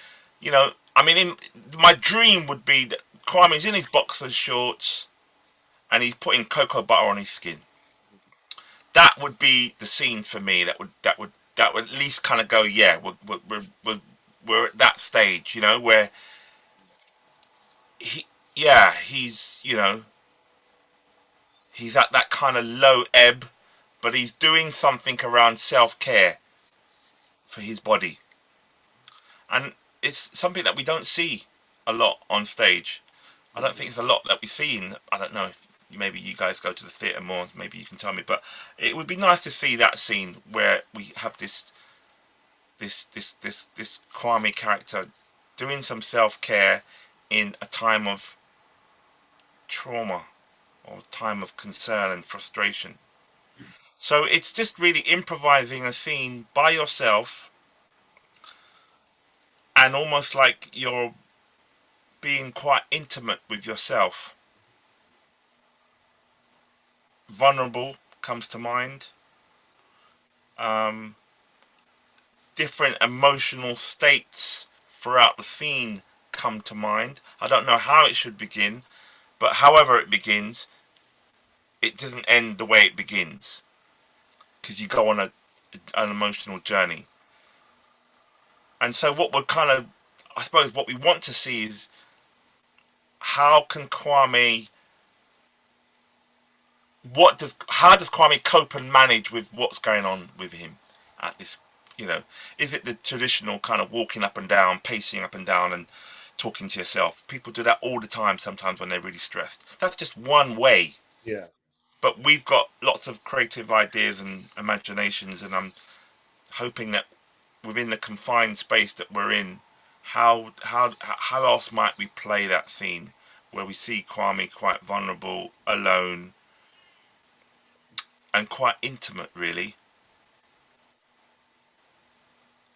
my dream would be that Kwame's in his boxer shorts and he's putting cocoa butter on his skin. That would be the scene for me. That would at least kind of go, yeah, we're at that stage, where he's at that kind of low ebb, but he's doing something around self-care for his body, and it's something that we don't see a lot on stage. I don't think it's a lot that we see I don't know if maybe you guys go to the theatre more, maybe you can tell me, but it would be nice to see that scene where we have this Kwame character doing some self-care in a time of trauma or time of concern and frustration. So it's just really improvising a scene by yourself, and almost like you're being quite intimate with yourself. Vulnerable comes to mind. Different emotional states throughout the scene come to mind. I don't know how it should begin, but however it begins, it doesn't end the way it begins, because you go on an emotional journey. And so what we're kind of, I suppose what we want to see is, how can Kwame, how does Kwame cope and manage with what's going on with him at this, is it the traditional kind of walking up and down, pacing up and down and talking to yourself? People do that all the time sometimes when they're really stressed. That's just one way. Yeah. But we've got lots of creative ideas and imaginations, and I'm hoping that within the confined space that we're in, how else might we play that scene where we see Kwame quite vulnerable, alone, and quite intimate, really.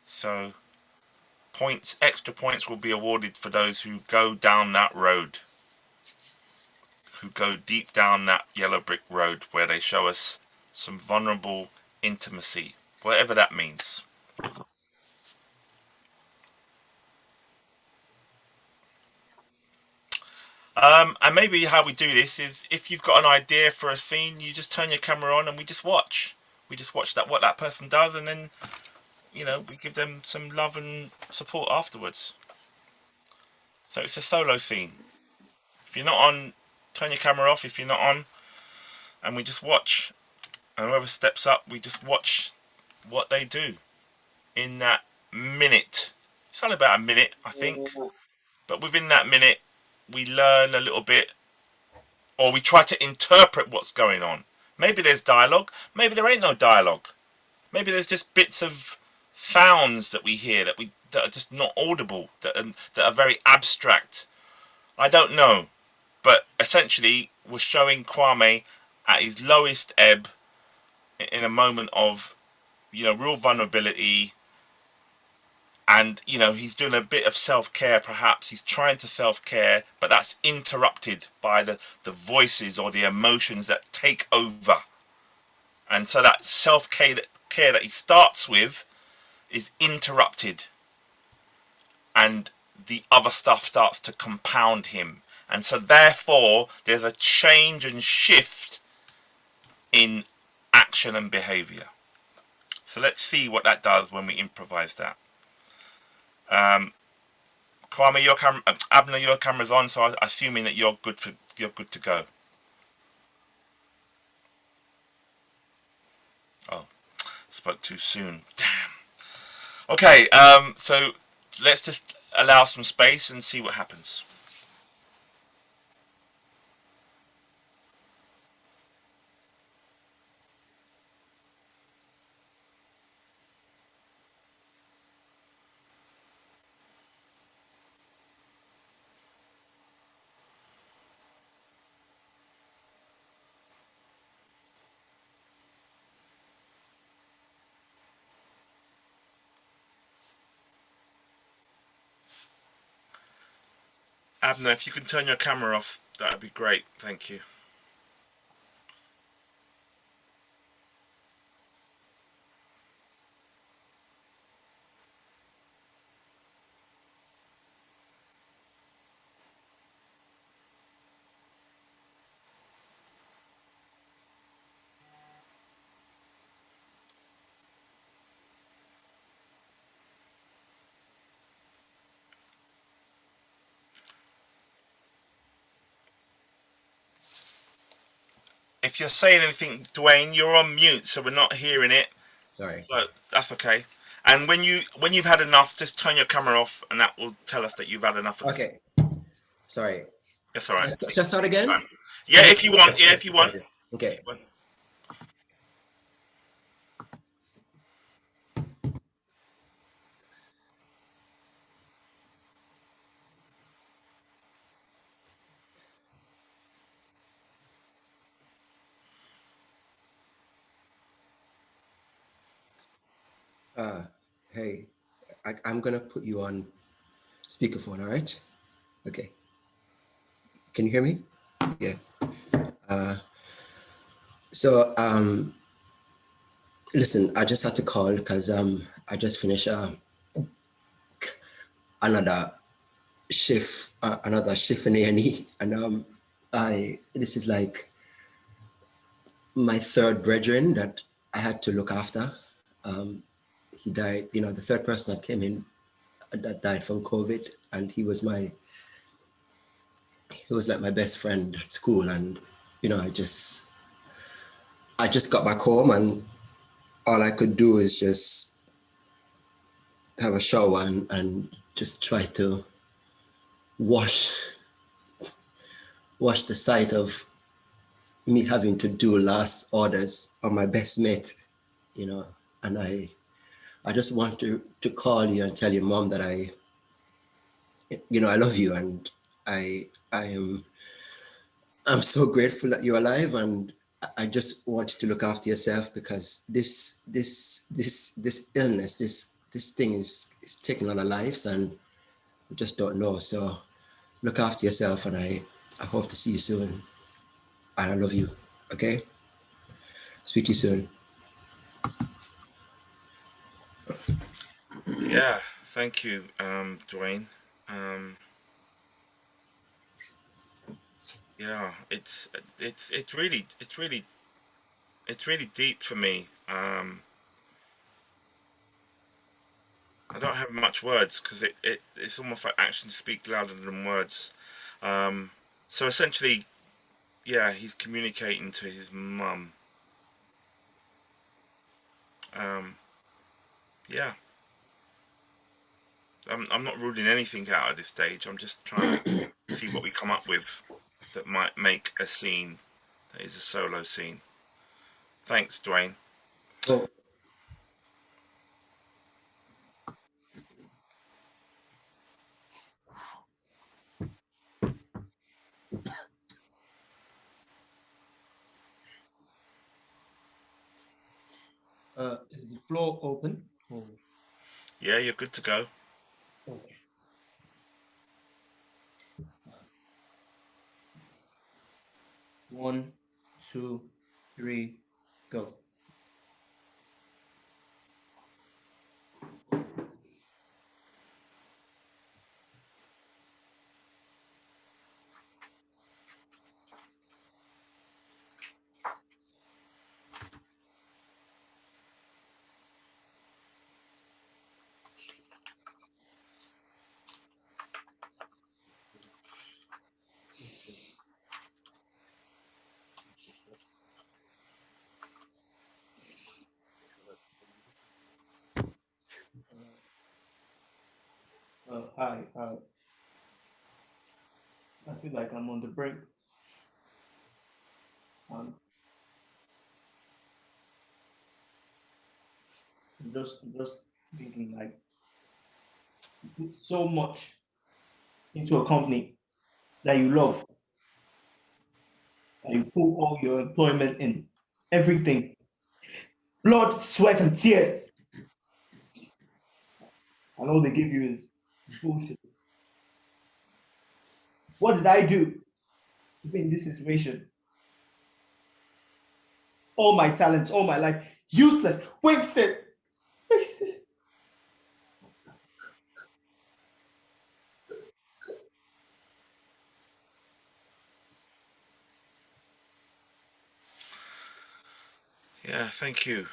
So extra points will be awarded for those who go down that road, who go deep down that yellow brick road where they show us some vulnerable intimacy, whatever that means. And maybe how we do this is, if you've got an idea for a scene, you just turn your camera on and we just watch. We just watch what that person does, and then, we give them some love and support afterwards. So it's a solo scene. If you're not on, turn your camera off if you're not on, and we just watch. And whoever steps up, we just watch what they do in that minute. It's only about a minute, I think. But within that minute, we learn a little bit, or we try to interpret what's going on. Maybe there's dialogue, maybe there ain't no dialogue. Maybe there's just bits of sounds that we hear that are just not audible, that are very abstract. I don't know. But essentially, we're showing Kwame at his lowest ebb, in a moment of, real vulnerability. And, he's doing a bit of self-care, perhaps. He's trying to self-care, but that's interrupted by the voices or the emotions that take over. And so that self-care that he starts with is interrupted. And the other stuff starts to compound him. And so therefore, there's a change and shift in action and behavior. So let's see what that does when we improvise that. Kwame, Abner, your camera's on, so I'm assuming that you're good to go. Oh, spoke too soon. Damn. Okay, so let's just allow some space and see what happens. Abner, if you can turn your camera off, that would be great. Thank you. If you're saying anything, Dwayne, you're on mute, so we're not hearing it. Sorry. So that's okay. And when you've had enough, just turn your camera off, and that will tell us that you've had enough of this. Okay. Sorry. That's all right. Shall I start again? Yeah, if you want. Yeah, if you want. Okay. Hey, I'm gonna put you on speakerphone, all right? Okay. Can you hear me? Yeah. So listen, I just had to call because I just finished another shift in A&E, and this is like my third brethren that I had to look after. He died, you know, the third person that came in that died from COVID, and he was like my best friend at school. And you know, I just got back home, and all I could do is just have a shower and just try to wash the sight of me having to do last orders on my best mate, you know. And I just want to call you and tell your mom that I love you, and I'm so grateful that you're alive, and I just want you to look after yourself, because this illness, this thing is taking on our lives, and we just don't know. So look after yourself, and I hope to see you soon. And I love you. Okay? Speak to you soon. Yeah, thank you, Dwayne. Yeah, it's really deep for me. I don't have much words because it's almost like actions speak louder than words. So essentially, yeah, he's communicating to his mum. Yeah, I'm not ruling anything out at this stage. I'm just trying to see what we come up with that might make a scene that is a solo scene. Thanks, Dwayne. Oh. Is the floor open? Oh. Yeah, you're good to go. Okay. One, two, three, go. Hi. I feel like I'm on the break. I'm just thinking, like, you put so much into a company that you love, that you put all your employment in, everything, blood, sweat, and tears, and all they give you is bullshit. What did I do to be in this situation? All my talents, all my life, useless, wasted. Yeah, thank you.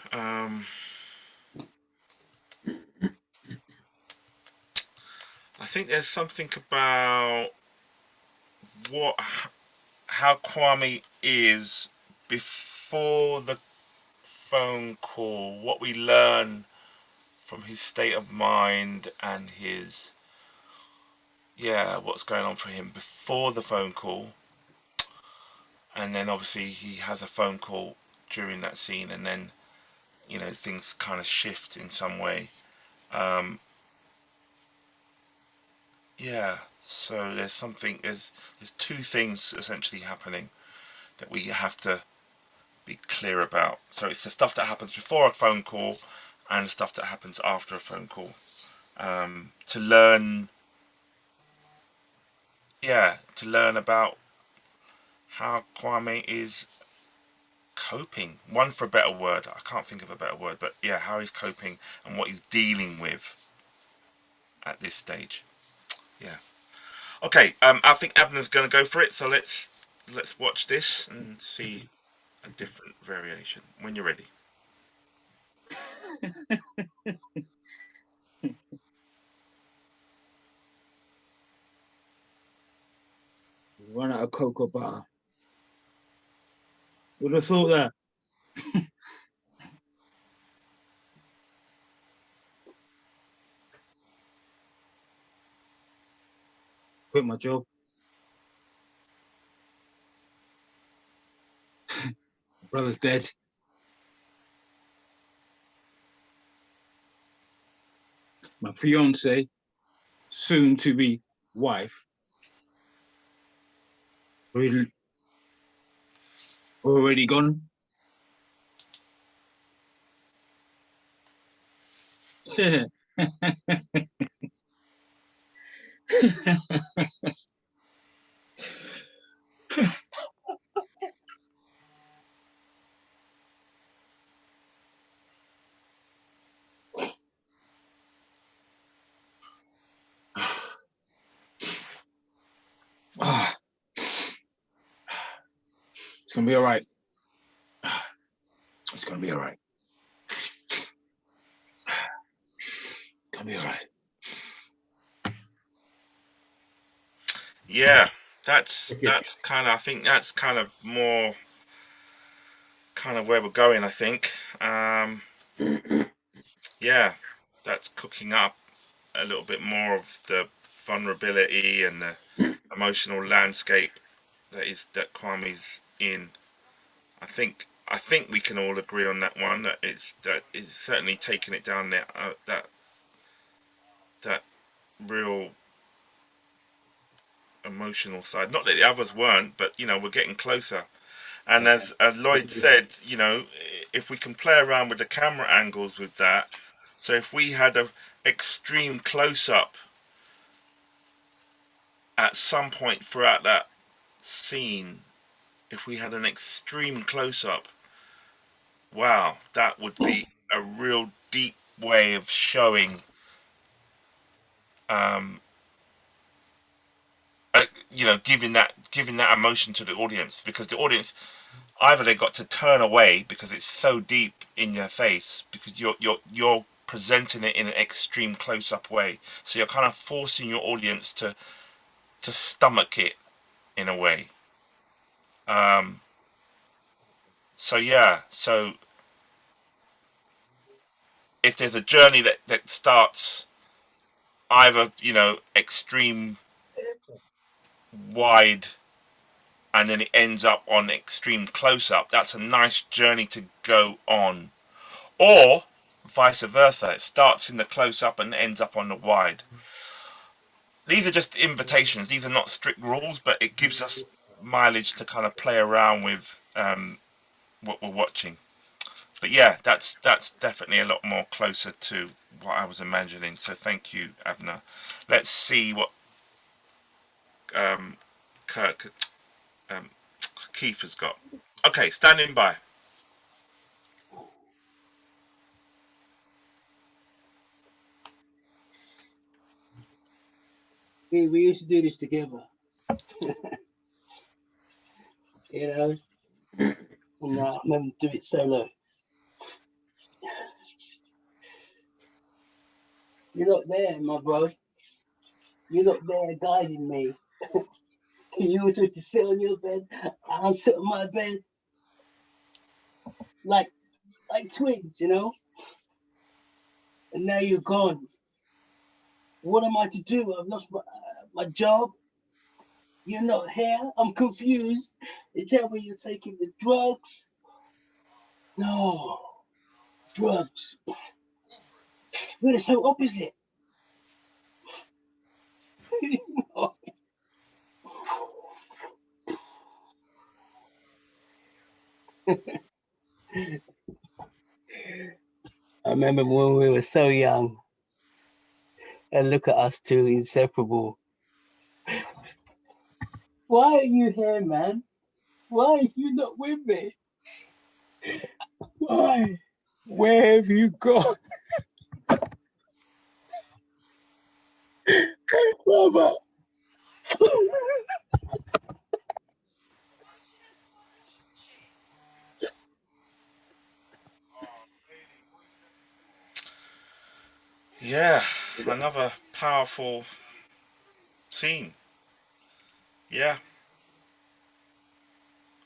I think there's something about how Kwame is before the phone call, what we learn from his state of mind and his, what's going on for him before the phone call. And then obviously he has a phone call during that scene, and then, things kind of shift in some way. So there's two things essentially happening that we have to be clear about. So it's the stuff that happens before a phone call, and stuff that happens after a phone call. To learn, to learn about how Kwame is coping. One for a better word, I can't think of a better word, but yeah, how he's coping and what he's dealing with at this stage. Yeah. Okay, I think Abner's going to go for it, so let's watch this and see a different variation when you're ready. Run out of cocoa butter. Would have thought that. Quit my job. Brother's dead. My fiance, soon to be wife, already gone. It's gonna be all right. It's gonna be all right. It's gonna be all right. Yeah, that's kind of, I think that's kind of more kind of where we're going, I think. Yeah, that's cooking up a little bit more of the vulnerability and the emotional landscape that Kwame's in. I think we can all agree on that one. That is certainly taking it down there. That real emotional side. Not that the others weren't, but you know, we're getting closer. And as Lloyd said, you know, if we can play around with the camera angles with that, so if we had a extreme close-up at some point throughout that scene, if we had an extreme close-up, wow, that would be a real deep way of showing, you know, giving that emotion to the audience, because the audience, either they got to turn away because it's so deep in your face, because you're presenting it in an extreme close-up way, so you're kind of forcing your audience to stomach it in a way. So yeah, so if there's a journey that starts either, you know, extreme wide and then it ends up on extreme close-up, that's a nice journey to go on. Or vice versa, it starts in the close-up and ends up on the wide. These are just invitations, these are not strict rules, but it gives us mileage to kind of play around with what we're watching. But yeah, that's definitely a lot more closer to what I was imagining, so thank you, Abner. Let's see what Keith has got. Okay, standing by. We used to do this together. You know, and I'm having to do it solo. You're not there, my bro. You're not there guiding me. You were supposed to sit on your bed, I'm sitting on my bed. Like twins, you know? And now you're gone. What am I to do? I've lost my job. You're not here. I'm confused. They tell me you're taking the drugs. No, drugs. We're so opposite. remember when we were so young. And look at us two, inseparable. Why are you here, man? Why are you not with me? Why? Where have you gone? Brother. Yeah, another powerful scene. Yeah,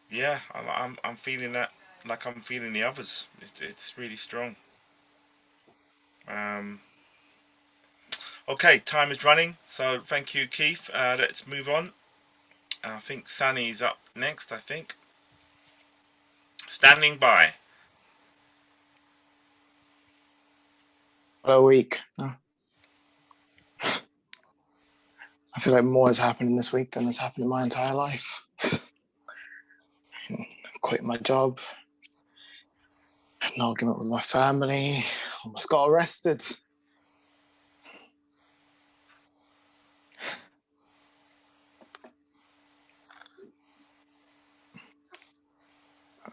yeah, I'm feeling that like I'm feeling the others. It's really strong. Okay, time is running, so thank you, Keith. Let's move on. I think Sunny's up next. I think. Standing by. What a week. I feel like more has happened in this week than has happened in my entire life. Quit my job, had an argument with my family, almost got arrested.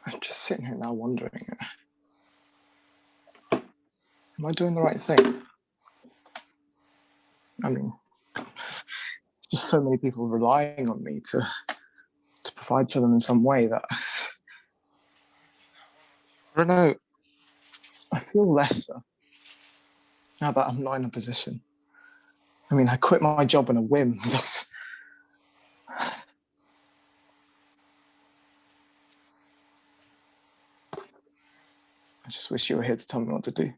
I'm just sitting here now wondering, am I doing the right thing? I mean, just so many people relying on me to provide for them in some way that, I don't know, I feel lesser now that I'm not in a position. I mean, I quit my job on a whim. I just wish you were here to tell me what to do.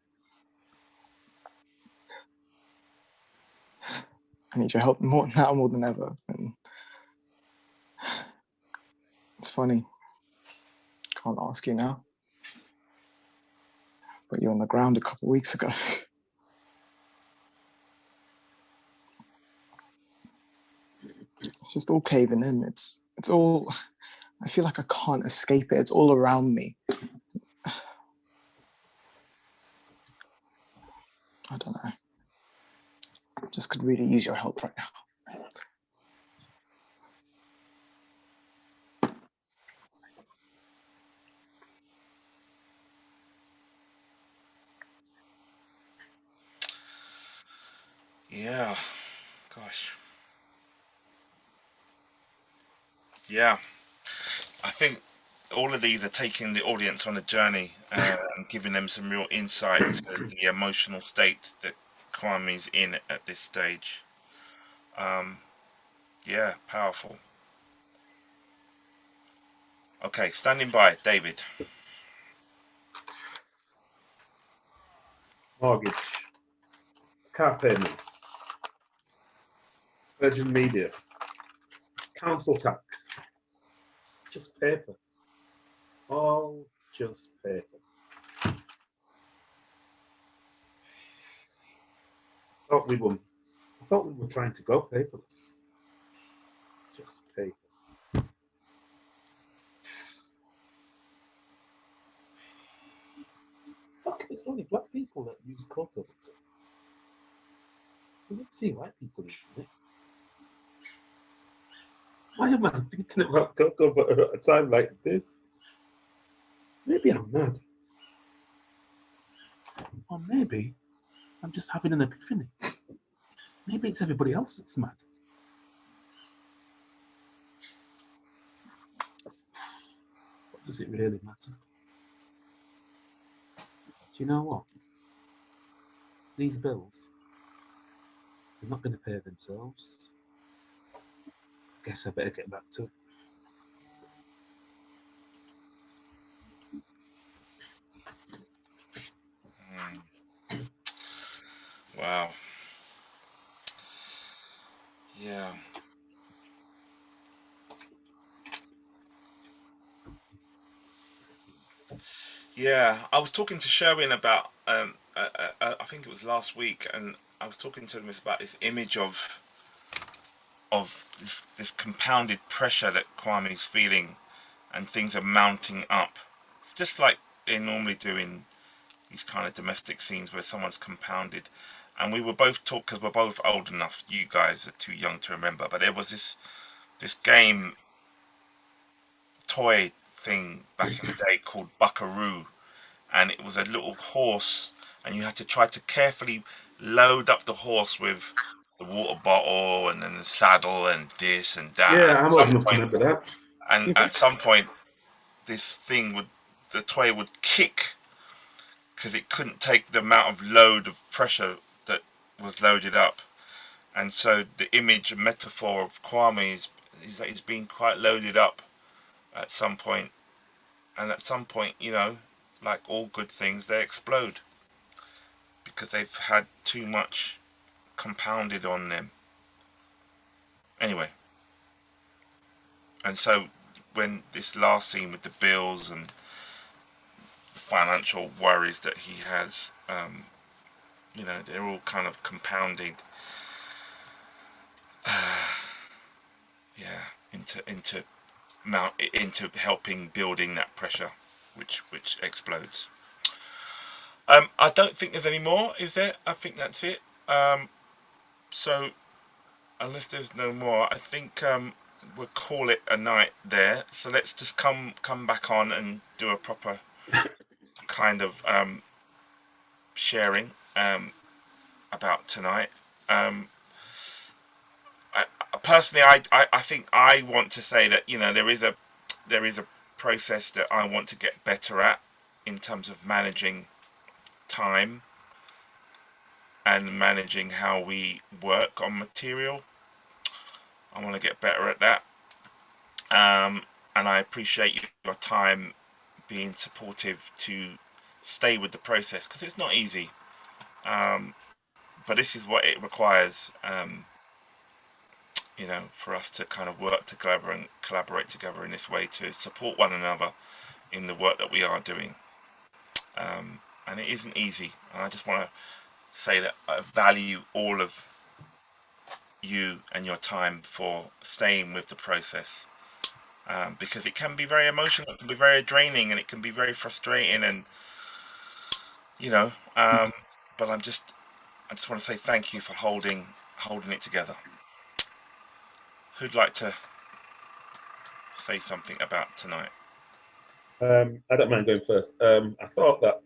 I need your help more than ever. And it's funny, can't ask you now, but you're on the ground a couple of weeks ago. It's just all caving in. It's all, I feel like I can't escape it. It's all around me. I don't know. Just could really use your help right now. Yeah, gosh. Yeah, I think all of these are taking the audience on a journey and giving them some real insight to the emotional state that Kwame's in at this stage. Yeah, powerful. Okay, standing by, David. Mortgage, car payments, Virgin Media, council tax, just paper. All just paper. I thought we were trying to go paperless. Just paper. Look, it's only black people that use cocoa butter. We don't see white people using it. Why am I thinking about cocoa butter at a time like this? Maybe I'm mad. Or maybe I'm just having an epiphany. Maybe it's everybody else that's mad. What does it really matter? Do you know what? These bills, they're not going to pay themselves. Guess I better get back to it. Wow. Yeah. Yeah, I was talking to Sherwin about, I think it was last week, and I was talking to him about this image of this compounded pressure that Kwame's feeling, and things are mounting up, just like they normally do in these kind of domestic scenes where someone's compounded. And we were both taught, because we're both old enough, you guys are too young to remember, but there was this game toy thing back in the day called Buckaroo, and it was a little horse, and you had to try to carefully load up the horse with the water bottle and then the saddle and this and that. Yeah, I'm old enough to remember that. And at some point, the toy would kick because it couldn't take the amount of load of pressure that was loaded up. And so the image and metaphor of Kwame is that he's being quite loaded up at some point. And at some point, you know, like all good things, they explode because they've had too much compounded on them. Anyway. And so when this last scene with the bills and the financial worries that he has, you know, they're all kind of compounded, into helping building that pressure, which explodes. I don't think there's any more, is there? I think that's it. So unless there's no more, I think we'll call it a night there. So let's just come back on and do a proper kind of sharing about tonight. Personally, I think I want to say that, you know, there is a process that I want to get better at in terms of managing time and managing how we work on material. I want to get better at that. And I appreciate your time being supportive to stay with the process, because it's not easy. But this is what it requires, you know, for us to kind of work together and collaborate together in this way to support one another in the work that we are doing. And it isn't easy. And I just want to say that I value all of you and your time for staying with the process, because it can be very emotional, it can be very draining, and it can be very frustrating, and you know. But I just want to say thank you for holding it together. Who'd like to say something about tonight? I don't mind going first. I thought that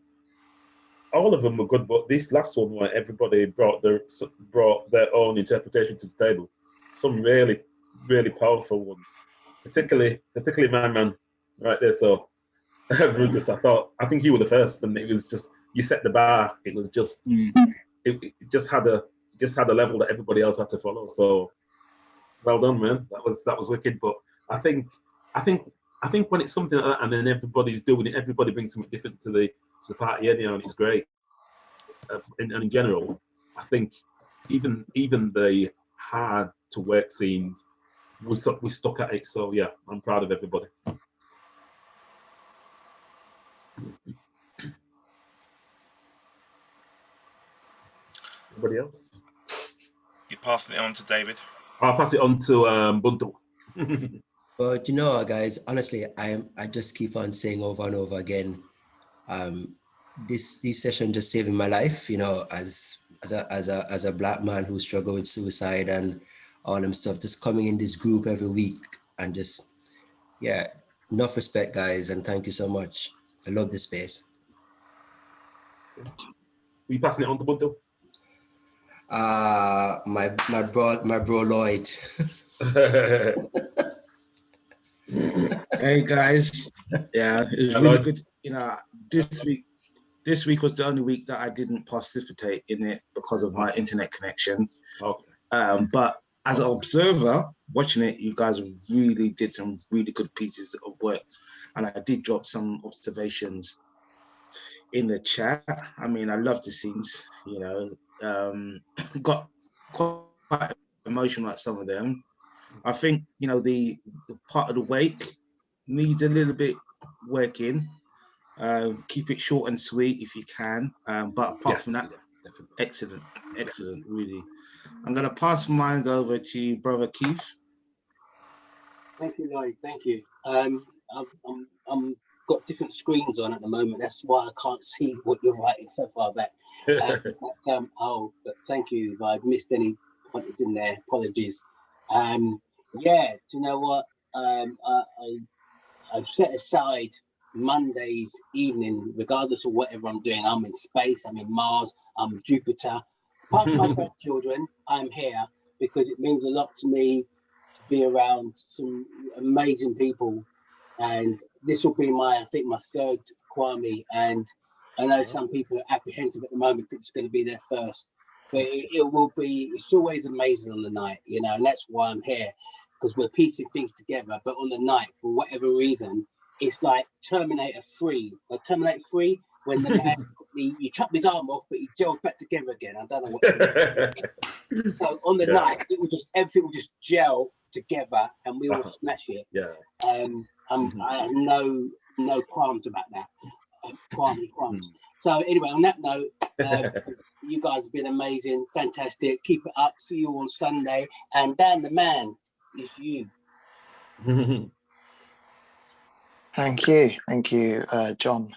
all of them were good, but this last one where everybody brought their own interpretation to the table, some really, really powerful ones. Particularly my man right there. So Brutus, I think you were the first, and it was just, you set the bar. It was just it just had a level that everybody else had to follow. So well done, man. That was wicked. But I think when it's something like that, and then everybody's doing it, everybody brings something different to the party anyhow, and it's great. And in general, I think even the hard to work scenes, we stuck at it. So yeah, I'm proud of everybody. Anybody else? You're passing it on to David. I'll pass it on to Buntu. But you know, guys, honestly, I just keep on saying over and over again, this session just saving my life. You know, as a black man who struggled with suicide and all them stuff, just coming in this group every week and just, yeah, enough respect, guys, and thank you so much. I love this space. Are you passing it on to Buntu? My bro Lloyd. Hey guys, yeah, it was really good. You know, this week was the only week that I didn't participate in it because of my internet connection. Okay. But as an observer watching it, you guys really did some really good pieces of work, and I did drop some observations in the chat. I mean, I love the scenes. You know, got quite emotional at some of them. I think, you know, the part of the wake needs a little bit working. Keep it short and sweet if you can. But apart from that, excellent, really. I'm gonna pass mine over to Brother Keith. Thank you, Lloyd. Thank you. I'm got different screens on at the moment. That's why I can't see what you're writing so far back. But thank you. If I've missed any pointers in there, apologies. Yeah, do you know what? I've set aside Mondays evening, regardless of whatever I'm doing. I'm in space, I'm in Mars, I'm Jupiter. Apart from my grandchildren, I'm here because it means a lot to me to be around some amazing people. And this will be I think my third Kwame. And I know some people are apprehensive at the moment that it's going to be their first. But it will be, it's always amazing on the night, you know, and that's why I'm here, because we're piecing things together. But on the night, for whatever reason, it's like Terminator 3. Or Terminator 3, when the man, you chop his arm off, but he gels back together again. I don't know what. So on the night, everything will just gel together, and we all smash it. Yeah. I have no qualms about that. Qualms. So anyway, on that note, you guys have been amazing, fantastic. Keep it up. See you on Sunday. And Dan the man is you. Thank you, John.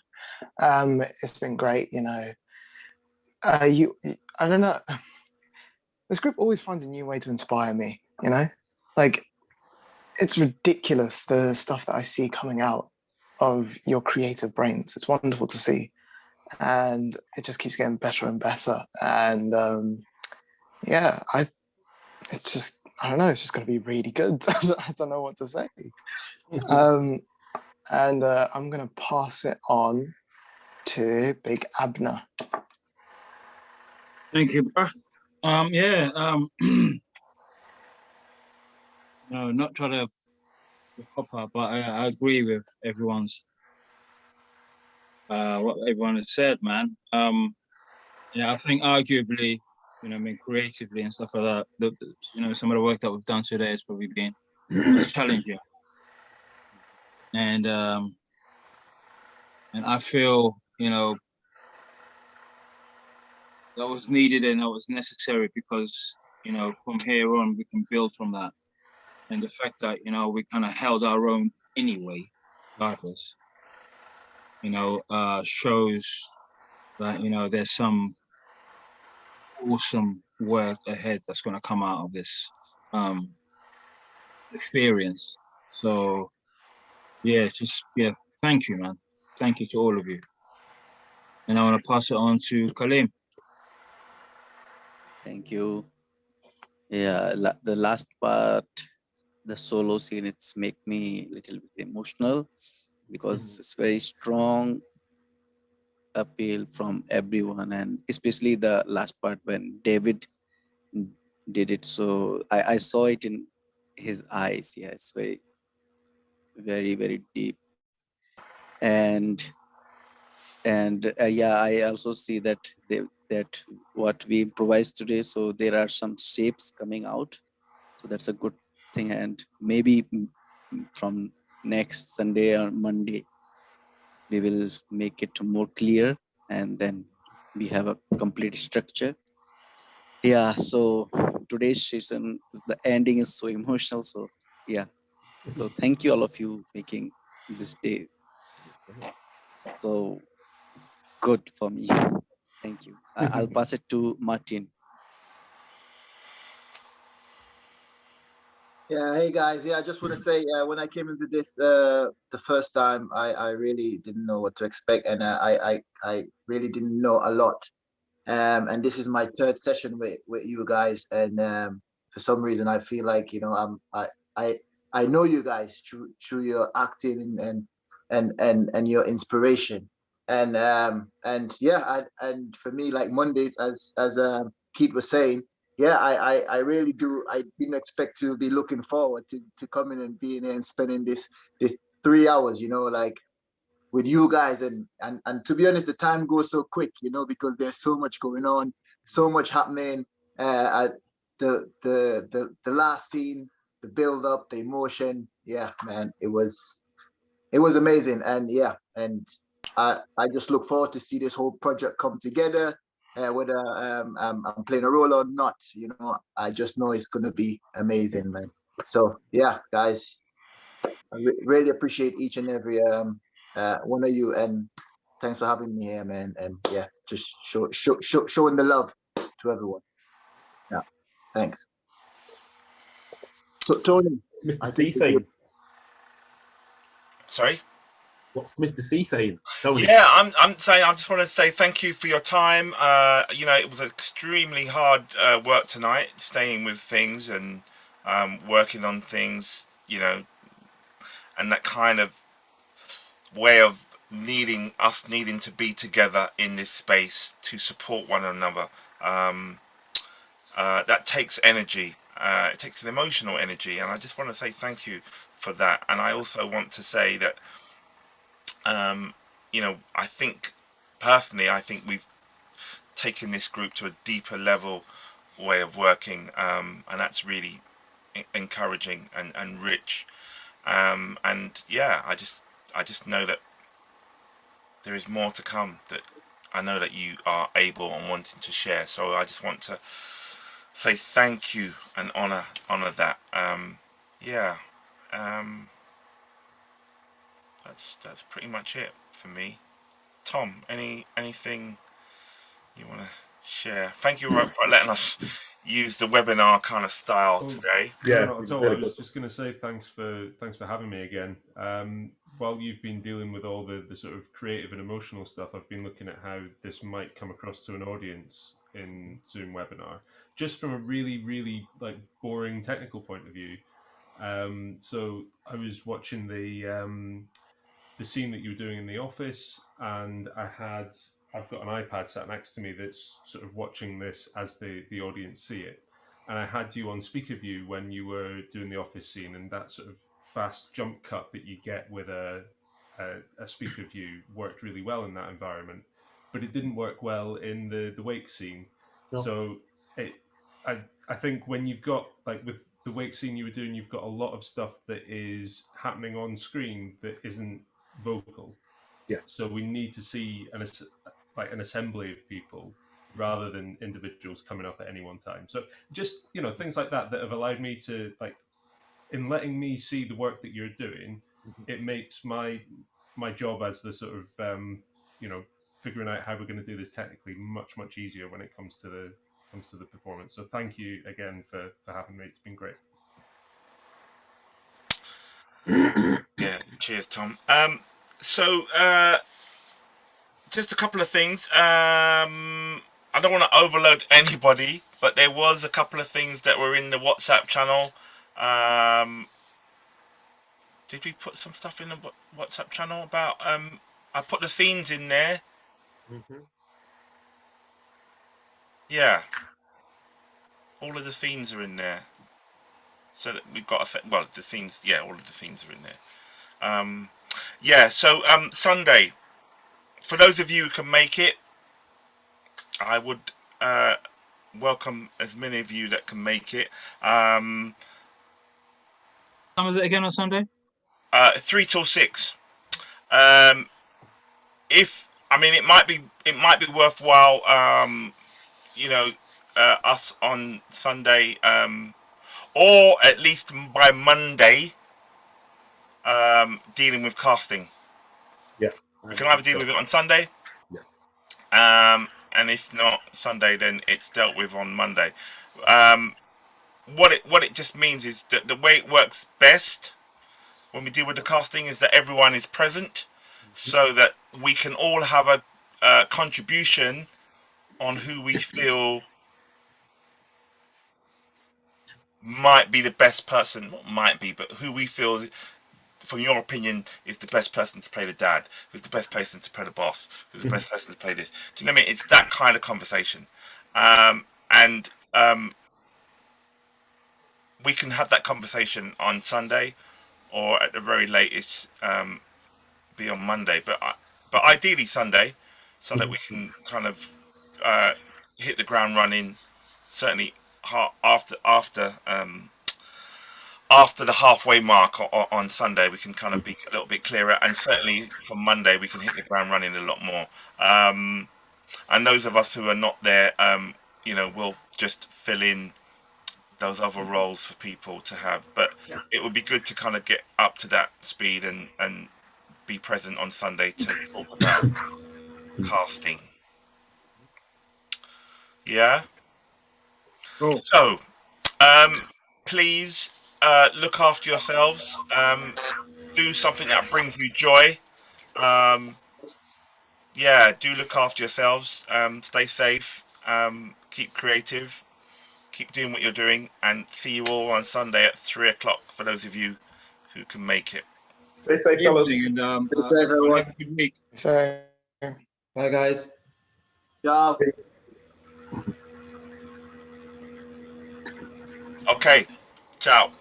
It's been great. You know, I don't know. This group always finds a new way to inspire me. You know, like it's ridiculous the stuff that I see coming out of your creative brains. It's wonderful to see, and it just keeps getting better and better. And yeah, it's just, I don't know, it's just going to be really good. I don't know what to say. And I'm going to pass it on to Big Abner. Thank you, bro. No, not trying to hop up, but I agree with everyone's what everyone has said, man. Yeah, I think arguably, you know, I mean, creatively and stuff like that, you know, some of the work that we've done today has probably been most challenging. And I feel, you know, that was needed and that was necessary because, you know, from here on we can build from that. And the fact that, you know, we kind of held our own anyway, regardless, you know, shows that, you know, there's some awesome work ahead that's going to come out of this experience. So yeah, thank you, man. Thank you to all of you. And I want to pass it on to Kalim. Thank you. Yeah, the last part, the solo scene, it's make me a little bit emotional because it's very strong appeal from everyone, and especially the last part when David did it. So I saw it in his eyes. Yeah, it's very, very, very deep. And yeah, I also see that that what we improvised today, so there are some shapes coming out, so that's a good thing. And maybe from next Sunday or Monday we will make it more clear, and then we have a complete structure. Yeah, so today's session, the ending is so emotional. So yeah, so thank you all of you making this day so good for me. Thank you. I'll pass it to Martin. Yeah, hey guys. Yeah, I just want to say, when I came into this the first time, I really didn't know what to expect, and I really didn't know a lot. And this is my third session with you guys, and for some reason I feel like, you know, I know you guys through your acting and your inspiration, and yeah, and for me, like Mondays, as Keith was saying, yeah, I really do. I didn't expect to be looking forward to coming and being here and spending this 3 hours, you know, like with you guys, and to be honest, the time goes so quick, you know, because there's so much going on, so much happening. At the last scene, the build up, the emotion, yeah, man, it was amazing. And yeah, and I just look forward to see this whole project come together. Whether I'm playing a role or not, you know, I just know it's gonna be amazing, man. So yeah, guys, I really appreciate each and every one of you, and thanks for having me here, man. And yeah, just showing the love to everyone. Yeah, thanks. So Tony, Mr. C saying? Sorry. What's Mr. C saying? Tony. Yeah, I'm saying I just want to say thank you for your time. You know, it was extremely hard work tonight, staying with things and working on things. You know, and that kind of way of needing to be together in this space to support one another. That takes energy. It takes an emotional energy, and I just want to say thank you for that. And I also want to say that, you know, I think personally, I think we've taken this group to a deeper level way of working, and that's really encouraging and rich. And yeah, I just know that there is more to come, that I know that you are able and wanting to share. So I just want to say thank you and honor that. Yeah, that's pretty much it for me. Tom, anything you want to share? Thank you for letting us use the webinar kind of style today. No, not at all. I was just going to say thanks for having me again. While you've been dealing with all the sort of creative and emotional stuff, I've been looking at how this might come across to an audience in Zoom webinar, just from a really like boring technical point of view. So I was watching the scene that you were doing in the office, and I've got an iPad sat next to me that's sort of watching this as the audience see it. And I had you on speaker view when you were doing the office scene, and that sort of fast jump cut that you get with a speaker view worked really well in that environment, but it didn't work well in the wake scene. No. So I think when you've got, like with the wake scene you were doing, you've got a lot of stuff that is happening on screen that isn't vocal. Yeah. So we need to see an assembly of people rather than individuals coming up at any one time. So just, you know, things like that have allowed me to, like, in letting me see the work that you're doing, it makes my job as the sort of you know, figuring out how we're going to do this technically much easier when it comes to the performance. So thank you again for having me. It's been great. Yeah, cheers, Tom. So just a couple of things. I don't want to overload anybody, but there was a couple of things that were in the WhatsApp channel. Did we put some stuff in the WhatsApp channel about? I put the scenes in there. Yeah, all of the scenes are in there. So that we've got well, the scenes. Yeah, all of the scenes are in there. Yeah. So Sunday, for those of you who can make it, I would welcome as many of you that can make it. Time is it again on Sunday? 3 till 6. If I mean, it might be worthwhile. You know, us on Sunday, or at least by Monday, dealing with casting. Yeah. We can either deal with it on Sunday. Yes. And if not Sunday, then it's dealt with on Monday. What it just means is that the way it works best when we deal with the casting is that everyone is present, so that we can all have a contribution on who we feel might be the best person. Not might be, but who we feel, from your opinion, is the best person to play the dad, who's the best person to play the boss, who's the best person to play this. Do you know what I mean? It's that kind of conversation. And we can have that conversation on Sunday, or at the very latest, be on Monday. But ideally Sunday, so that we can kind of hit the ground running. Certainly after the halfway mark on Sunday, we can kind of be a little bit clearer, and certainly from Monday we can hit the ground running a lot more. And those of us who are not there, you know, will just fill in those other roles for people to have. But it would be good to kind of get up to that speed and be present on Sunday to talk about casting. Yeah. Cool. So, please look after yourselves. Do something that brings you joy. Yeah, do look after yourselves. Stay safe. Keep creative. Keep doing what you're doing, and see you all on Sunday at 3 o'clock for those of you who can make it. Stay safe, fellas. And everyone have a good week. So, Bye, guys. Ciao. Okay. Ciao.